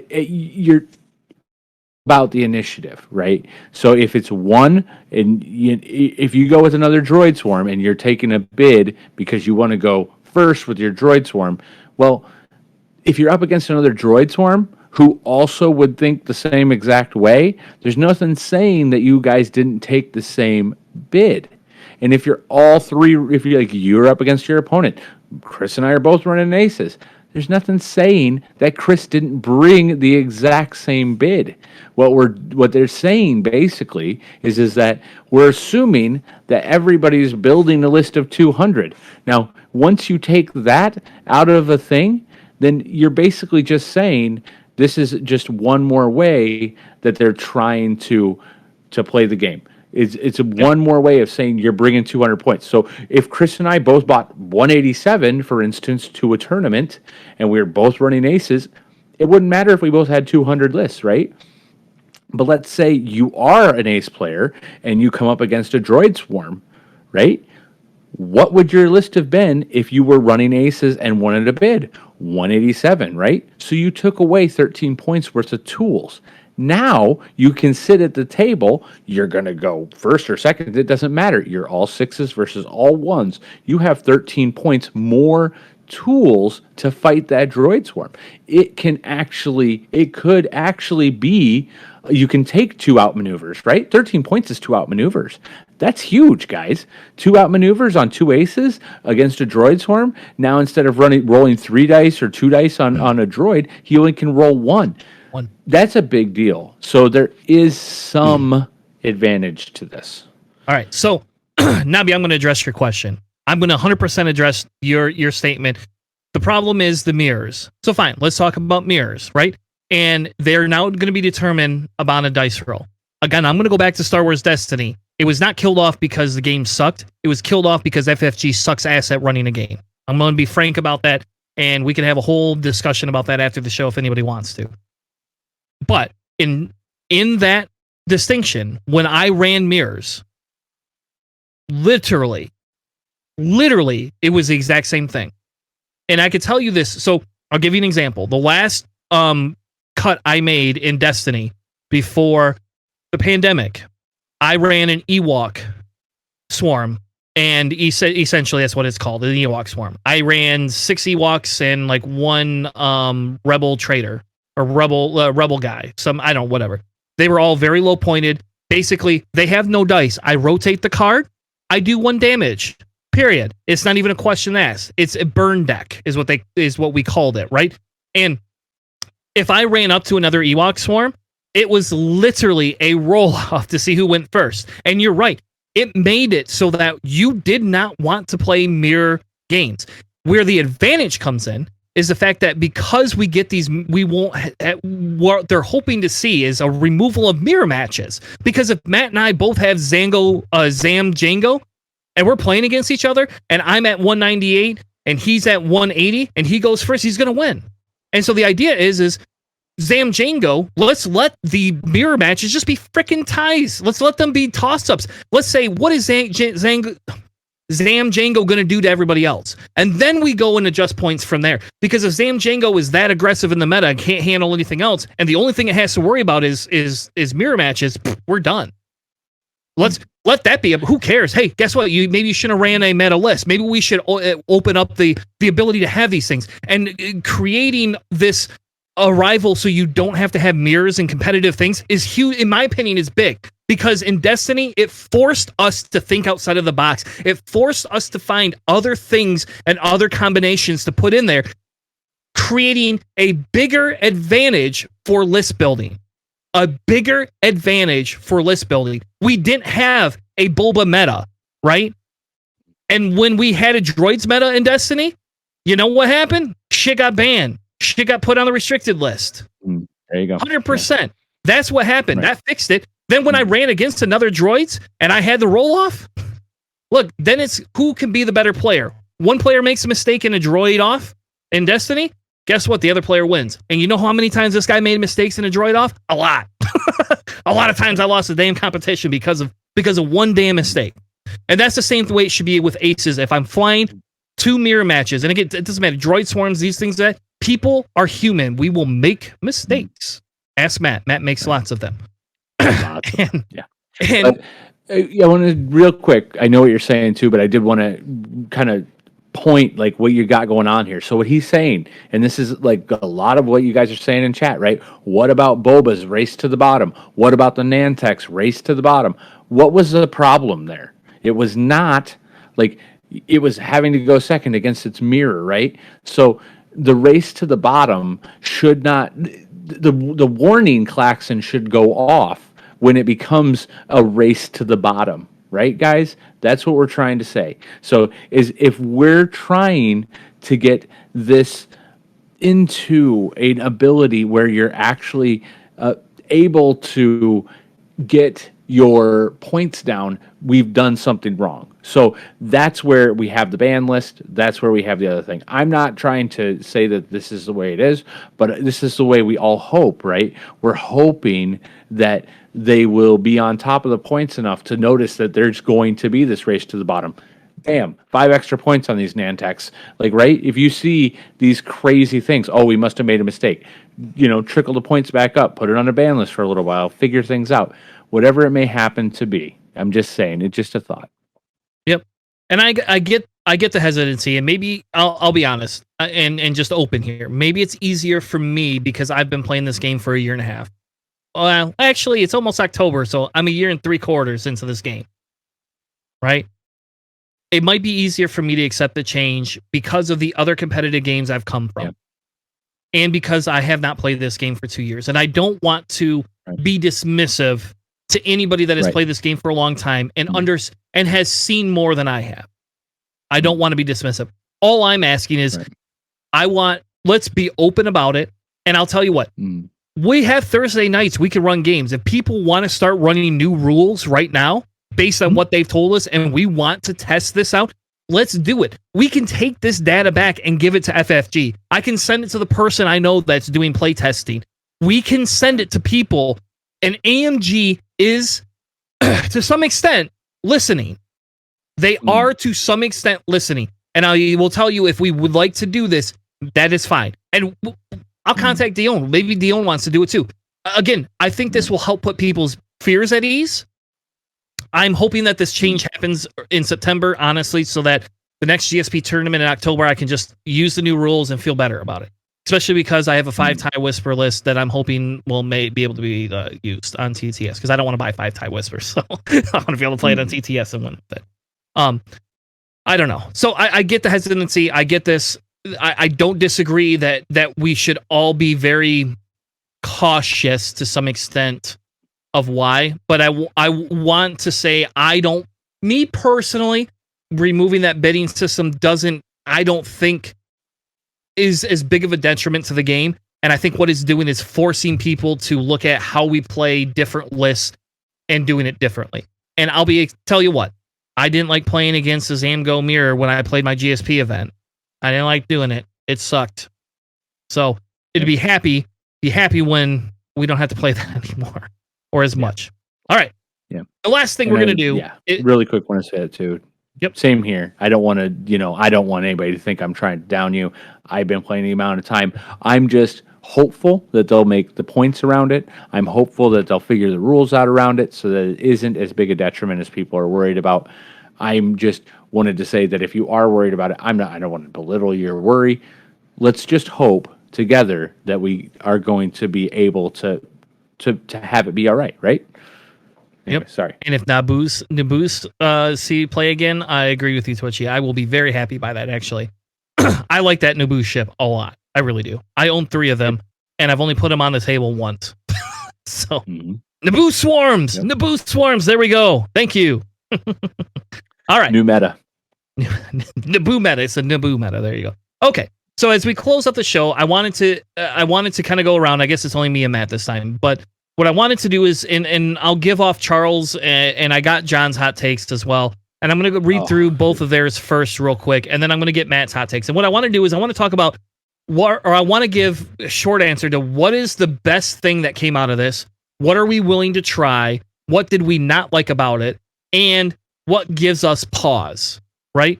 You're about the initiative, right? So if it's one, and if you go with another droid swarm and you're taking a bid because you want to go first with your droid swarm, well, if you're up against another droid swarm who also would think the same exact way, there's nothing saying that you guys didn't take the same bid. And if you're all three, if you're up against your opponent, Chris and I are both running aces, there's nothing saying that Chris didn't bring the exact same bid. What they're saying basically is that we're assuming that everybody's building a list of 200. Now, once you take that out of a thing, then you're basically just saying this is just one more way that they're trying to play the game. It's one more way of saying you're bringing 200 points. So if Chris and I both bought 187, for instance, to a tournament, and we were both running aces, it wouldn't matter if we both had 200 lists, right? But let's say you are an ace player and you come up against a droid swarm, right? What would your list have been if you were running aces and wanted a bid? 187, right? So you took away 13 points worth of tools. Now you can sit at the table. You're going to go first or second. It doesn't matter. You're all sixes versus all ones. You have 13 points more tools to fight that droid swarm. It could actually be, you can take 2 outmaneuvers, right? 13 points is 2 outmaneuvers. That's huge, guys. 2 outmaneuvers on 2 aces against a droid swarm. Now instead of rolling 3 dice or 2 dice on a droid, he only can roll 1. That's a big deal. So there is some advantage to this. All right. So, Nabi, I'm going to address your question. I'm going to 100% address your statement. The problem is the mirrors. So fine, let's talk about mirrors, right? And they're now going to be determined about a dice roll. Again, I'm going to go back to Star Wars Destiny. It was not killed off because the game sucked. It was killed off because FFG sucks ass at running a game. I'm going to be frank about that, and we can have a whole discussion about that after the show if anybody wants to. But in that distinction, when I ran mirrors, literally, it was the exact same thing. And I could tell you this. So I'll give you an example. The last cut I made in Destiny before the pandemic, I ran an Ewok swarm, and essentially that's what it's called, an Ewok swarm. I ran 6 Ewoks and like 1 rebel traitor or rebel guy. Whatever. They were all very low pointed. Basically, they have no dice. I rotate the card. I do 1 damage. Period. It's not even a question asked. It's a burn deck is what we called it, right? And if I ran up to another Ewok swarm, it was literally a roll-off to see who went first. And you're right. It made it so that you did not want to play mirror games. Where the advantage comes in is the fact that because we get these, we won't, what they're hoping to see is a removal of mirror matches. Because if Matt and I both have Zam Django, and we're playing against each other, and I'm at 198, and he's at 180, and he goes first, he's going to win. And so the idea is Zam Django, let's let the mirror matches just be freaking ties. Let's let them be toss-ups. Let's say, what is Zam Django going to do to everybody else? And then we go and adjust points from there. Because if Zam Django is that aggressive in the meta and can't handle anything else, and the only thing it has to worry about is mirror matches, we're done. Let's let that be. Who cares? Hey, guess what? Maybe you shouldn't have ran a meta list. Maybe we should open up the ability to have these things, and creating this arrival so you don't have to have mirrors and competitive things is huge. In my opinion, is big, because in Destiny it forced us to think outside of the box. It forced us to find other things and other combinations to put in there, creating a bigger advantage for list building. A bigger advantage for list building. We didn't have a Boba meta, right? And when we had a droids meta in Destiny, you know what happened? Shit got banned. Shit got put on the restricted list. There you go. 100%. Yeah. That's what happened. Right. That fixed it. Then when I ran against another droids and I had the roll off, look, then it's who can be the better player. One player makes a mistake in a droid off in Destiny. Guess what? The other player wins. And you know how many times this guy made mistakes in a droid off? A lot. A lot of times I lost the damn competition because of one damn mistake. And that's the same way it should be with aces. If I'm flying 2 mirror matches, and again, it doesn't matter, droid swarms, these things, that people are human. We will make mistakes. Ask Matt. Matt makes lots of them. And I want to real quick. I know what you're saying too, but I did want to kind of point like what you got going on here. So what he's saying, and this is like a lot of what you guys are saying in chat, right? What about Boba's race to the bottom? What about the Nantex race to the bottom? What was the problem there? It was not like it was having to go second against its mirror, right? So the race to the bottom should not, the warning klaxon should go off when it becomes a race to the bottom. Right, guys? That's what we're trying to say. So if we're trying to get this into an ability where you're actually able to get your points down, we've done something wrong. So that's where we have the ban list. That's where we have the other thing. I'm not trying to say that this is the way it is, but this is the way we all hope, right? We're hoping that they will be on top of the points enough to notice that there's going to be this race to the bottom. Bam, 5 extra points on these Nantex. Like, right? If you see these crazy things, oh, we must have made a mistake. You know, trickle the points back up, put it on a ban list for a little while, figure things out. Whatever it may happen to be. I'm just saying, it's just a thought. Yep. And I get the hesitancy, and maybe I'll be honest and just open here. Maybe it's easier for me because I've been playing this game for a year and a half. Well, actually, it's almost October, so I'm a year and 3/4 into this game. Right? It might be easier for me to accept the change because of the other competitive games I've come from. Yep. And because I have not played this game for 2 years. And I don't want to be dismissive to anybody that has played this game for a long time and and has seen more than I have. I don't want to be dismissive. All I'm asking is, Let's be open about it. And I'll tell you what, we have Thursday nights. We can run games. If people want to start running new rules right now, based on what they've told us, and we want to test this out, let's do it. We can take this data back and give it to FFG. I can send it to the person I know that's doing play testing. We can send it to people, and AMG is, to some extent, listening. They are, to some extent, listening. And I will tell you, if we would like to do this, that is fine. And I'll contact Dion. Maybe Dion wants to do it too. Again, I think this will help put people's fears at ease. I'm hoping that this change happens in September, honestly, so that the next GSP tournament in October, I can just use the new rules and feel better about it. Especially because I have a 5-tie whisper list that I'm hoping may be able to be used on TTS, because I don't want to buy 5-tie whispers, so I want to be able to play it on TTS and win with it. I don't know. So I get the hesitancy. I get this. I don't disagree that we should all be very cautious to some extent of why, but I want to say me personally, removing that bidding system I don't think is as big of a detriment to the game. And I think what it's doing is forcing people to look at how we play different lists and doing it differently. And tell you what, I didn't like playing against the Zamgo mirror when I played my GSP event. I didn't like doing it. It sucked. So it'd be happy when we don't have to play that anymore or as much. All right. Yeah. The last thing we're going to do. Yeah. Really quick, want to say that too. Yep. Same here. I don't want anybody to think I'm trying to down you. I've been playing the amount of time. I'm just hopeful that they'll make the points around it. I'm hopeful that they'll figure the rules out around it so that it isn't as big a detriment as people are worried about. I'm just wanted to say that if you are worried about it, I don't want to belittle your worry. Let's just hope together that we are going to be able to have it be all right, right? Anyway, yep. Sorry. And if Naboo's see play again, I agree with you, Twitchy. I will be very happy by that, actually. I like that Naboo ship a lot. I really do. I own 3 of them, and I've only put them on the table once. So, Naboo Swarms! Yep. Naboo Swarms! There we go. Thank you. All right. New meta. Naboo meta. It's a Naboo meta. There you go. Okay. So as we close up the show, I wanted to kind of go around. I guess it's only me and Matt this time, but what I wanted to do is, and I'll give off Charles, and I got John's hot takes as well. And I'm going to read through both of theirs first real quick, and then I'm going to get Matt's hot takes. And what I want to do is I want to talk about I want to give a short answer to what is the best thing that came out of this? What are we willing to try? What did we not like about it? And what gives us pause, right?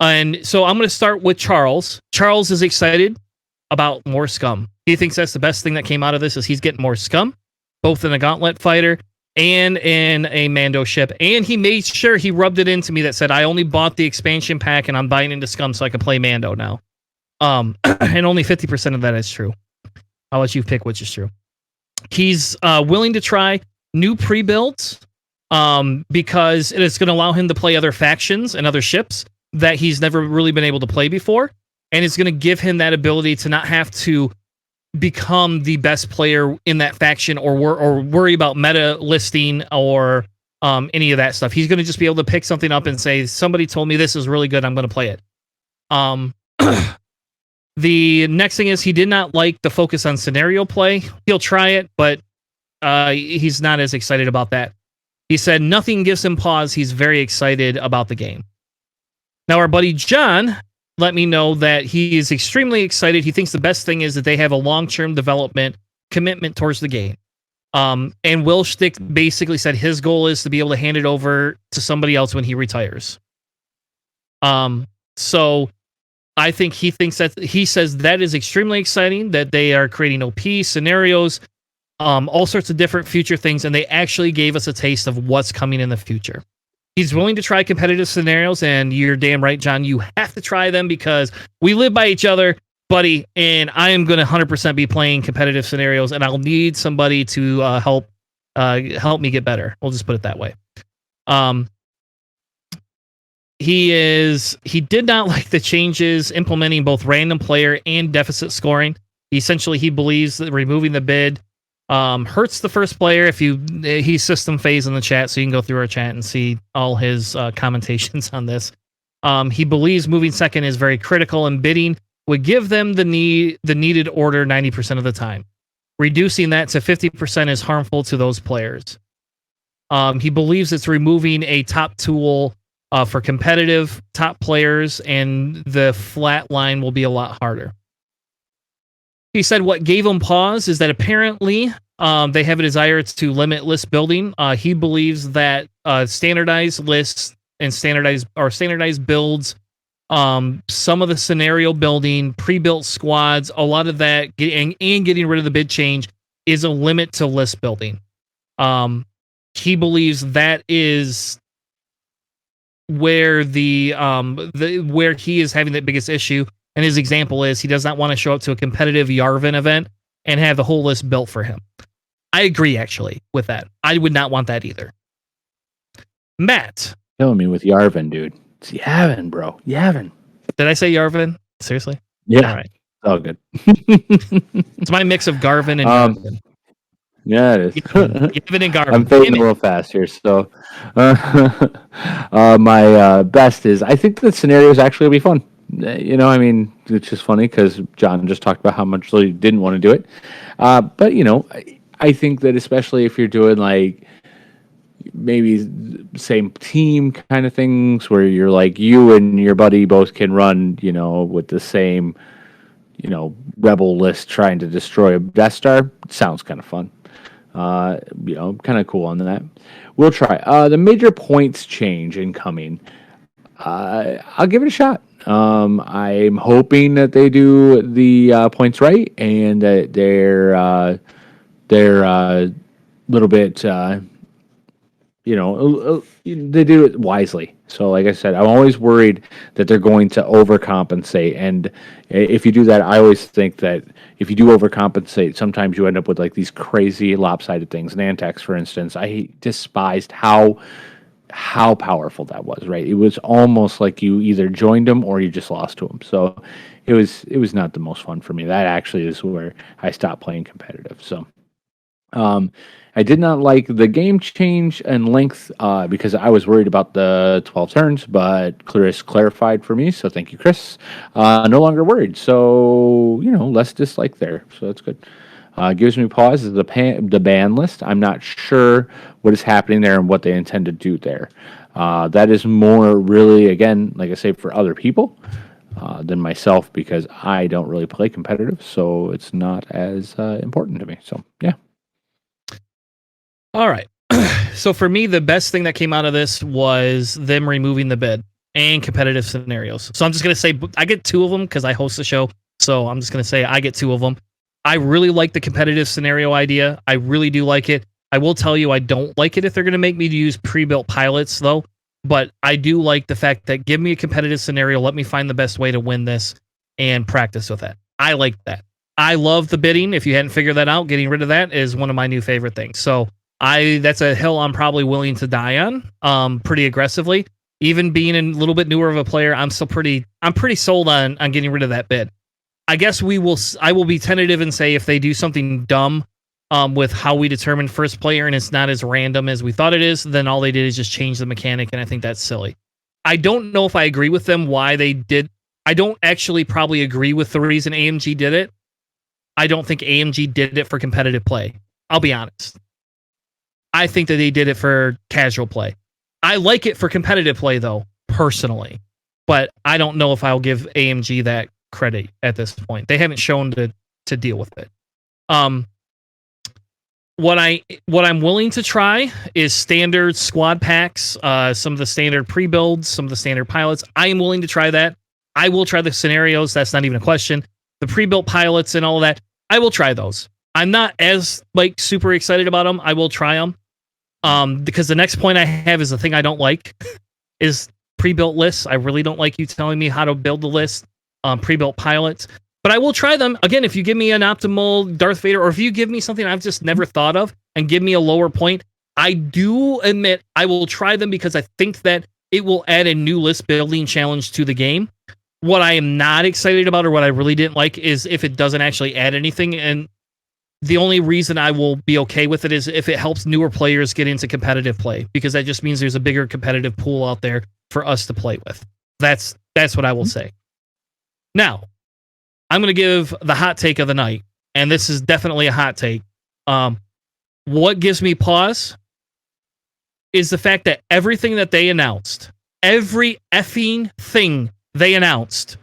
And so I'm going to start with Charles. Charles is excited about more scum. He thinks that's the best thing that came out of this is he's getting more scum, both in a Gauntlet Fighter and in a Mando ship. And he made sure he rubbed it into me that said, I only bought the expansion pack and I'm buying into scum so I can play Mando now. And only 50% of that is true. I'll let you pick which is true. He's willing to try new pre-builds because it is going to allow him to play other factions and other ships that he's never really been able to play before. And it's going to give him that ability to not have to become the best player in that faction or worry about meta listing or any of that stuff. He's going to just be able to pick something up and say, somebody told me this is really good, I'm going to play it. The next thing is he did not like the focus on scenario play. He'll try it, but he's not as excited about that. He said nothing gives him pause. He's very excited about the game. Now, our buddy John let me know that he is extremely excited. He thinks the best thing is that they have a long-term development commitment towards the game. And Will Stick basically said his goal is to be able to hand it over to somebody else when he retires. So I think he says that is extremely exciting, that they are creating OP scenarios, all sorts of different future things, and they actually gave us a taste of what's coming in the future. He's willing to try competitive scenarios, and you're damn right, John, you have to try them because we live by each other, buddy, and I am going to 100% be playing competitive scenarios, and I'll need somebody to help me get better. We'll just put it that way. He did not like the changes implementing both random player and deficit scoring. He believes that removing the bid hurts the first player. He's system phase in the chat, so you can go through our chat and see all his commentations on this. He believes moving second is very critical in bidding would give them the needed order 90% of the time. Reducing that to 50% is harmful to those players. He believes it's removing a top tool for competitive top players, and the flat line will be a lot harder. He said what gave him pause is that apparently they have a desire to limit list building. He believes that standardized lists and standardized builds, some of the scenario building, pre-built squads, a lot of that, and getting rid of the bid change is a limit to list building. He believes that is where where he is having the biggest issue. And his example is he does not want to show up to a competitive Yarvin event and have the whole list built for him. I agree, actually, with that. I would not want that either. Matt. Killing me with Yarvin, dude. It's Yavin, bro. Yavin. Did I say Yarvin? Seriously? Yeah. All right. All good. It's my mix of Garvin and Yarvin. Yeah, it is. Yavin and Garvin. I'm fading a little fast here, so my best is I think the scenarios actually will be fun. I mean, it's just funny because John just talked about how much he didn't want to do it. But, I think that especially if you're doing like maybe same team kind of things where you're like you and your buddy both can run, with the same, rebel list trying to destroy a Death Star, sounds kind of fun. Kind of cool on that. We'll try. The major points change incoming. I'll give it a shot. I'm hoping that they do the points right and that they're a little bit, they do it wisely. So, like I said, I'm always worried that they're going to overcompensate. And if you do that, I always think that if you do overcompensate, sometimes you end up with like these crazy lopsided things. Nantex, for instance, I despised how powerful that was, right? It was almost like you either joined them or you just lost to them. So it was not the most fun for me. That actually is where I stopped playing competitive. So I did not like the game change and length because I was worried about the 12 turns, but Chris clarified for me. So thank you, Chris. No longer worried. So, less dislike there. So that's good. Gives me pause is the ban list. I'm not sure what is happening there and what they intend to do there. That is more really, again, like I say, for other people than myself because I don't really play competitive, so it's not as important to me. So, yeah. All right. So for me, the best thing that came out of this was them removing the bid and competitive scenarios. So I'm just going to say I get 2 of them because I host the show. So I'm just going to say I get 2 of them. I really like the competitive scenario idea. I really do like it. I will tell you I don't like it if they're going to make me use pre-built pilots, though. But I do like the fact that give me a competitive scenario, let me find the best way to win this, and practice with that. I like that. I love the bidding. If you hadn't figured that out, getting rid of that is one of my new favorite things. So that's a hill I'm probably willing to die on pretty aggressively. Even being a little bit newer of a player, I'm pretty sold on getting rid of that bid. I guess I will be tentative and say if they do something dumb with how we determine first player and it's not as random as we thought it is, then all they did is just change the mechanic, and I think that's silly. I don't know if I agree with them why they did. I don't actually probably agree with the reason AMG did it. I don't think AMG did it for competitive play. I'll be honest. I think that they did it for casual play. I like it for competitive play, though, personally. But I don't know if I'll give AMG that credit at this point. They haven't shown to deal with it. What I'm willing to try is standard squad packs, some of the standard pre-builds, some of the standard pilots. I am willing to try that. I will try the scenarios. That's not even a question. The pre-built pilots and all of that, I will try those. I'm not as super excited about them. I will try them. Because the next point I have is the thing I don't like is pre-built lists. I really don't like you telling me how to build the list. Pre-built pilots. But I will try them. Again, if you give me an optimal Darth Vader, or if you give me something I've just never thought of and give me a lower point, I do admit I will try them because I think that it will add a new list building challenge to the game. What I am not excited about, or what I really didn't like, is if it doesn't actually add anything. And the only reason I will be okay with it is if it helps newer players get into competitive play, because that just means there's a bigger competitive pool out there for us to play with. That's what I will say. Now, I'm going to give the hot take of the night, and this is definitely a hot take. What gives me pause is the fact that everything that they announced, every effing thing they announced,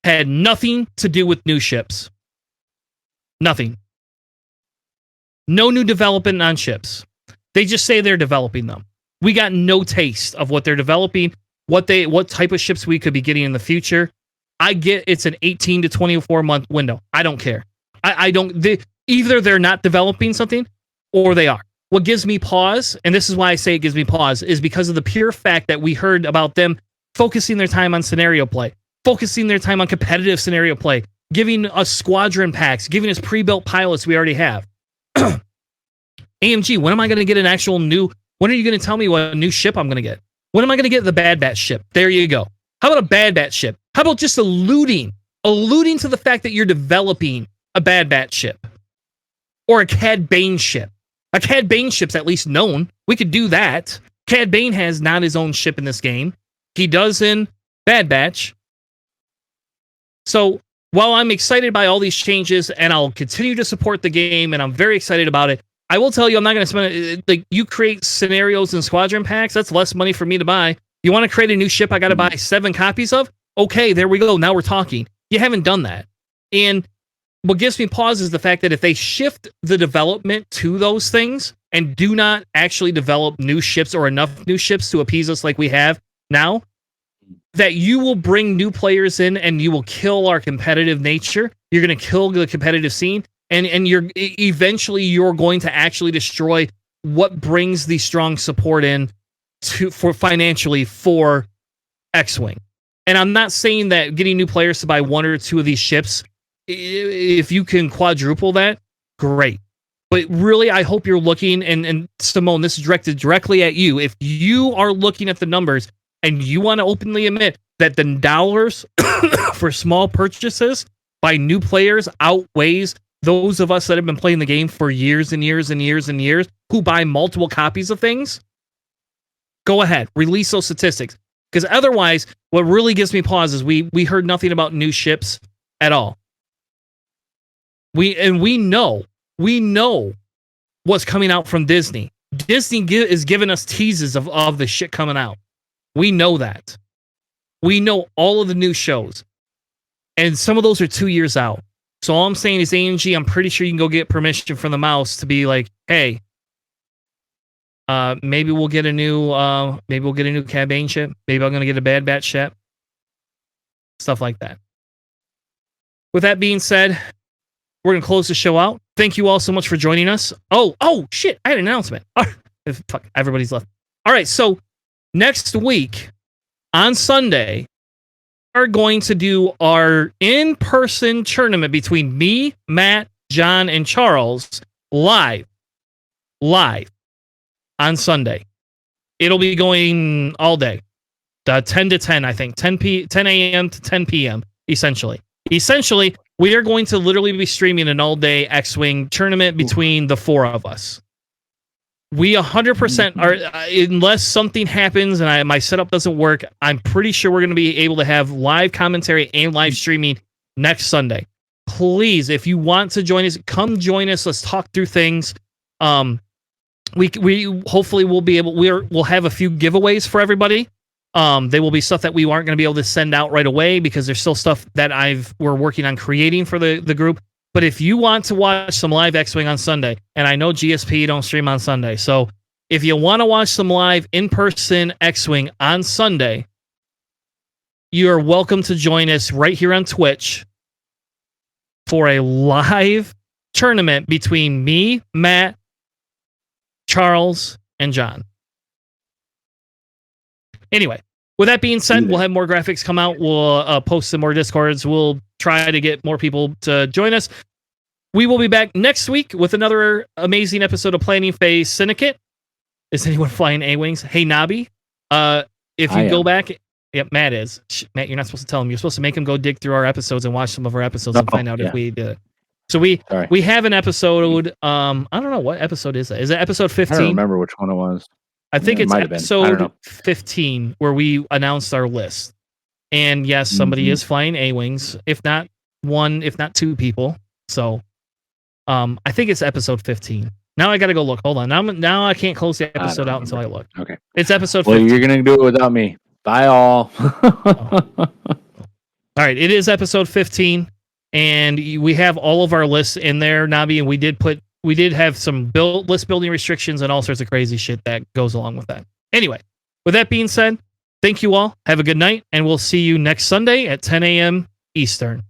had nothing to do with new ships. Nothing. No new development on ships. They just say they're developing them. We got no taste of what they're developing, what type of ships we could be getting in the future. I get it's an 18 to 24 month window. I don't care. Either they're not developing something or they are. What gives me pause, and this is why I say it gives me pause, is because of the pure fact that we heard about them focusing their time on scenario play, focusing their time on competitive scenario play, giving us squadron packs, giving us pre-built pilots we already have. AMG, when am I going to get an actual new... When are you going to tell me what new ship I'm going to get? When am I going to get the Bad Batch ship? There you go. How about a Bad Batch ship? How about just alluding to the fact that you're developing a Bad Batch ship? Or a Cad Bane ship. A Cad Bane ship's at least known. We could do that. Cad Bane has not his own ship in this game. He does in Bad Batch. So, while I'm excited by all these changes, and I'll continue to support the game, and I'm very excited about it, I will tell you I'm not going to spend it. Like, you create scenarios and squadron packs, that's less money for me to buy. You want to create a new ship I got to buy 7 copies of? Okay, there we go. Now we're talking. You haven't done that. And what gives me pause is the fact that if they shift the development to those things and do not actually develop new ships or enough new ships to appease us like we have now, that you will bring new players in and you will kill our competitive nature. You're going to kill the competitive scene. And you're going to actually destroy what brings the strong support in for financially for X-Wing. And I'm not saying that getting new players to buy 1 or 2 of these ships, if you can quadruple that, great. But really, I hope you're looking, and Simone, this is directed directly at you. If you are looking at the numbers and you want to openly admit that the dollars for small purchases by new players outweighs those of us that have been playing the game for years and years and years and years, who buy multiple copies of things, go ahead, release those statistics. Because otherwise, what really gives me pause is we heard nothing about new ships at all. We know what's coming out from Disney. Disney is giving us teases of the shit coming out. We know that. We know all of the new shows. And some of those are 2 years out. So all I'm saying is, AMG, I'm pretty sure you can go get permission from the mouse to be like, hey, maybe we'll get a new Cad Bane ship. Maybe I'm gonna get a Bad Batch ship. Stuff like that. With that being said, we're gonna close the show out. Thank you all so much for joining us. Oh shit! I had an announcement. Fuck, everybody's left. All right, so next week on Sunday, are going to do our in-person tournament between me, Matt, John, and Charles live on Sunday. It'll be going all day, 10 to 10, I think, 10 a.m. to 10 p.m. Essentially, we are going to literally be streaming an all-day X-Wing tournament between the 4 of us. We 100% are, unless something happens and my setup doesn't work, I'm pretty sure we're going to be able to have live commentary and live streaming next Sunday. Please, if you want to join us, come join us. Let's talk through things. We hopefully we'll have a few giveaways for everybody. They will be stuff that we aren't going to be able to send out right away because there's still stuff that we're working on creating for the group. But if you want to watch some live X-Wing on Sunday, and I know GSP don't stream on Sunday, so if you want to watch some live in-person X-Wing on Sunday, you are welcome to join us right here on Twitch for a live tournament between me, Matt, Charles, and John. Anyway, with that being said, we'll have more graphics come out. We'll post some more Discords. We'll try to get more people to join us. We will be back next week with another amazing episode of Planning Phase Syndicate. Is anyone flying A-Wings? Hey, Nobby. If you go back... Yep, Matt is. Matt, you're not supposed to tell him. You're supposed to make him go dig through our episodes and watch some of our episodes and find out if we did it. So we have an episode... I don't know. What episode is that? Is it episode 15? I don't remember which one it was. I think it's episode 15 where we announced our list. And yes, somebody is flying A-Wings. If not, one, if not two people. So I think it's episode 15. Now I got to go look. Hold on. Now I can't close the episode out until I look. Okay. It's episode 15. Well, 15. you're going to do it without me. Bye, all. All right. It is episode 15. And we have all of our lists in there, Nabi, and we did have some list building restrictions and all sorts of crazy shit that goes along with that. Anyway, with that being said, thank you all. Have a good night, and we'll see you next Sunday at 10 a.m. Eastern.